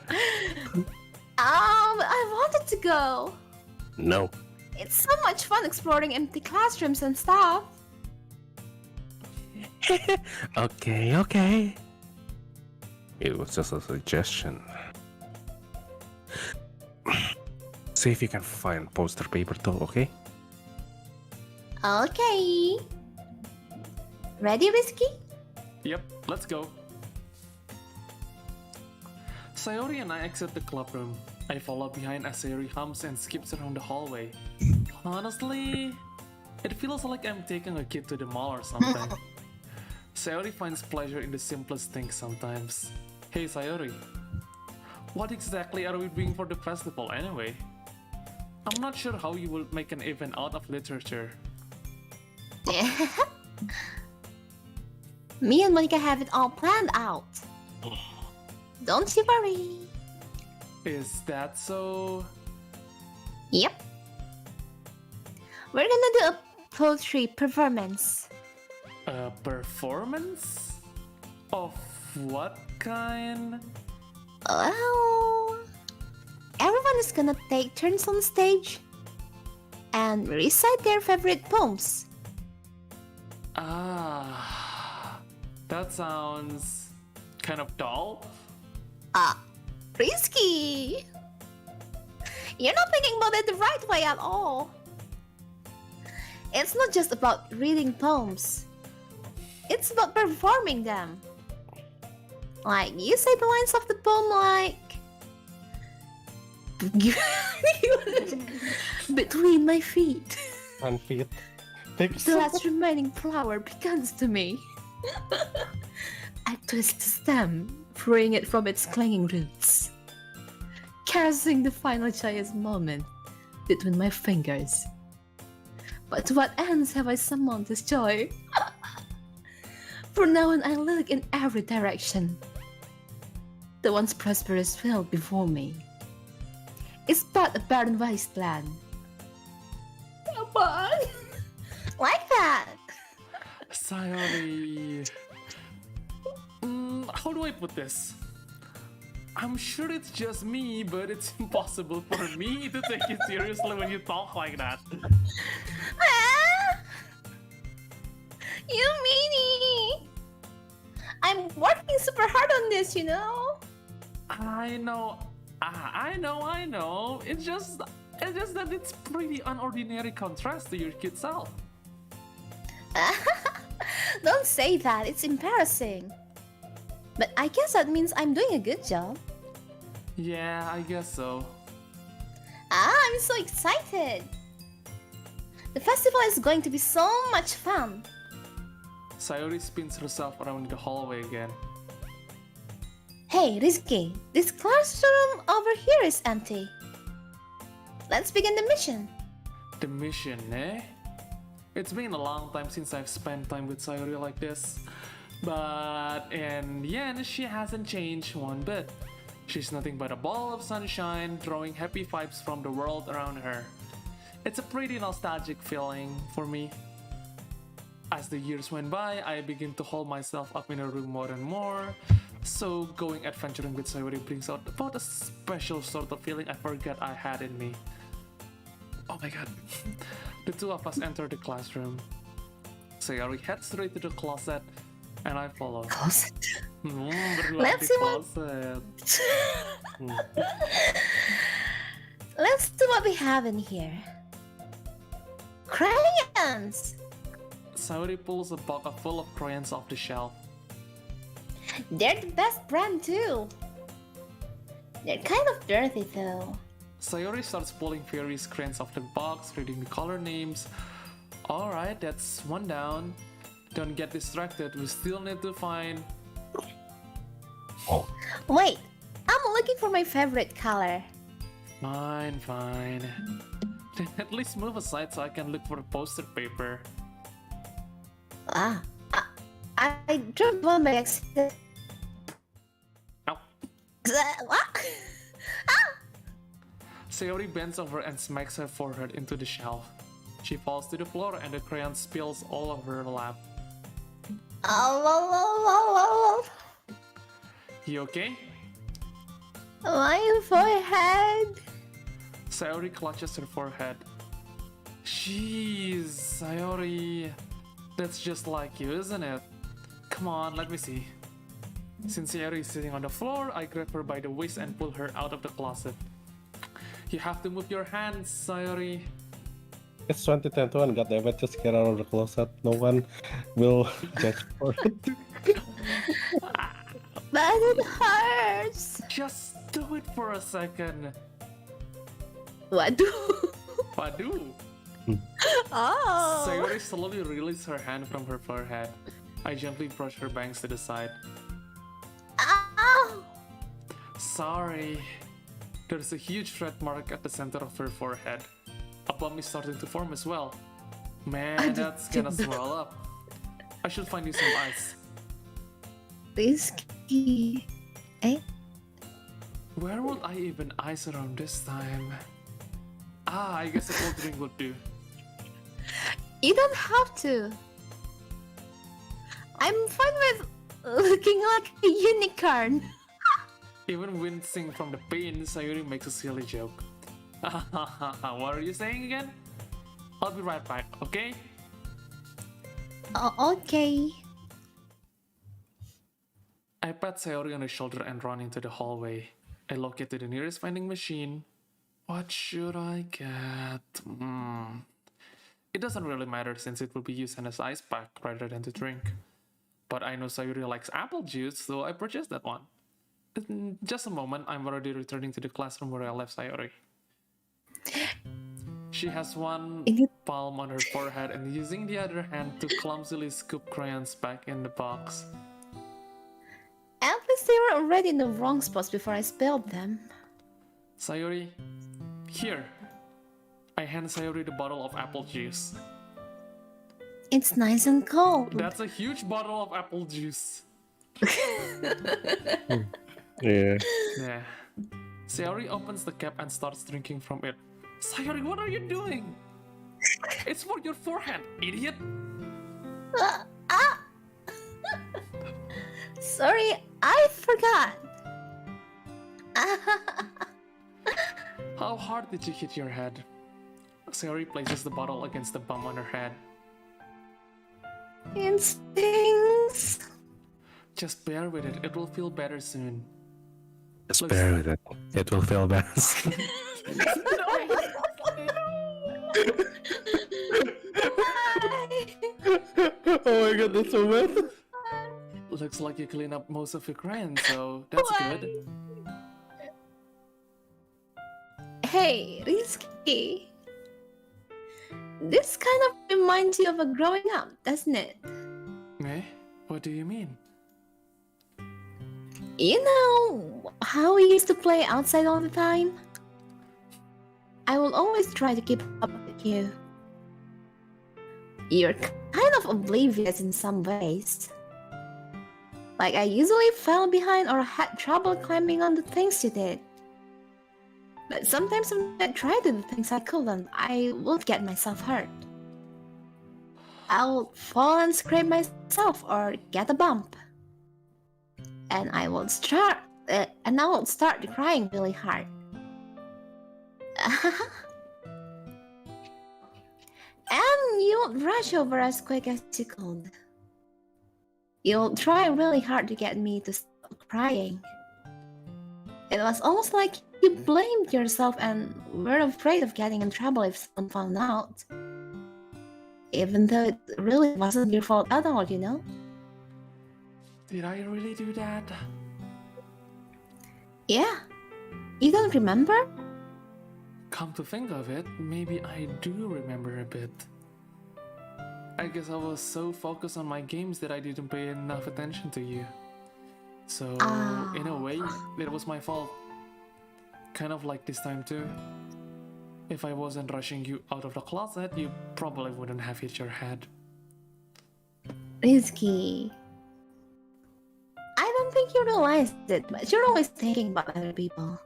I wanted to go. No. It's so much fun exploring empty classrooms and stuff. Okay. It was just a suggestion. See if you can find poster paper though, okay? Okay. Ready, Risky? Yep, let's go. Sayori and I exit the club room. I follow behind as Sayori hums and skips around the hallway. Honestly, it feels like I'm taking a kid to the mall or something. Sayori finds pleasure in the simplest things sometimes. Hey Sayori, what exactly are we doing for the festival anyway? I'm not sure how you will make an event out of literature. Me and Monica have it all planned out. Don't you worry. Is that so? Yep. We're gonna do a poetry performance. A performance? Of what kind? Well, everyone is gonna take turns on stage and recite their favorite poems. Ah, that sounds kind of dull. Risky. You're not thinking about it the right way at all. It's not just about reading poems. It's about performing them. Like, you say the lines of the poem like... Between my feet, And feet. the last remaining flower beckons to me. I twist the stem, freeing it from its clinging roots. Caressing the final joyous moment between my fingers. But to what ends have I summoned this joy? For now on I look in every direction. The once prosperous field before me is but a barren wasteland. Come on! Like that! Sayori. How do I put this? I'm sure it's just me, but it's impossible for me to take you seriously when you talk like that. Ah! You meanie! I'm working super hard on this, you know? I know. I know. It's just that it's pretty unordinary contrast to your kid self. Don't say that, it's embarrassing. But I guess that means I'm doing a good job. Yeah, I guess so. I'm so excited! The festival is going to be so much fun. Sayori spins herself around the hallway again. Hey, Rizky, this classroom over here is empty. Let's begin the mission. The mission, eh? It's been a long time since I've spent time with Sayori like this. But in the end, she hasn't changed one bit. She's nothing but a ball of sunshine, drawing happy vibes from the world around her. It's a pretty nostalgic feeling for me. As the years went by, I begin to hold myself up in a room more and more. So going adventuring with Sayori brings out about a special sort of feeling I forgot I had in me. Oh my god. The two of us enter the classroom. Sayori heads straight to the closet, and I follow. Closet. Berdua Let's di see what- closet. Let's see what we have in here. Crayons! Sayori pulls a bucket full of crayons off the shelf. They're the best brand too. They're kind of dirty though. Sayori starts pulling various crayons off the box, reading the color names. Alright, that's one down. Don't get distracted, we still need to find... Wait, I'm looking for my favorite color. Fine. Then at least move aside so I can look for the poster paper. I dropped one by accident. Ow. What? Sayori bends over and smacks her forehead into the shelf. She falls to the floor and the crayon spills all over her lap. Oh, You okay? my forehead. Sayori clutches her forehead. Jeez, Sayori. That's just like you, isn't it? Come on, let me see. Since Sayori is sitting on the floor, I grab her by the waist and pull her out of the closet. You have to move your hands, Sayori. It's 2021, goddammit, just get out of the closet. No one will judge for it. But it hurts. Just do it for a second. What do? Padu. Oh. Sayori slowly releases her hand from her forehead. I gently brush her bangs to the side. Ow. Sorry. There's a huge red mark at the center of her forehead. A bump is starting to form as well. Man, that's gonna swell up. I should find you some ice. Risky. Eh? Where would I even ice around this time? Ah, I guess a cold drink would do. You don't have to. I'm fine with looking like a unicorn. Even wincing from the pain, Sayuri makes a silly joke. What are you saying again? I'll be right back, okay? Oh, okay. I pat Sayori on the shoulder and run into the hallway. I locate to the nearest vending machine. What should I get? It doesn't really matter since it will be used as ice pack rather than to drink. But I know Sayuri likes apple juice, so I purchased that one. In just a moment, I'm already returning to the classroom where I left Sayori. She has one palm on her forehead and using the other hand to clumsily scoop crayons back in the box. At least they were already in the wrong spots before I spilled them. Sayori, here. I hand Sayori the bottle of apple juice. It's nice and cold. That's a huge bottle of apple juice. Yeah. Yeah. Sayori opens the cap and starts drinking from it. Sayori, what are you doing? It's for your forehead, idiot! Sorry, I forgot. How hard did you hit your head? Sayori places the bottle against the bump on her head. It stings. Just bear with it, it will feel better soon. Just Looks- bear with it. It will feel best. Oh my god, that's so bad. Looks like you clean up most of your crayons, so that's good. Hey, Risky. This kind of reminds you of a growing up, doesn't it? Eh? What do you mean? You know how we used to play outside all the time? I will always try to keep up with you. You're kind of oblivious in some ways. Like I usually fell behind or had trouble climbing on the things you did. But sometimes when I tried to do things I couldn't, I would get myself hurt. I would fall and scrape myself or get a bump. And I would start crying really hard. And you would rush over as quick as you could. You'll try really hard to get me to stop crying. It was almost like you blamed yourself and were afraid of getting in trouble if someone found out. Even though it really wasn't your fault at all, you know? Did I really do that? Yeah. You don't remember? Come to think of it, maybe I do remember a bit. I guess I was so focused on my games that I didn't pay enough attention to you. So, in a way, it was my fault. Kind of like this time too. If I wasn't rushing you out of the closet, you probably wouldn't have hit your head. Risky. think you realize it, but you're always thinking about other people.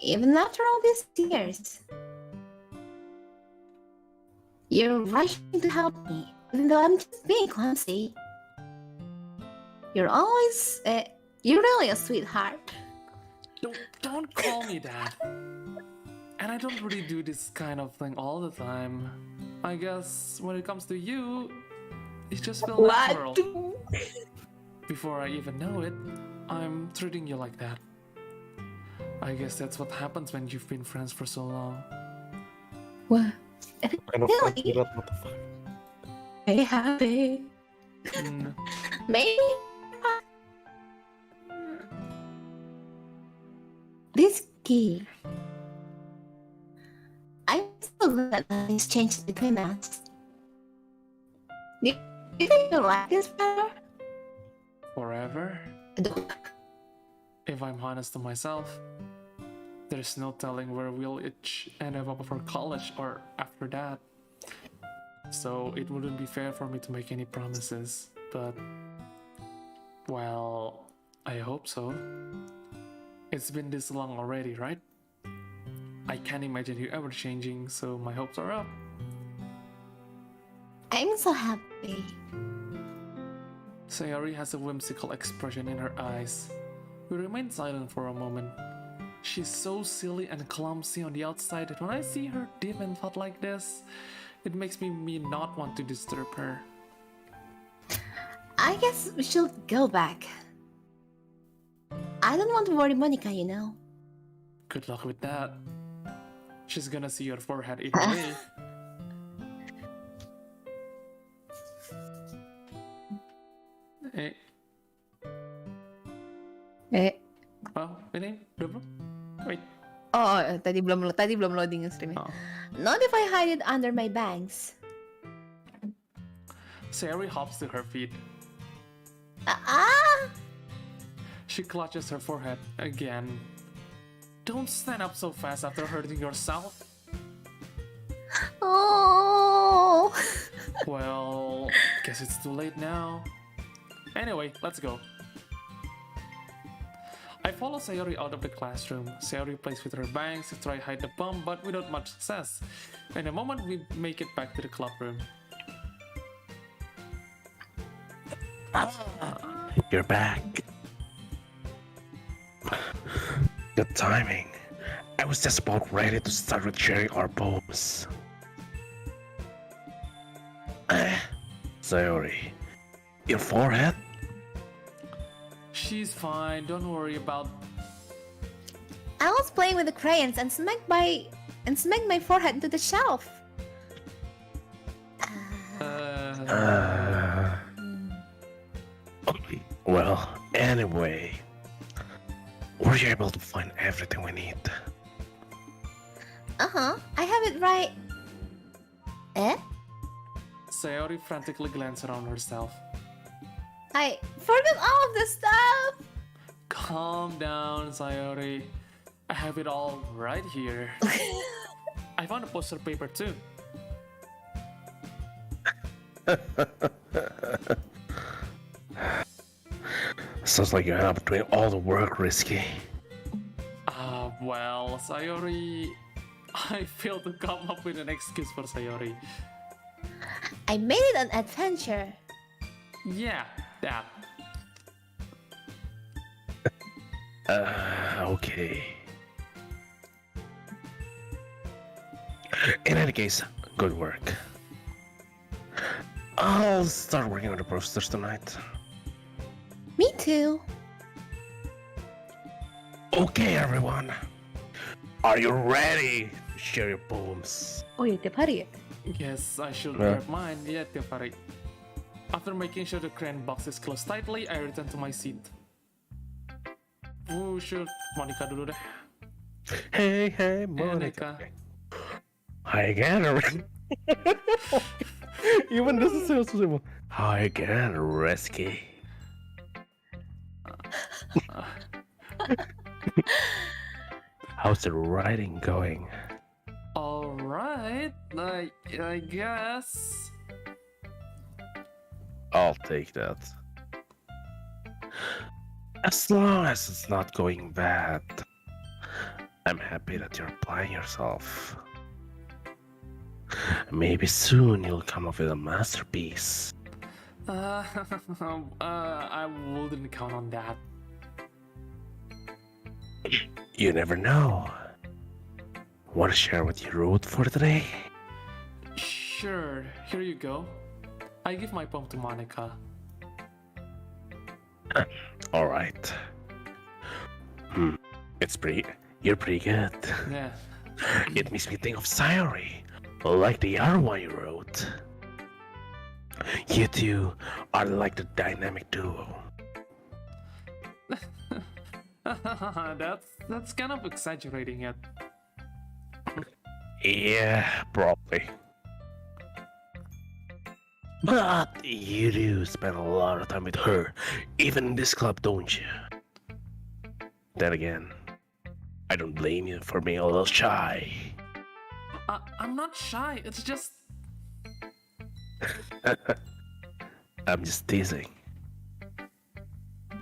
Even after all these years. You're rushing to help me, even though I'm just being clumsy. You're always... you're really a sweetheart. Don't call me that. And I don't really do this kind of thing all the time. I guess when it comes to you, it just feels natural. Before I even know it, I'm treating you like that. I guess that's what happens when you've been friends for so long. What? Really? What the fuck? Very happy. Mm, Maybe. This key. I'm so glad that nothing's changed between us. Do you think you like this better? forever? If I'm honest to myself, there's no telling where we'll each end up for college or after that. So it wouldn't be fair for me to make any promises, but well, I hope so. It's been this long already, right? I can't imagine you ever changing, so my hopes are up. I'm so happy. Sayori has a whimsical expression in her eyes. We remain silent for a moment. She's so silly and clumsy on the outside that when I see her deep in thought like this, it makes me not want to disturb her. I guess we should go back. I don't want to worry Monica, you know. Good luck with that. She's gonna see your forehead either way. Oh, ini udah belum? Wait. Oh, tadi belum loading streamnya. Oh. Not if I hide it under my bangs. Sayori hops to her feet. Ah! She clutches her forehead again. Don't stand up so fast after hurting yourself. Oh! Well, guess it's too late now. Anyway, let's go. I follow Sayori out of the classroom. Sayori plays with her bangs to try hide the bomb, but without much success. In a moment, we make it back to the club room. You're back. Good timing. I was just about ready to start with sharing our poems. Sayori, your forehead? She's fine, don't worry about... I was playing with the crayons and smacked my forehead into the shelf. Well, anyway, were you able to find everything we need? Uh-huh, I have it right. Eh? Sayori frantically glances around herself. I forgot all of the stuff! Calm down, Sayori. I have it all right here. I found a poster paper too. Sounds like you end up doing all the work, Risky. Well, Sayori... I failed to come up with an excuse for Sayori. I made it an adventure. Yeah, that. Okay. In any case, good work. I'll start working on the posters tonight. Me too. Okay, everyone. Are you ready to share your poems? Oh ya, tiap hari ya? Yes, I should Yeah. grab mine. Yeah, tiap hari. After making sure the crayon box is closed tightly, I return to my seat. Shoot. Monica dulu deh. Hey, Monica. Monica. Hi again, Even this is so simple. Hi again, Risky. How's the writing going? Alright, I guess. I'll take that. As long as it's not going bad, I'm happy that you're applying yourself. Maybe soon you'll come up with a masterpiece. I wouldn't count on that. You never know. Want to share what you wrote for today? Sure, here you go. I give my poem to Monica. Alright. You're pretty good. Yeah. It makes me think of Sayori, like the other one you wrote. You two are like the dynamic duo. That's kind of exaggerating it. Yeah, probably. But you do spend a lot of time with her, even in this club, don't you? Then again, I don't blame you for being a little shy. I'm not shy, it's just... I'm just teasing.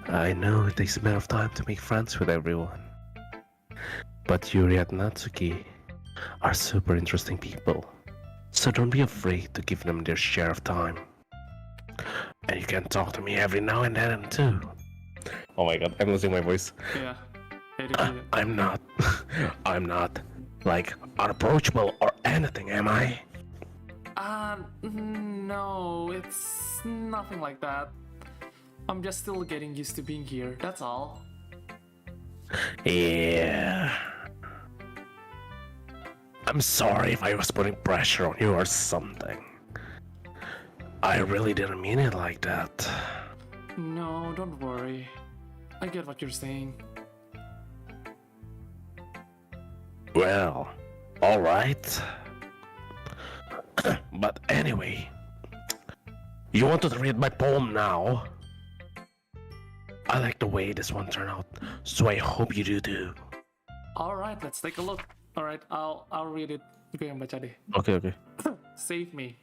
I know it takes a bit of time to make friends with everyone. But Yuri and Natsuki are super interesting people. So don't be afraid to give them their share of time. And you can talk to me every now and then too. Oh my god, I'm losing my voice. Yeah. I'm not, like, unapproachable or anything, am I? No, it's nothing like that. I'm just still getting used to being here, that's all. Yeah. I'm sorry if I was putting pressure on you or something. I really didn't mean it like that. No, don't worry. I get what you're saying. Well, alright. But anyway, you want to read my poem now? I like the way this one turned out, so I hope you do too. Alright, let's take a look. Alright, I'll read it. Gue yang baca deh. Okay. Save me.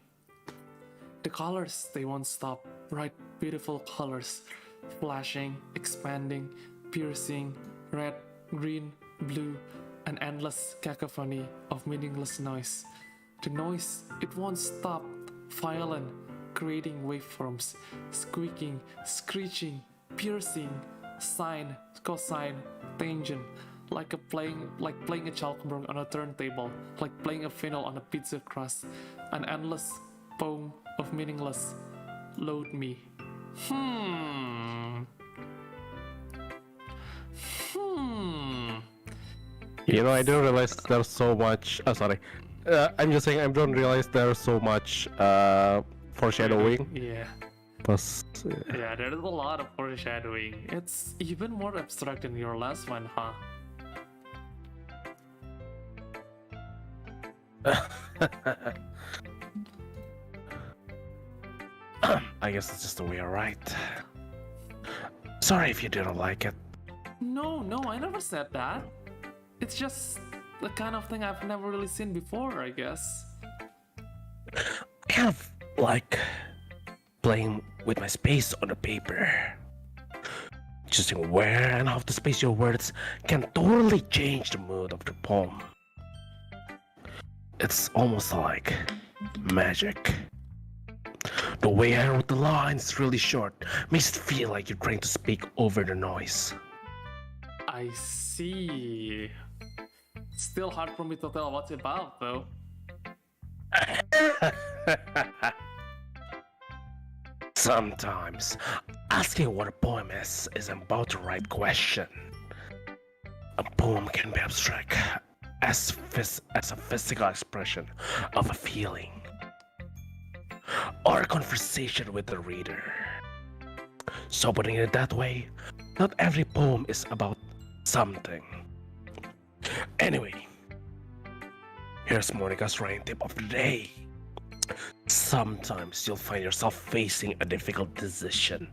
The colors, they won't stop. Bright, beautiful colors. Flashing, expanding, piercing, red, green, blue, an endless cacophony of meaningless noise. The noise, it won't stop. Violent, creating waveforms, squeaking, screeching, piercing, sine, cosine, tangent, like playing a chalkboard on a turntable, like playing a fiddle on a pizza crust, an endless poem of meaningless. Load me. You know, I don't realize there's so much. Oh, sorry. I'm just saying I don't realize there's so much foreshadowing. Yeah. Plus, Yeah, there's a lot of foreshadowing. It's even more abstract than your last one, huh? I guess it's just the way I write. Sorry if you didn't like it. No, I never said that. It's just the kind of thing I've never really seen before, I guess. Kind of like playing with my space on the paper. Choosing where and how to space your words can totally change the mood of the poem. It's almost like magic. The way I wrote the lines really short makes it feel like you're trying to speak over the noise. I see. Still hard for me to tell what's it about, though. Sometimes, asking what a poem is about the right question. A poem can be abstract as a physical expression of a feeling or a conversation with the reader. So putting it that way, not every poem is about something. Anyway, here's Monica's writing tip of the day. Sometimes you'll find yourself facing a difficult decision.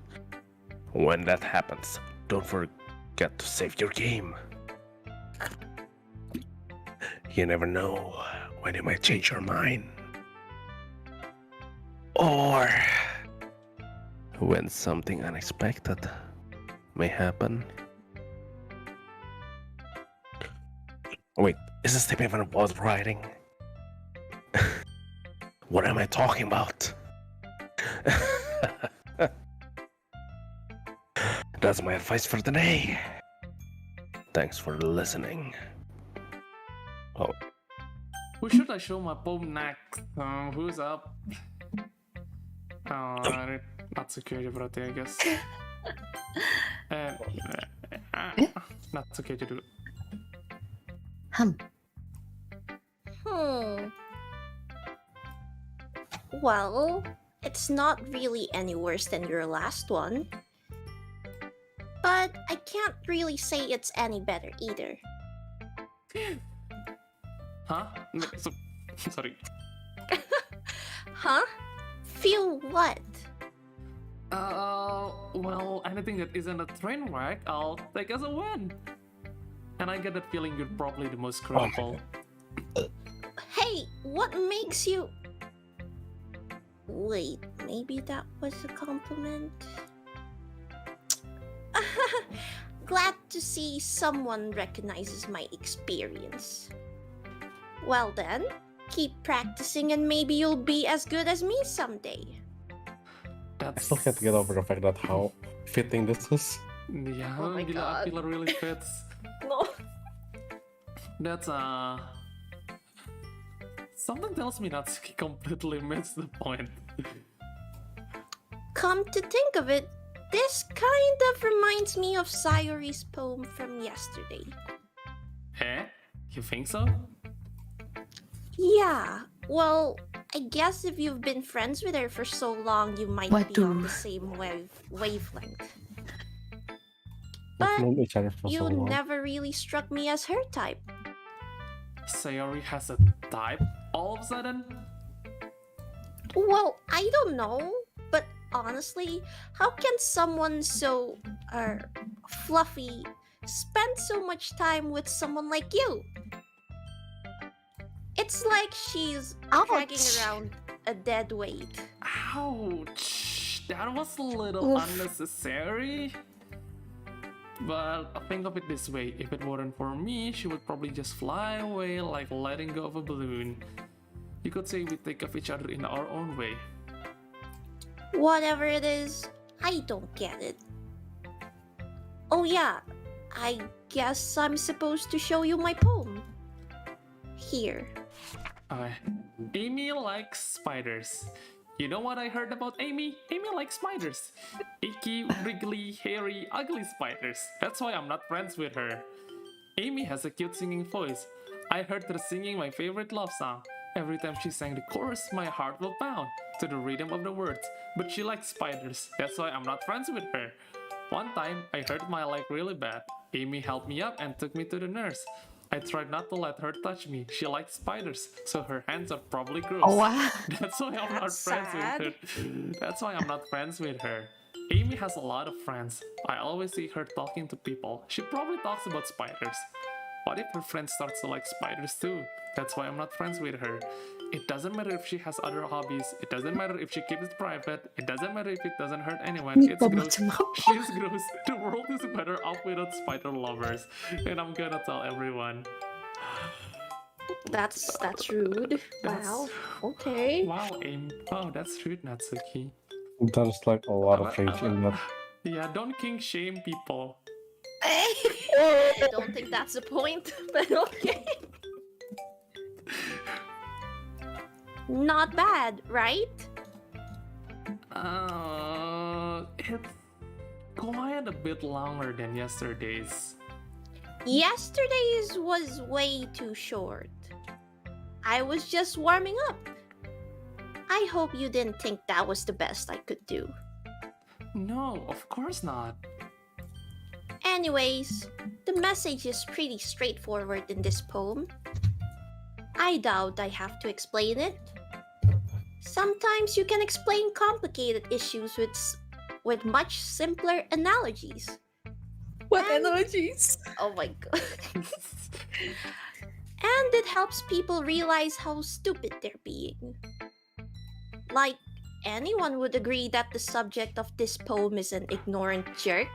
When that happens, don't forget to save your game. You never know when you might change your mind. Or when something unexpected may happen. Wait, is this tape even about writing? What am I talking about? That's my advice for today. Thanks for listening. Oh, Who should I show my poem next? Who's up? Natsuki aja berarti, I guess. Natsuki aja dulu. Hmm. Well, it's not really any worse than your last one. But I can't really say it's any better either. Huh? Sorry. Huh? Feel what? Well, anything that isn't a train wreck, I'll take as a win. And I get that feeling you're probably the most credible. Hey, what makes you... Wait, maybe that was a compliment? Glad to see someone recognizes my experience. Well then, keep practicing and maybe you'll be as good as me someday. I still can't get over the fact that how fitting this is. Yeah, Oh my gila, God. Avila really fits. No. That's something tells me Natsuki completely missed the point. Come to think of it, this kind of reminds me of Sayori's poem from yesterday. Eh? You think so? Yeah, well, I guess if you've been friends with her for so long, you might What be on do- the same wavelength. We've But known each other for so you long. never really struck me as her type. Sayori has a type all of a sudden? Well, I don't know, but honestly, how can someone so fluffy spend so much time with someone like you? It's like she's dragging Ouch. around a dead weight. Ouch! That was a little Oof. unnecessary. But think of it this way, if it weren't for me, she would probably just fly away like letting go of a balloon. You could say we think of each other in our own way. Whatever it is, I don't get it. Oh yeah, I guess I'm supposed to show you my poem. Here. Amy likes spiders. You know what I heard about Amy? Amy likes spiders. Icky, wriggly, hairy, ugly spiders. That's why I'm not friends with her. Amy has a cute singing voice. I heard her singing my favorite love song. Every time she sang the chorus, my heart will pound to the rhythm of the words. But she likes spiders. That's why I'm not friends with her. One time, I hurt my leg really bad. Amy helped me up and took me to the nurse. I tried not to let her touch me. She likes spiders, so her hands are probably gross. Oh wow. That's why I'm not That's friends with her. That's why I'm not friends with her. Amy has a lot of friends. I always see her talking to people. She probably talks about spiders. What if her friend starts to like spiders too? That's why I'm not friends with her. It doesn't matter if she has other hobbies. It doesn't matter if she keeps it private. It doesn't matter if it doesn't hurt anyone. It's gross. She's gross. The world is better off without spider lovers. And I'm gonna tell everyone. That's rude. That's- Wow. Okay. Wow, Amy. Wow, that's rude, Natsuki. There's like a lot of rage in that. Yeah, don't king shame people. I don't think that's the point, but okay. Not bad, right? It's quite a bit longer than yesterday's. Yesterday's was way too short. I was just warming up. I hope you didn't think that was the best I could do. No, of course not. Anyways, the message is pretty straightforward in this poem. I doubt I have to explain it. Sometimes you can explain complicated issues with much simpler analogies. What And- analogies? Oh my god. And it helps people realize how stupid they're being. Like, anyone would agree that the subject of this poem is an ignorant jerk.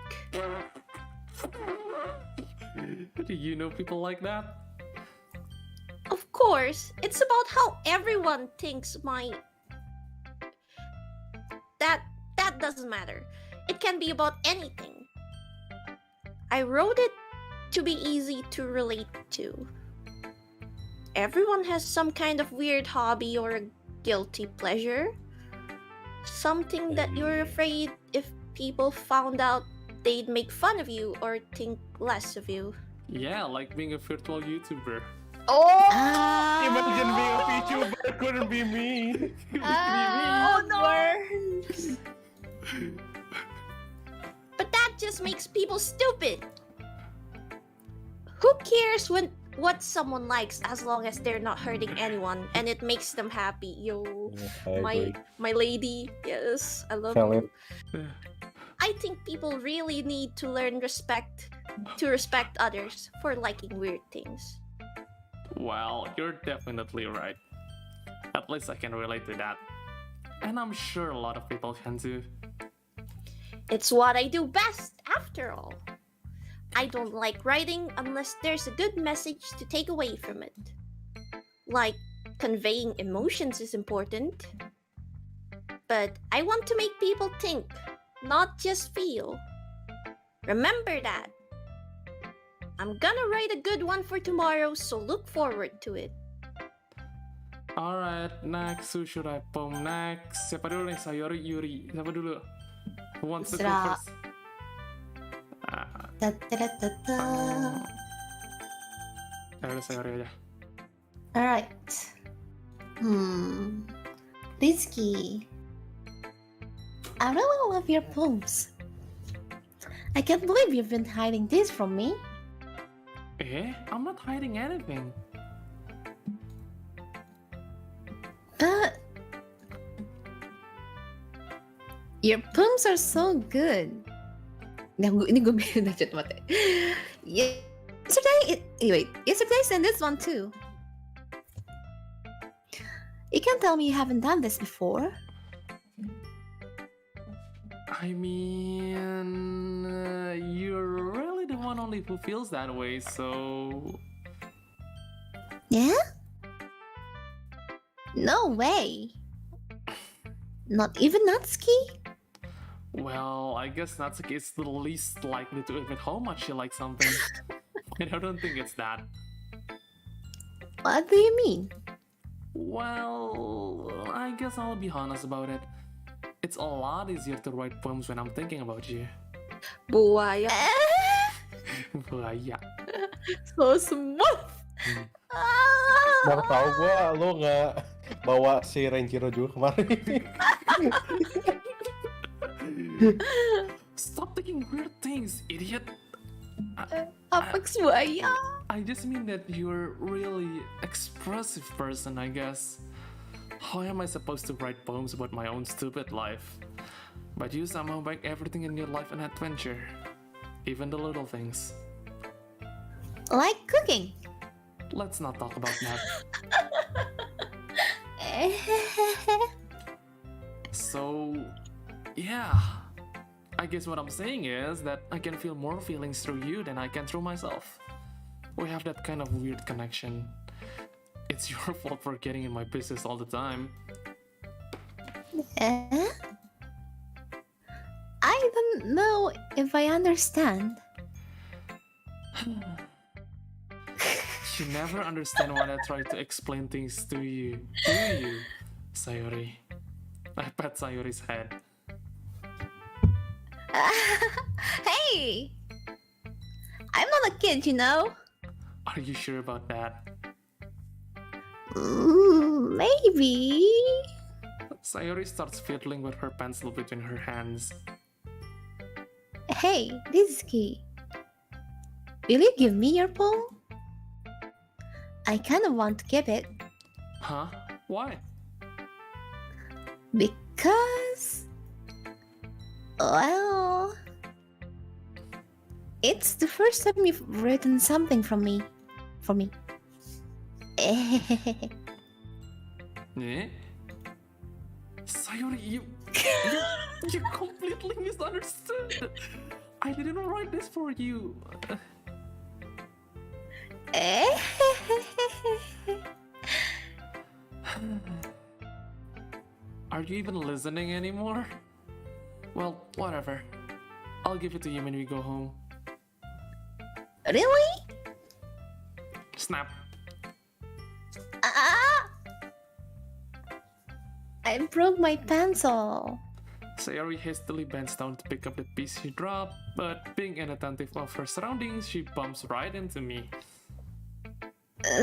Do you know people like that? Of course, it's about how everyone thinks my... That doesn't matter. It can be about anything. I wrote it to be easy to relate to. Everyone has some kind of weird hobby or a guilty pleasure. Something that you're afraid if people found out they'd make fun of you or think less of you. Yeah, like being a virtual YouTuber. Oh! Imagine being a VTuber couldn't be me. Oh no! But that just makes people stupid. Who cares what someone likes as long as they're not hurting anyone and it makes them happy? Yo, my lady, yes, I love you. I think people really need to learn to respect others for liking weird things. Well, you're definitely right. At least I can relate to that. And I'm sure a lot of people can too. It's what I do best, after all. I don't like writing unless there's a good message to take away from it. Like, conveying emotions is important. But I want to make people think, not just feel. Remember that. I'm gonna write a good one for tomorrow, so look forward to it. Alright, next. Who should I poem next? Siapa dulu nih? Sayori, Yuri. Siapa dulu? Who wants to go Terserah. first? Ah, Ta-ta-ta-ta-ta. ya udah Sayori aja. Alright. Rizky. I really love your poems. I can't believe you've been hiding this from me. I'm not hiding anything. But your poems are so good. Ini gue bilang aja mati. Yesterday I sent this one too. You can tell me you haven't done this before. I mean, you're really the one only who feels that way, so... Yeah? No way. Not even Natsuki? Well, I guess Natsuki is the least likely to admit how much she likes something. And I don't think it's that. What do you mean? Well, I guess I'll be honest about it. It's a lot easier to write poems when I'm thinking about you. Buaya. Buaya. So smooth. Baru tahu gue lo nggak bawa si Renjiro juga kemarin. Stop thinking weird things, idiot. Apex buaya. I just mean that you're really expressive person, I guess. How am I supposed to write poems about my own stupid life? But you somehow make everything in your life an adventure. Even the little things. Like cooking. Let's not talk about that. So, yeah. I guess what I'm saying is that I can feel more feelings through you than I can through myself. We have that kind of weird connection. It's your fault for getting in my business all the time. I don't know if I understand. You never understand when I try to explain things to you, do you, Sayori? I pat Sayori's head. Hey! I'm not a kid, you know? Are you sure about that? Maybe. Sayori starts fiddling with her pencil between her hands. Hey, Rizky. Will you give me your poem? I kind of want to keep it. Huh? Why? Because... Well... It's the first time you've written something for me. Eh? Sayori, you completely misunderstood. I didn't write this for you. Are you even listening anymore? Well, whatever. I'll give it to you when we go home. Really? Snap. Ah! I broke my pencil. Sayori hastily bends down to pick up the piece she dropped, but being inattentive of her surroundings, she bumps right into me.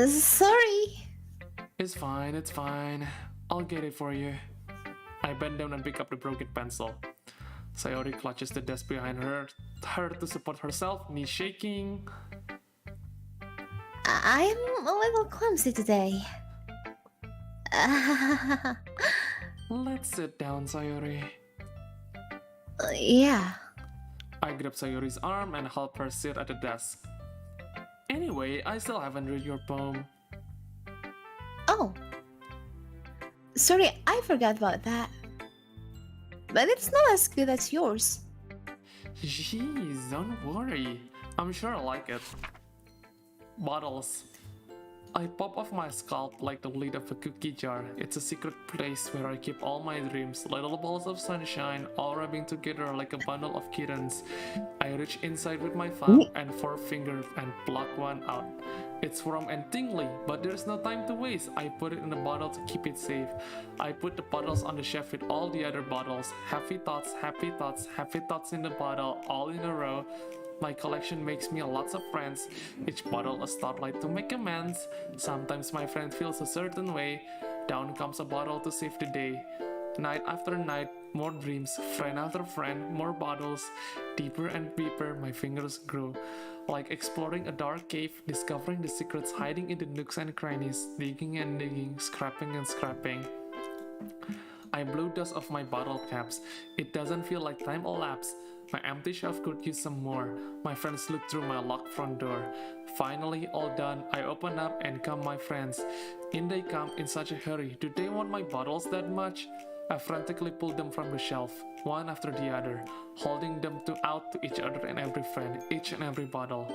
Sorry. It's fine, it's fine. I'll get it for you. I bend down and pick up the broken pencil. Sayori clutches the desk behind her to support herself, knees shaking. I'm a little clumsy today. Let's sit down, Sayori. Yeah. I grab Sayori's arm and help her sit at the desk. Anyway, I still haven't read your poem. Oh. Sorry, I forgot about that. But it's not as good as yours. Jeez, don't worry. I'm sure I like it. Bottles. I pop off my scalp like the lid of a cookie jar. It's a secret place where I keep all my dreams, little balls of sunshine, all rubbing together like a bundle of kittens. I reach inside with my thumb and forefinger and pluck one out. It's warm and tingly, but there's no time to waste. I put it in a bottle to keep it safe. I put the bottles on the shelf with all the other bottles. Happy thoughts, happy thoughts, happy thoughts in the bottle, all in a row. My collection makes me lots of friends, each bottle a starlight to make amends. Sometimes my friend feels a certain way, down comes a bottle to save the day. Night after night, more dreams, friend after friend, more bottles. Deeper and deeper my fingers grow, like exploring a dark cave, discovering the secrets hiding in the nooks and crannies, digging and digging, scrapping and scrapping. I blow dust off my bottle caps. It doesn't feel like time elapsed. My empty shelf could use some more. My friends look through my locked front door. Finally, all done, I open up and come my friends. In they come in such a hurry. Do they want my bottles that much? I frantically pull them from the shelf, one after the other, holding them out to each other and every friend, each and every bottle.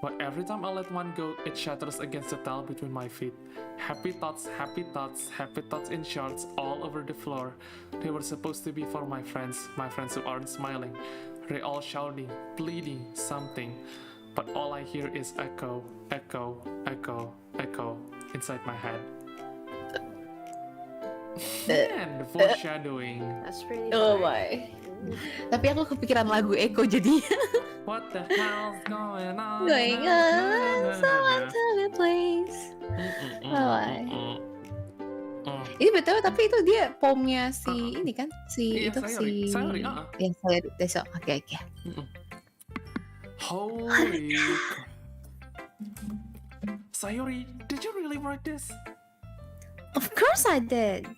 But every time I let one go, it shatters against the tile between my feet. Happy thoughts, happy thoughts, happy thoughts in shards all over the floor. They were supposed to be for my friends who aren't smiling. They're all shouting, pleading, something. But all I hear is echo, echo, echo, echo inside my head. Man, foreshadowing. That's pretty Oh hard. my. Tapi aku kepikiran lagu Eko jadi. What the hell's going on? Going on, someone tell me please. Ini betul, tapi itu dia poemnya si ini kan, si Iya, itu Sayori. si. Sayori, Ya, Sayori. Besok. Oke. Holy crap. Sayori, did you really write this? Of course I did.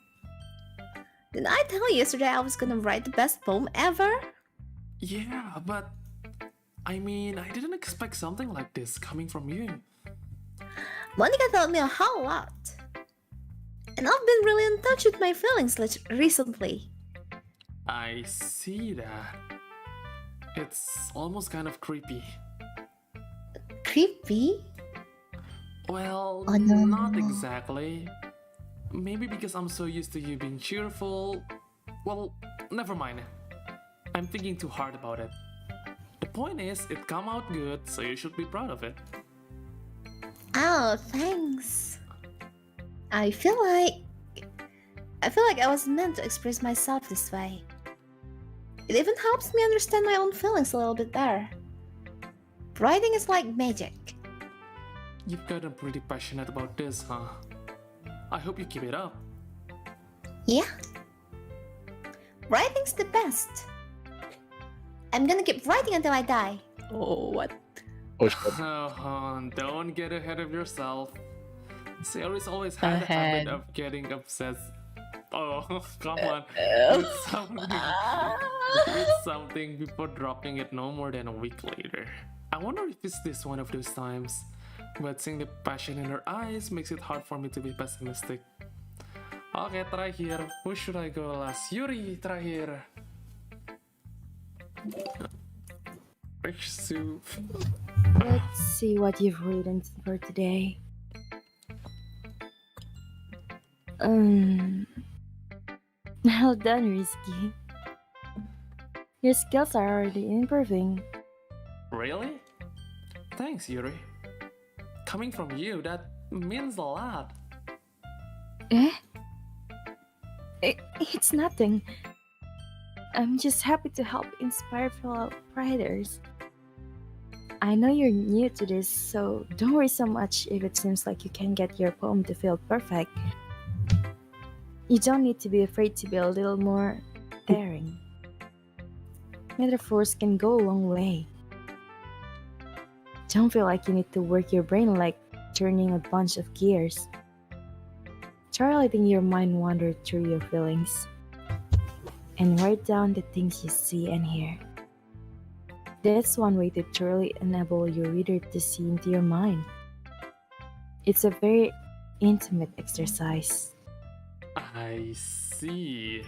Didn't I tell you yesterday I was gonna write the best poem ever? Yeah, but I mean, I didn't expect something like this coming from you. Monica told me a whole lot. And I've been really in touch with my feelings recently. I see that. It's almost kind of creepy. Creepy? Well, Oh, no. not exactly. Maybe because I'm so used to you being cheerful. Well, never mind. I'm thinking too hard about it. The point is, it come out good, so you should be proud of it. Oh, thanks. I feel like I was meant to express myself this way. It even helps me understand my own feelings a little bit better. Writing is like magic. You've gotten pretty passionate about this, huh? I hope you keep it up. Yeah. Writing's the best. I'm gonna keep writing until I die. Oh, what? Oh shit. Don't get ahead of yourself. Sayori's always had the habit of getting obsessed. Oh, come on. With something before dropping it no more than a week later. I wonder if it's this one of those times. But seeing the passion in her eyes makes it hard for me to be pessimistic. Oke, terakhir. Who should I go last? Yuri, terakhir. Risu. Let's see what you've written for today. Well done, Risky. Your skills are already improving. Really? Thanks, Yuri. Coming from you, that means a lot. Eh? It's nothing. I'm just happy to help inspire fellow writers. I know you're new to this, so don't worry so much if it seems like you can't get your poem to feel perfect. You don't need to be afraid to be a little more daring. Metaphors can go a long way. Don't feel like you need to work your brain like turning a bunch of gears. Try letting your mind wander through your feelings and write down the things you see and hear. That's one way to truly enable your reader to see into your mind. It's a very intimate exercise. I see.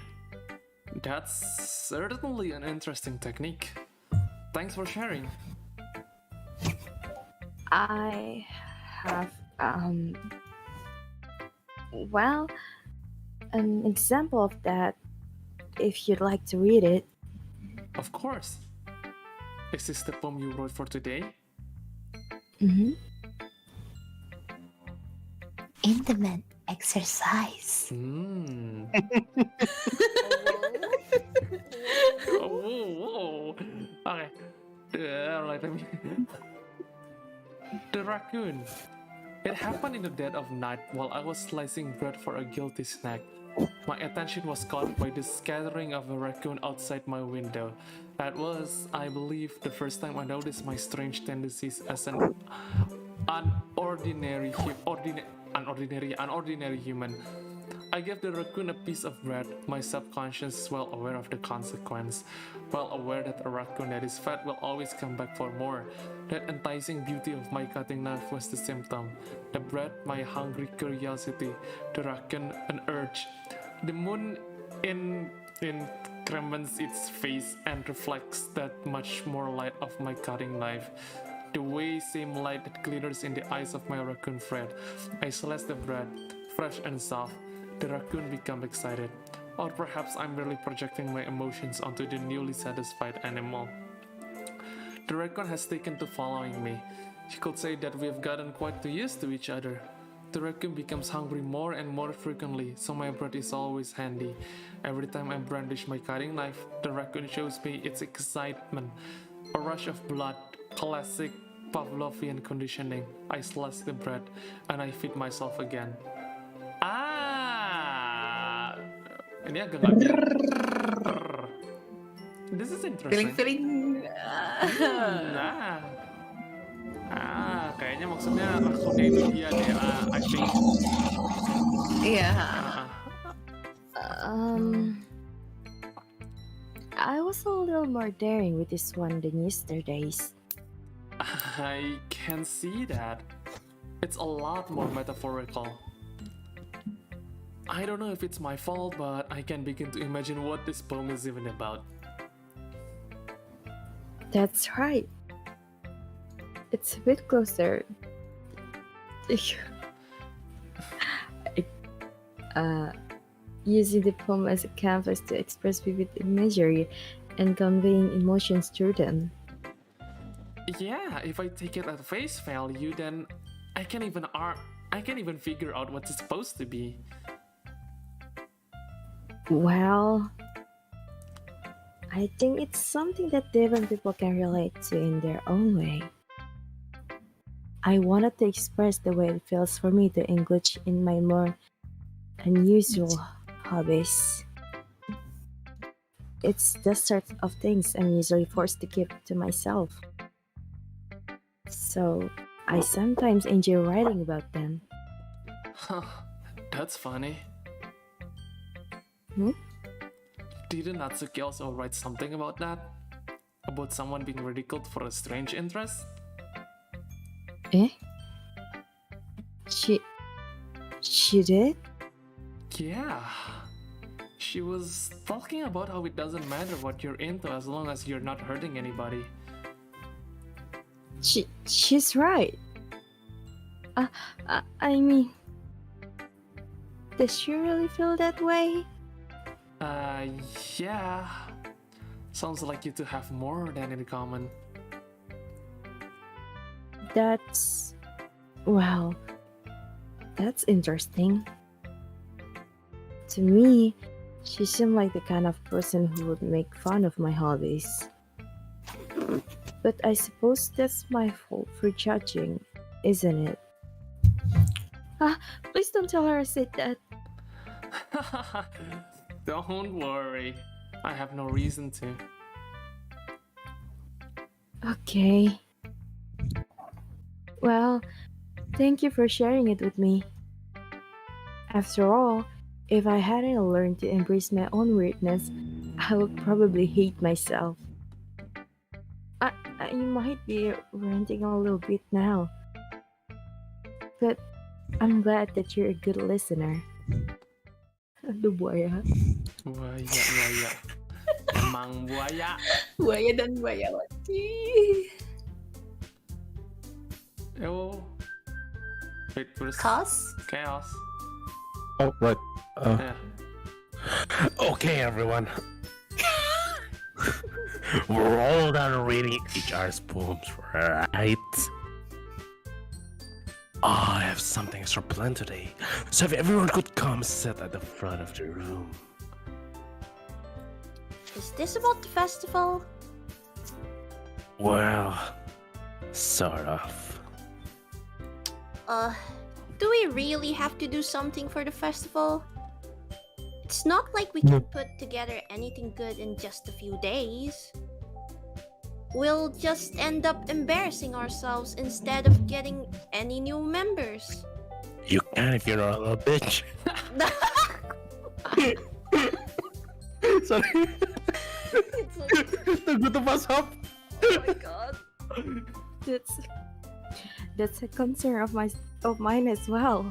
That's certainly an interesting technique. Thanks for sharing. I have, well, an example of that if you'd like to read it. Of course. Is this the poem you wrote for today? Intimate exercise. Whoa. Okay. Let me. The raccoon. It happened in the dead of night while I was slicing bread for a guilty snack. My attention was caught by the scattering of a raccoon outside my window. That was, I believe, the first time I noticed my strange tendencies as an unordinary human. I gave the raccoon a piece of bread. My subconscious is well aware of the consequence, well aware that a raccoon that is fat will always come back for more. That enticing beauty of my cutting knife was the symptom. The bread, my hungry curiosity. The raccoon, an urge. The moon increments its face and reflects that much more light of my cutting knife. The way same light that glitters in the eyes of my raccoon friend. I slice the bread, fresh and soft. The raccoon become excited. Or perhaps I'm really projecting my emotions onto the newly satisfied animal. The raccoon has taken to following me. You could say that we have gotten quite too used to each other. The raccoon becomes hungry more and more frequently, so my bread is always handy. Every time I brandish my cutting knife, the raccoon shows me its excitement. A rush of blood, classic Pavlovian conditioning. I slice the bread, and I feed myself again. Ini agak nggak bilang. This is interesting. Feeling. Kayaknya maksudnya rakunnya itu dia deh, I think. Iya. I was a little more daring with this one than yesterday's. I can see that. It's a lot more metaphorical. I don't know if it's my fault, but I can begin to imagine what this poem is even about. That's right. It's a bit closer. Using the poem as a canvas to express vivid imagery and conveying emotions through them. Yeah, if I take it at face value, then I can even figure out what it's supposed to be. Well, I think it's something that different people can relate to in their own way. I wanted to express the way it feels for me to engage in my more unusual hobbies. It's the sort of things I'm usually forced to keep to myself. So, I sometimes enjoy writing about them. That's funny. Didn't Natsuki also write something about that? About someone being ridiculed for a strange interest? Eh? She did? Yeah. She was talking about how it doesn't matter what you're into as long as you're not hurting anybody. She's right. I mean, does she really feel that way? Yeah. Sounds like you two have more than in common. Well, that's interesting. To me, she seemed like the kind of person who would make fun of my hobbies. But I suppose that's my fault for judging, isn't it? Please don't tell her I said that. Don't worry. I have no reason to. Okay. Well, thank you for sharing it with me. After all, if I hadn't learned to embrace my own weirdness, I would probably hate myself. I might be ranting a little bit now, but I'm glad that you're a good listener. Aduh, buaya. Buaya. Emang buaya. Buaya dan buaya lagi. Oh. Wait, first. Chaos. Oh, right. Yeah. Okay, everyone. We're all done reading each other's poems, right? I have something extra planned today, so if everyone could come sit at the front of the room. Is this about the festival? Well, sort of. Do we really have to do something for the festival? It's not like we can put together anything good in just a few days. We'll just end up embarrassing ourselves instead of getting any new members. You can if you're not a little bitch. Sorry. It's like, Tunggu tuh pas up. oh my god. That's a concern of mine as well.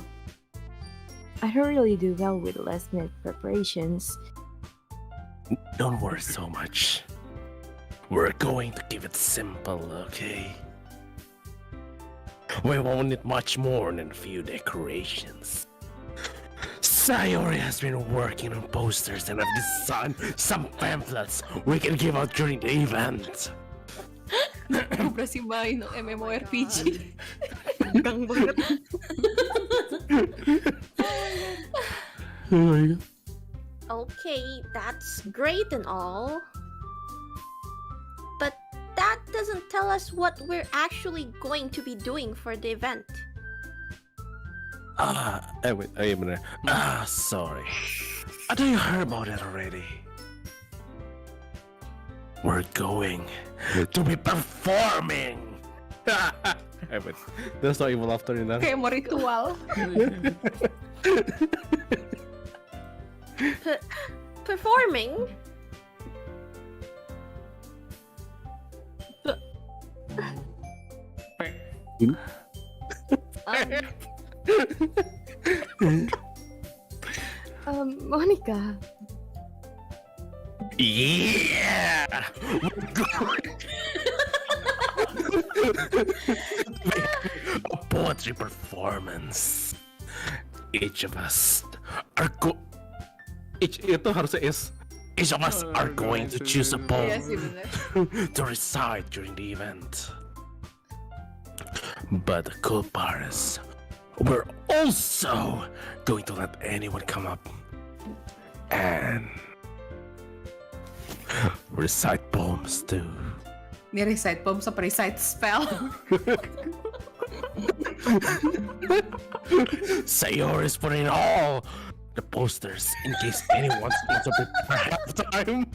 I don't really do well with last-minute preparations. Don't worry so much. We're going to keep it simple, okay? We won't need much more than a few decorations. Sayori has been working on posters and I've designed some pamphlets we can give out during the event. Sobra si Bay ng MMORPG. Gang banget. Oh my god. Okay, that's great and all. But that doesn't tell us what we're actually going to be doing for the event. Wait, bener. Sorry. I thought you heard about it already. We're going to be performing! Wait, there's no evil laughter in that. Kayak mau ritual. Performing? Monica. Yeah! A poetry performance. Each of us are Each of us are going to choose a Iya poem sih bener. to recite during the event. But the cool part is, we're also going to let anyone come up and recite poems too. Ini recite poem sama recite spell. Sayori's putting all the posters in case anyone wants to prepare halftime.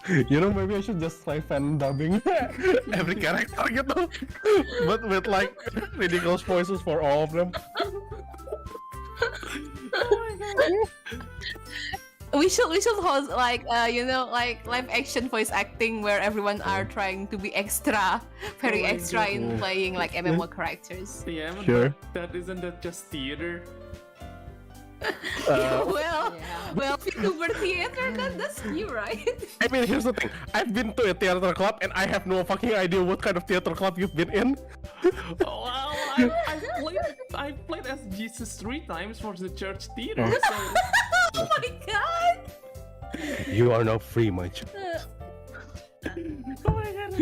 You know, maybe I should just try fan dubbing every character gitu, but with like ridiculous voices for all of them. We should host like like live action voice acting where everyone are trying to be very Oh my extra God. in playing like MMO characters. Yeah, but Sure. that isn't that just theater? Well, VTuber theater, that's you, right? I mean, here's the thing. I've been to a theater club and I have no fucking idea what kind of theater club you've been in. Well, I played as Jesus 3 times for the church theater. So Oh my god! You are now free, my child. oh my god.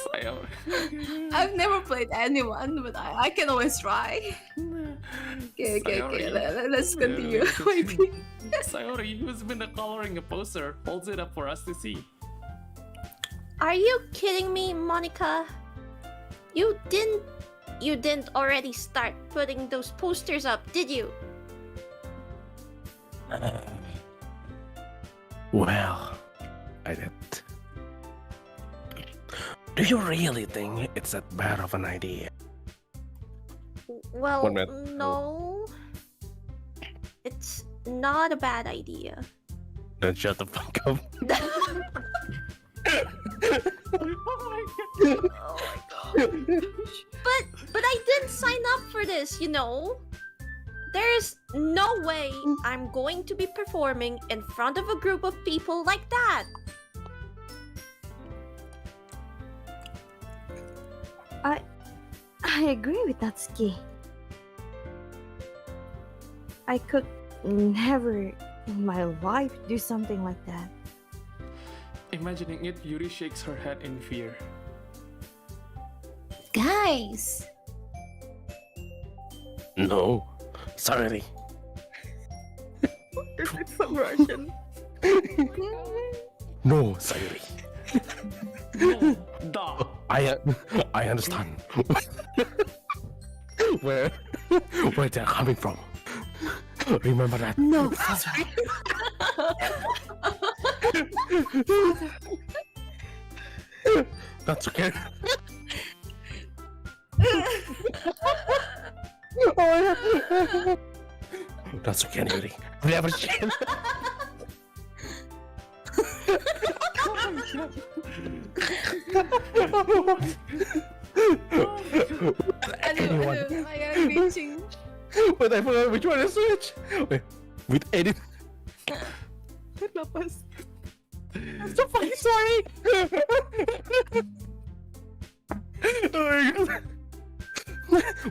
Sayo. I've never played anyone, but I can always try. Okay. Let's continue. Maybe. Sayori, who's been coloring a poster, holds it up for us to see. Are you kidding me, Monica? You didn't already start putting those posters up, did you? Well, I did. Do you really think it's that bad of an idea? Well, 1 minute. no. It's not a bad idea. Then shut the fuck up. But I didn't sign up for this, you know? There's no way I'm going to be performing in front of a group of people like that. I agree with that, Ski. I could never in my life do something like that. Imagining it, Yuri shakes her head in fear. Guys, No, sorry. Some Russian. No, sorry. No, duh. I understand. where they're coming from. Remember that. no, father. That's okay. That's okay, Yuri. Never change. Anyone. I am reaching. But I forgot which one to switch. Wait, with edit. I'm so fucking sorry. Oh my God.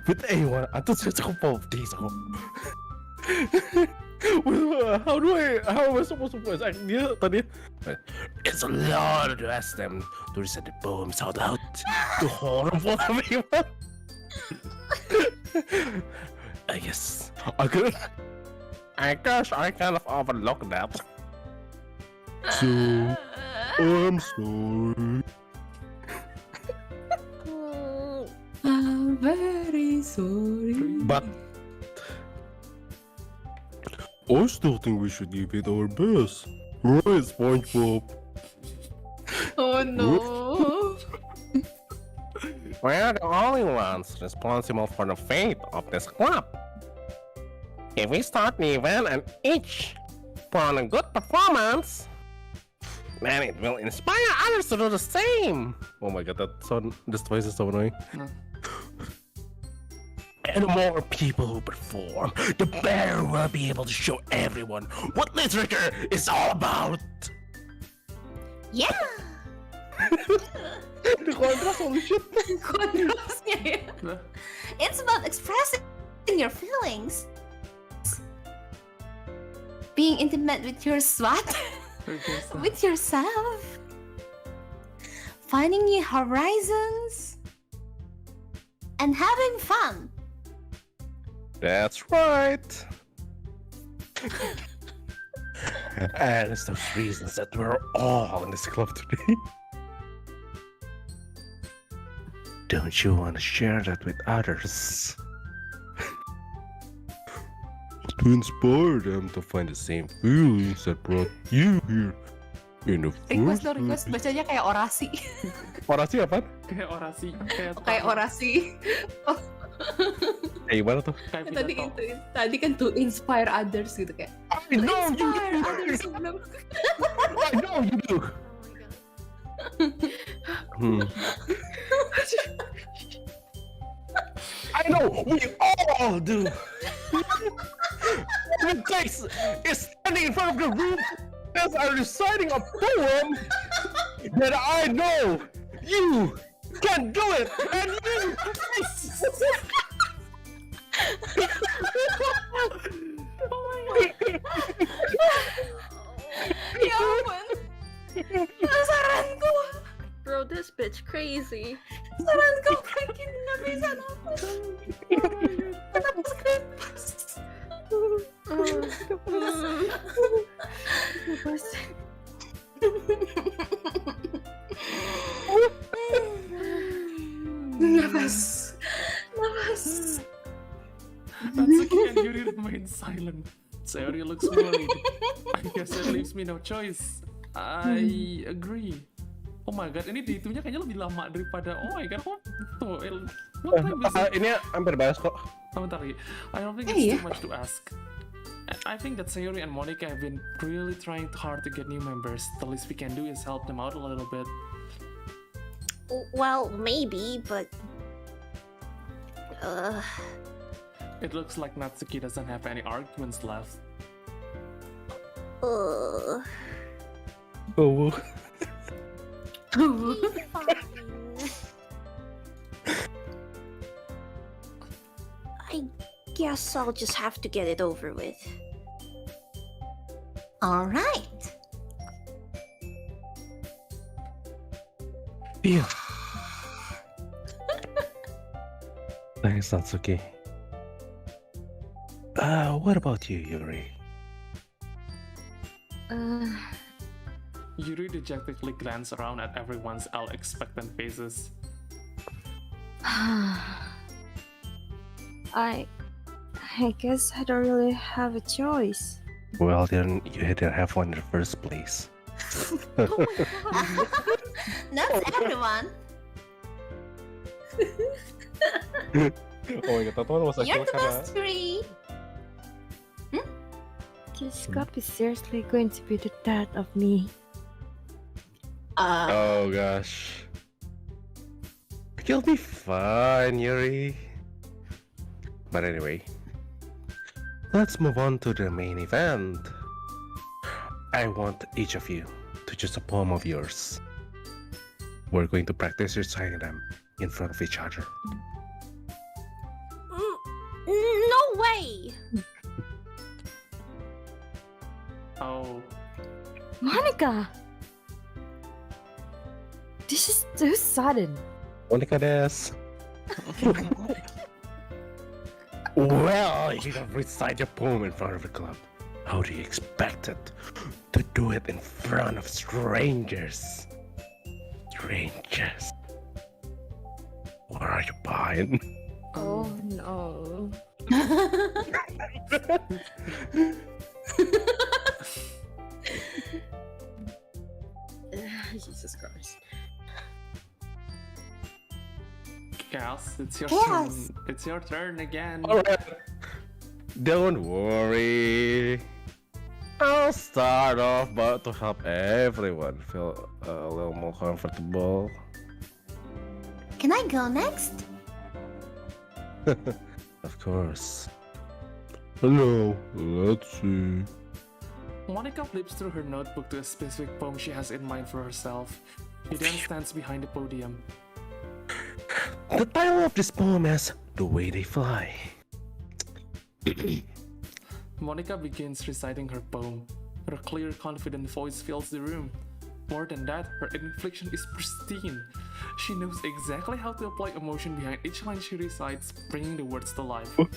With A1, I thought switch a couple of days ago. How am I supposed to voice act dia tadi? It's a lot to ask them to recite the poems out loud to horrible people. I guess I kind of overlooked that. So, I'm sorry. I'm very sorry. But I still think we should give it our best. Right, SpongeBob? Oh no. we're the only ones responsible for the fate of this club. If we start the event and each put on a good performance, then it will inspire others to do the same. Oh my god, this voice is so annoying. And the more people who perform, the better we'll be able to show everyone what literature is all about. Yeah. The contrast, holy shit. Kontrasnya ya. It's about expressing your feelings. Being intimate with your sweat, with yourself. Finding new horizons. And having fun. That's right. And it's those reasons that we're all in this club today. Don't you want to share that with others? To inspire them to find the same feelings that brought you here in the Request first request place. bacanya kayak orasi. Orasi apa? Kayak orasi, Kayak orasi. Gimana tuh? Kayak Tadi pidato. itu tadi kan to inspire others gitu kayak. I know you Inspire do. others sebelum. I know you do. Hmm. I know we all do. The Jace is standing in front of the room as I'm reciting a poem that I know you can do it, and you. Ya ampun. Saranku, Bro, this bitch crazy. saranku bikin nggak bisa nafas. Kenapa skriptas? Tapos, Nafas. Nafas. Natsuki and Yuri remain silent. Sayori looks worried. I guess that leaves me no choice. I agree. Oh my god, ini di itunya kayaknya lebih lama daripada. Oh my god, kok tuh? What time is it? Ini hampir bahas kok. Bentar lagi. I don't think Eh, it's iya. too much to ask. I think that Sayori and Monica have been really trying hard to get new members. The least we can do is help them out a little bit. Well, maybe, but It looks like Natsuki doesn't have any arguments left. Oh. fine. I guess I'll just have to get it over with. All right. Iya. Thanks, Natsuki. What about you, Yuri? Yuri dejectedly glanced around at everyone's all expectant faces. I guess I don't really have a choice. Well, then you didn't have one in the first place. That's everyone. Oh my god, teman masa You're the best three. This cup is seriously going to be the death of me. Oh gosh. You'll be fine, Yuri. But anyway, let's move on to the main event. I want each of you to choose a poem of yours. We're going to practice reciting them in front of each other. No way! Oh, Monica! This is too sudden. Monica des. Well, you have recited a poem in front of the club. How do you expect it to do it in front of strangers? Strangers. What are you buying? Oh no. Jesus Christ. Chaos, it's your Chaos. turn. It's your turn again. Alright. Don't worry. I'll start off but to help everyone feel a little more comfortable. Can I go next? Of course. Hello, let's see. Monica flips through her notebook to a specific poem she has in mind for herself. She then stands behind the podium. The title of this poem is The Way They Fly. Monica begins reciting her poem. Her clear, confident voice fills the room. More than that, her inflection is pristine. She knows exactly how to apply emotion behind each line she recites, bringing the words to life. Is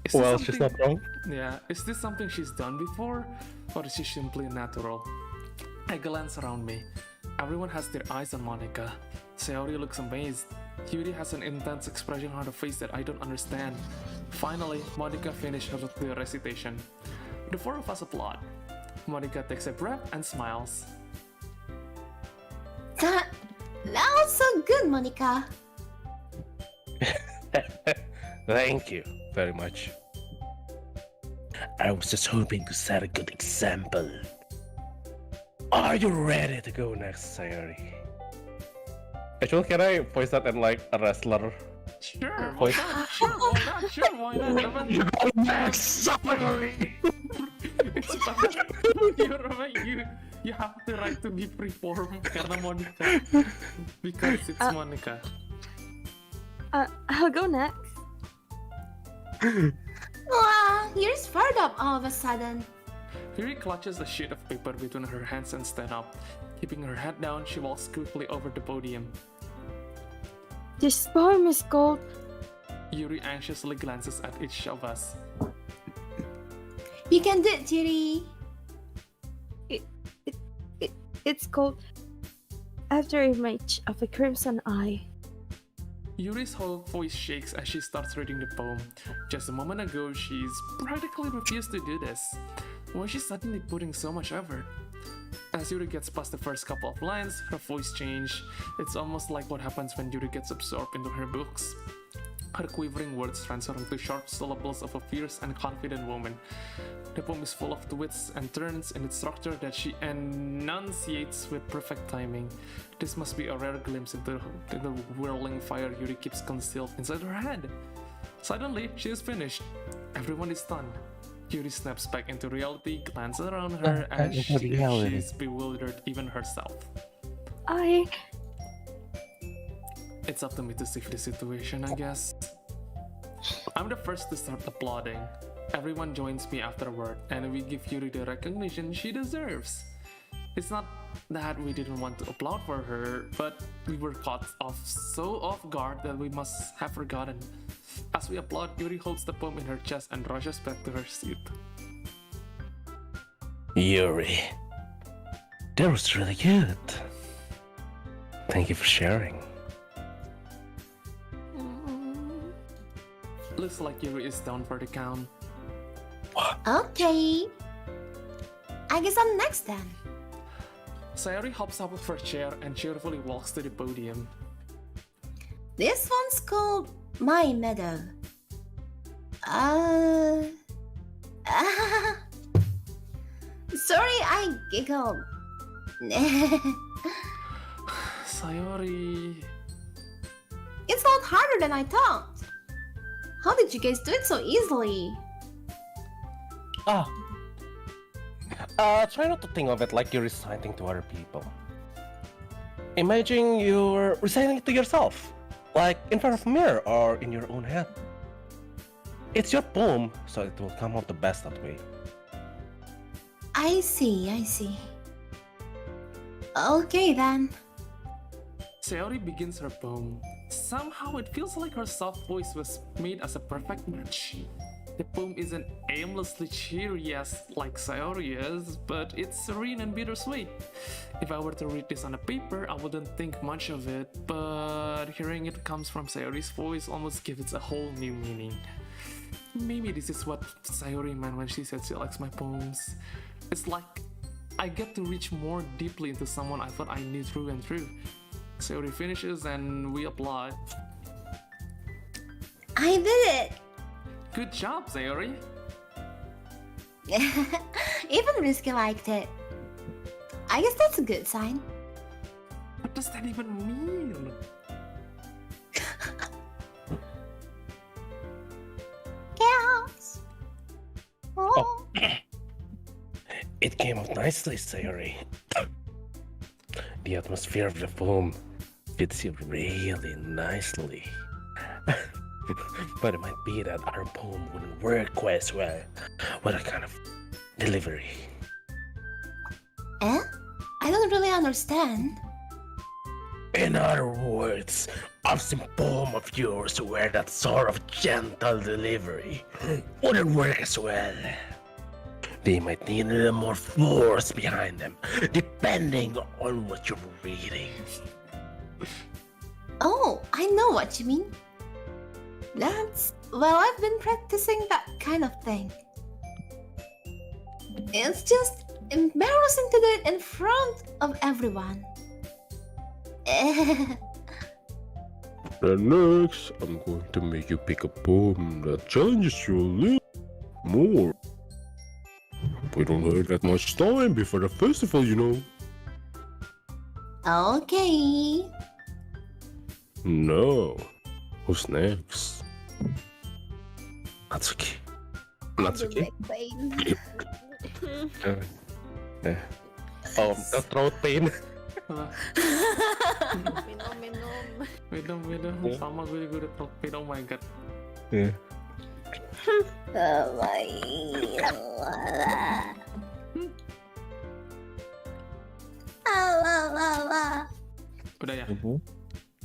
this Well, she's something- not wrong. Yeah, is this something she's done before? Or is she simply natural? I glance around me. Everyone has their eyes on Monica. Sayori looks amazed. Yuri has an intense expression on her face that I don't understand. Finally, Monica finished her recitation. The four of us applaud. Monica takes a breath and smiles. That was so good, Monica. Thank you very much. I was just hoping to set a good example. Are you ready to go next, Sayori? Actually, can I voice that in like a wrestler? Sure, why Voice. not? Sure, why not? Sure, why not? You go next, Sayori! It's fine. You have the right to be freeform karena Monica. Because it's Monica. I'll go next. Wow, Yuri's fired up all of a sudden. Yuri clutches a sheet of paper between her hands and stands up. Keeping her head down, she walks quickly over the podium. This poem is called. Yuri anxiously glances at each of us. You can do it, Yuri. It's called After Image of a Crimson Eye. Yuri's whole voice shakes as she starts reading the poem. Just a moment ago, she's practically refused to do this. Why is she suddenly putting so much effort? As Yuri gets past the first couple of lines, her voice changes. It's almost like what happens when Yuri gets absorbed into her books. Her quivering words transfer into sharp syllables of a fierce and confident woman. The poem is full of twists and turns in its structure that she enunciates with perfect timing. This must be a rare glimpse into the whirling fire Yuri keeps concealed inside her head. Suddenly, she is finished. Everyone is stunned. Yuri snaps back into reality, glances around her, and she's bewildered even herself. It's up to me to save the situation, I guess. I'm the first to start applauding. Everyone joins me afterward, and we give Yuri the recognition she deserves. It's not that we didn't want to applaud for her, but we were caught so off guard that we must have forgotten. As we applaud, Yuri holds the poem in her chest and rushes back to her seat. Yuri, that was really good. Thank you for sharing. Looks like Yuri is down for the count. Okay. I guess I'm next then. Sayori hops up of her chair and cheerfully walks to the podium. This one's called My Meadow. Sorry, I giggled. Sayori... It's a lot harder than I thought. How did you guys do it so easily? Try not to think of it like you're reciting to other people. Imagine you're reciting it to yourself, like in front of a mirror or in your own head. It's your poem, so it will come out the best that way. I see. Okay then. Sayori begins her poem. Somehow it feels like her soft voice was made as a perfect match. The poem isn't aimlessly cheery as like Sayori is, but it's serene and bittersweet. If I were to read this on a paper, I wouldn't think much of it, but hearing it comes from Sayori's voice almost gives it a whole new meaning. Maybe this is what Sayori meant when she said she likes my poems. It's like I get to reach more deeply into someone I thought I knew through and through. Sayori finishes and we applaud. I did it! Good job, Sayori! Even Risky liked it. I guess that's a good sign. What does that even mean? Chaos! Oh. It came out nicely, Sayori. The atmosphere of the poem fits you really nicely. But it might be that our poem wouldn't work quite as well with a kind of delivery. Eh? I don't really understand. In other words, I've seen poem of yours where that sort of gentle delivery wouldn't work as well. They might need a little more force behind them, depending on what you're reading. Oh, I know what you mean. Well, I've been practicing that kind of thing. It's just embarrassing to do it in front of everyone. Then next, I'm going to make you pick a poem that challenges you a little more. We don't have that much time before the festival, you know. Okay. No. Who's next? Natsuki. The Natsuki? back pain. Oh, the throat pain. Minum. Minum. Sama gue juga udah throat pain. Oh my god. Yeah. Oh my. Udah ya.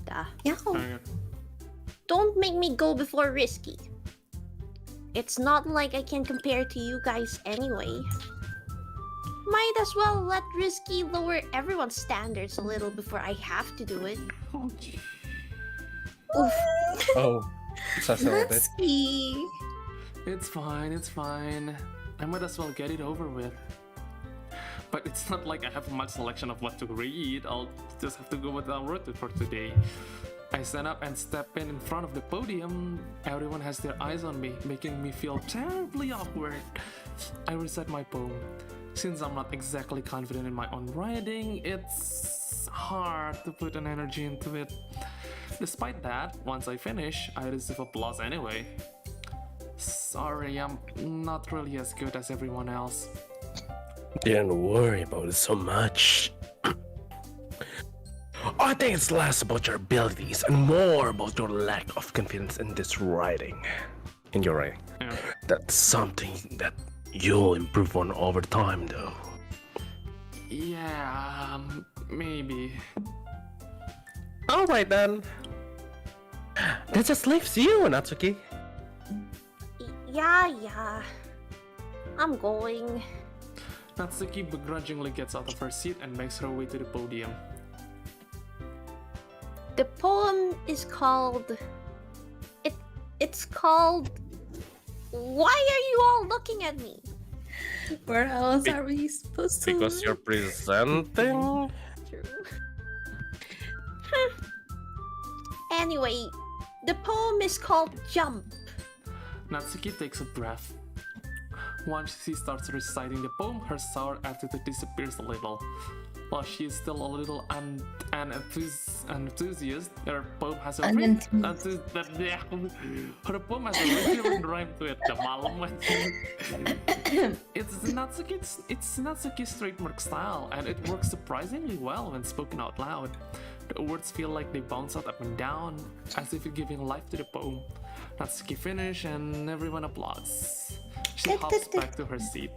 Dah. Yahoo. Alright. Don't make me go before Risky. It's not like I can compare to you guys anyway. Might as well let Risky lower everyone's standards a little before I have to do it. Oh, gee. Oof. Oh, such a bit. Natsuki. It's fine. I might as well get it over with. But it's not like I have much selection of what to read. I'll just have to go with what I wrote for today. I stand up and step in front of the podium. Everyone has their eyes on me, making me feel terribly awkward. I recite my poem. Since I'm not exactly confident in my own writing, it's hard to put an energy into it. Despite that, once I finish, I receive applause anyway. Sorry, I'm not really as good as everyone else. Don't worry about it so much. I think it's less about your abilities and more about your lack of confidence in this writing. In your writing. Yeah. That's something that you'll improve on over time, though. Yeah, maybe. Alright then. That just leaves you, Natsuki. Yeah. I'm going. Natsuki begrudgingly gets out of her seat and makes her way to the podium. The poem is called... It's called... Why are you all looking at me? Where else are we supposed to? Because you're presenting? True. Anyway, the poem is called Jump. Natsuki takes a breath. Once she starts reciting the poem, her sour attitude disappears a little. While she is still a little enthusiast, her poem has a her poem has a recurring rhyme to it. The malam. It's Natsuki's trademark style, and it works surprisingly well when spoken out loud. The words feel like they bounce out up and down, as if giving life to the poem. Natsuki finishes, and everyone applauds. She hops back to her seat.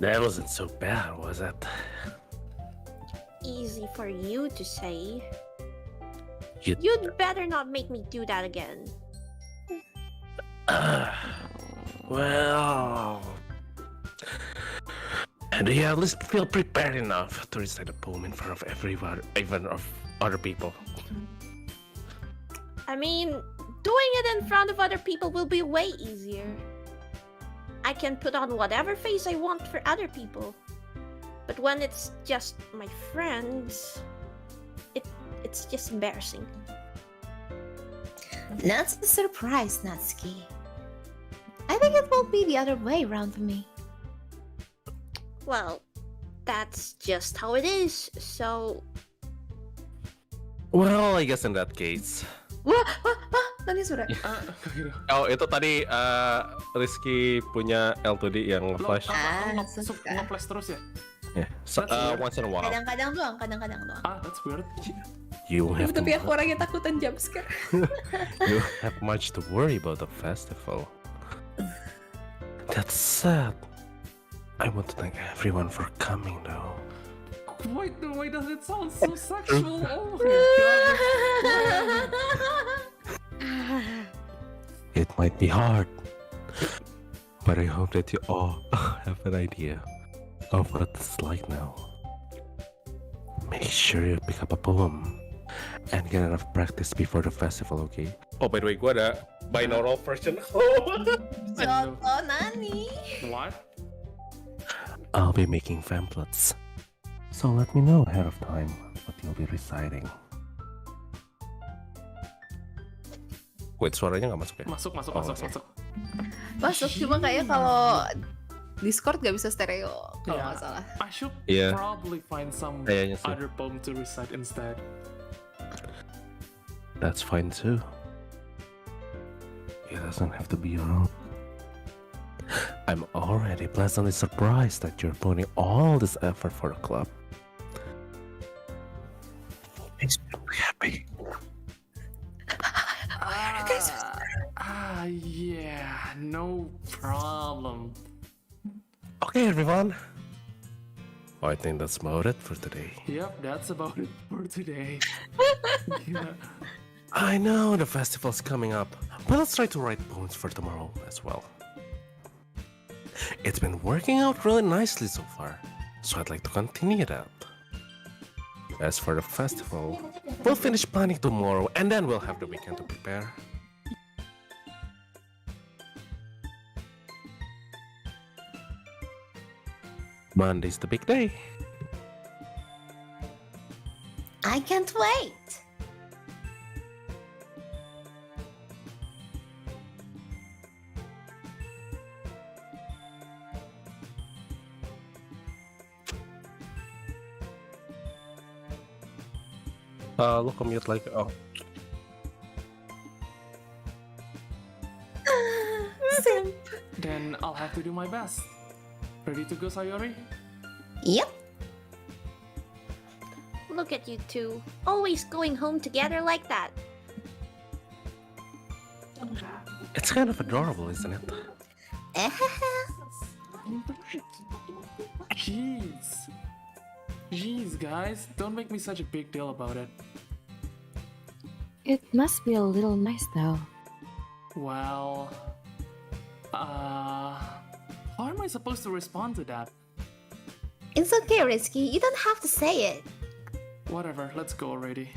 That wasn't so bad, was it? Easy for you to say. You- You'd better not make me do that again. Well... Do you at least feel prepared enough to recite a poem in front of everyone, even of other people? I mean, doing it in front of other people will be way easier. I can put on whatever face I want for other people. But when it's just my friends, it's just embarrassing. That's a surprise, Natsuki. I think it will be the other way around for me. Well, that's just how it is, so... Well, I guess in that case... Wah, tadi suara. Oh, itu tadi Rizky punya L2D yang flash. Nge-flash terus ya? Yeah. So, once in a while. Kadang-kadang doang. That's weird. You have to... Tapi aku orangnya takutan jumpscare. You have much to worry about the festival. That's sad. I want to thank everyone for coming, though. Why does it sound so sexual? Oh my god. It might be hard, but I hope that you all have an idea of what it's like now. Make sure you pick up a poem and get enough practice before the festival, okay? Oh, by the way, gue ada binaural version. Joto nani? What? I'll be making pamphlets, so let me know ahead of time what you'll be reciting. Wait, suaranya nggak masuk ya? Masuk, masuk, Oh, masuk, oke. masuk. Masuk, cuma kayaknya kalau Discord gak bisa stereo kalau Yeah. nggak salah. I should Iya. probably find some Kayaknya sih. other poem to recite instead. That's fine too. It doesn't have to be your own. I'm already pleasantly surprised that you're putting all this effort for the club. Makes me really happy. Yeah, no problem. Okay, everyone. I think that's about it for today. Yep, that's about it for today. Yeah. I know the festival's coming up, but let's try to write poems for tomorrow as well. It's been working out really nicely so far, so I'd like to continue that. As for the festival, we'll finish planning tomorrow and then we'll have the weekend to prepare. Monday's the big day. I can't wait. Look, commute like Simp. Then I'll have to do my best. Ready to go, Sayori? Yep. Look at you two, always going home together like that. it's kind of adorable, isn't it? Jeez. Jeez, guys, don't make me such a big deal about it. It must be a little nice though. Well, how am I supposed to respond to that? It's okay, Risky. You don't have to say it. Whatever, let's go already.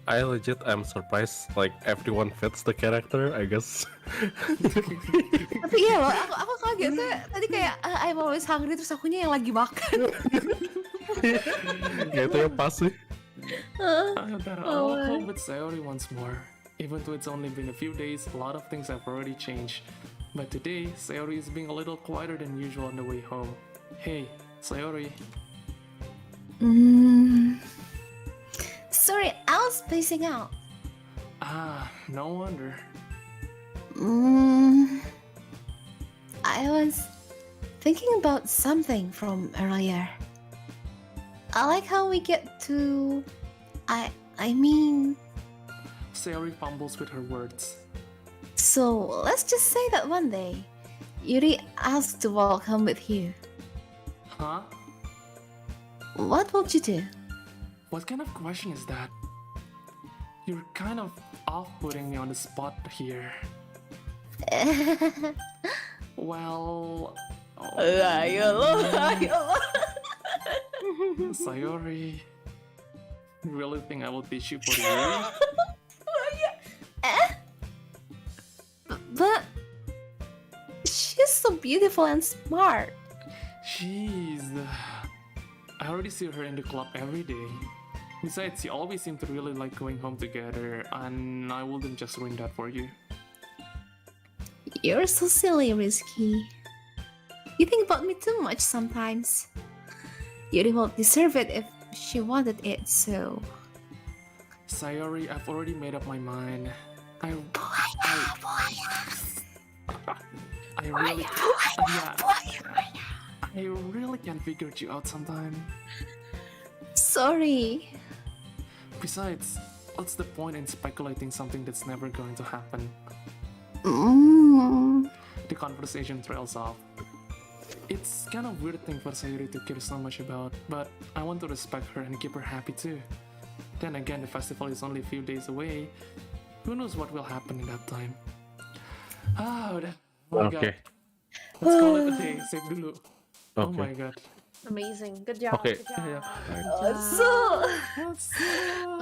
I legit am surprised, like everyone fits the character, I guess. Tapi iya loh, aku kaget tuh. Tadi kayak I'm always hungry, terus akunya yang lagi makan. Ya itu yang pas sih. I'll home with Sayori once more. Even though it's only been a few days, a lot of things have already changed. But today, Sayori is being a little quieter than usual on the way home. Hey, Sayori. Sorry, I was spacing out. No wonder. I was thinking about something from earlier. I like how we get to... I mean... Sayori fumbles with her words. So, let's just say that one day, Yuri asked to walk home with you. Huh? What would you do? What kind of question is that? You're kind of off-putting me on the spot here. Well... Sayori... You really think I will teach you for Yuri? But... she's so beautiful and smart. Jeez. I already see her in the club every day. Besides, you always seem to really like going home together, and I wouldn't just ruin that for you. You're so silly, Risky. You think about me too much sometimes. Yuri won't deserve it if she wanted it, so... Sayori, I've already made up my mind. I really... I really can figure you out sometime. Sorry. Besides, what's the point in speculating something that's never going to happen? The conversation trails off. It's kind of weird thing for Sayuri to care so much about, but I want to respect her and keep her happy too. Then again, the festival is only a few days away. Who knows what will happen in that time? Oh my god. Let's call it a day. Save dulu. Oh Okay. my god. Amazing, good job. Okay. Good job.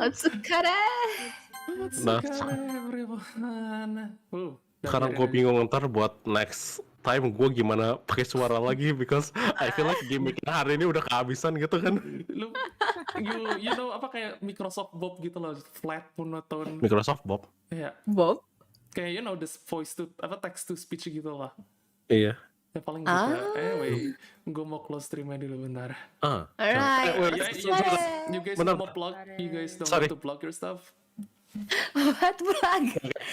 Let's cut it. Let's Nah. go, everyone. Oh, Sekarang gue bingung ntar buat next time gue gimana pakai suara lagi because I feel like gimmick hari ini udah kehabisan gitu kan. Lu, you know apa kayak Microsoft Bob gitu loh, flat monotone. Microsoft Bob. Iya, Bob? kayak you know this voice to apa text to speech gitu lah. Iya. Ya paling gitu. Anyway, gue mau close streamnya dulu bentar. Alright. You guys Bentar. mau plug? You guys don't Sorry. want to plug your stuff? What plug?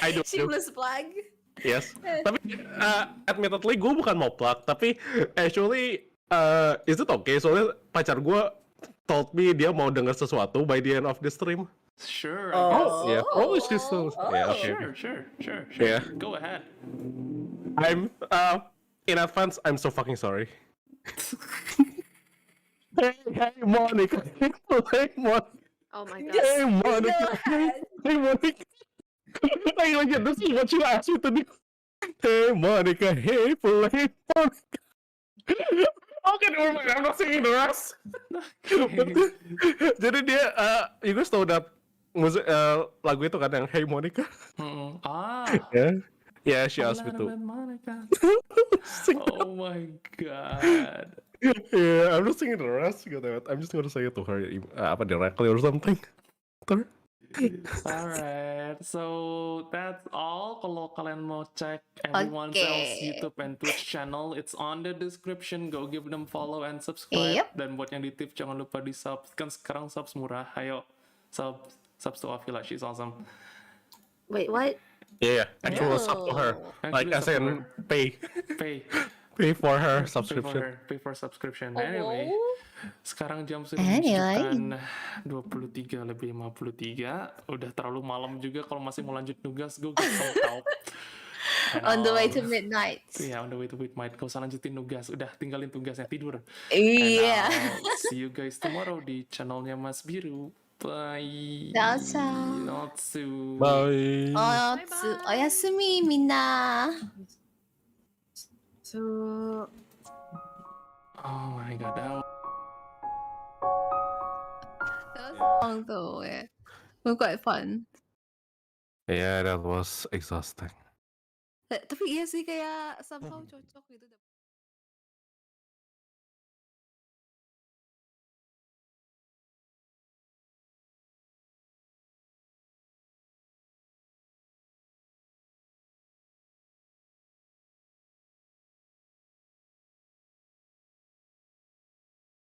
I do. Shameless plug. Yes. Tapi admittedly gue bukan mau plug, tapi actually is it okay? Soalnya pacar gue told me dia mau denger sesuatu by the end of the stream. Sure. I Oh, guess. yeah. Oh, she's still. Yeah, okay. Sure. Yeah. Go ahead. I'm in advance. I'm so fucking sorry. Hey, Monica. Hey, Monica. Oh my god. Hey, Monica. Hey, Monica. Hey, legit, this is what you asked me to do. Hey, Monica. Hey, play Monica. Okay, never mind. I'm not singing the rest. Jadi dia, you guys tahu that musik lagu itu kan yang Hey Monica? Yeah. Yeah, she asked me to sing. Oh my god. Yeah, I'm not singing the rest. I'm just gonna say it to her, apa directly or something. Alright, so that's all. Kalau kalian mau cek everyone Okay. else YouTube and Twitch channel, it's on the description. Go give them follow and subscribe. Yep. Dan buat yang di tip jangan lupa di sub. Kan sekarang subs murah. Ayo, subs to Avila. She's awesome. Wait, what? Yeah, actual sub to her. Like Actually as sub to in Pay. pay for her subscription. Pay for subscription. Oh. Anyway, sekarang jam sudah Anyway. menunjukkan 23:53. Udah terlalu malam juga kalau masih mau lanjut nugas. Go get some help. And On the way I'll- to midnight. Yeah, on the way to midnight. Gak usah lanjutin nugas. Udah tinggalin tugasnya, tidur. Iya. And I'll see you guys tomorrow di channelnya Mas Biru. Bye. Ciao. Notsu. Bye. Oyasumi, minna. So, Oh my god. That That was long though. Yeah. It was quite fun. Yeah, that was exhausting. Tapi iya sih kayak somehow cocok gitu.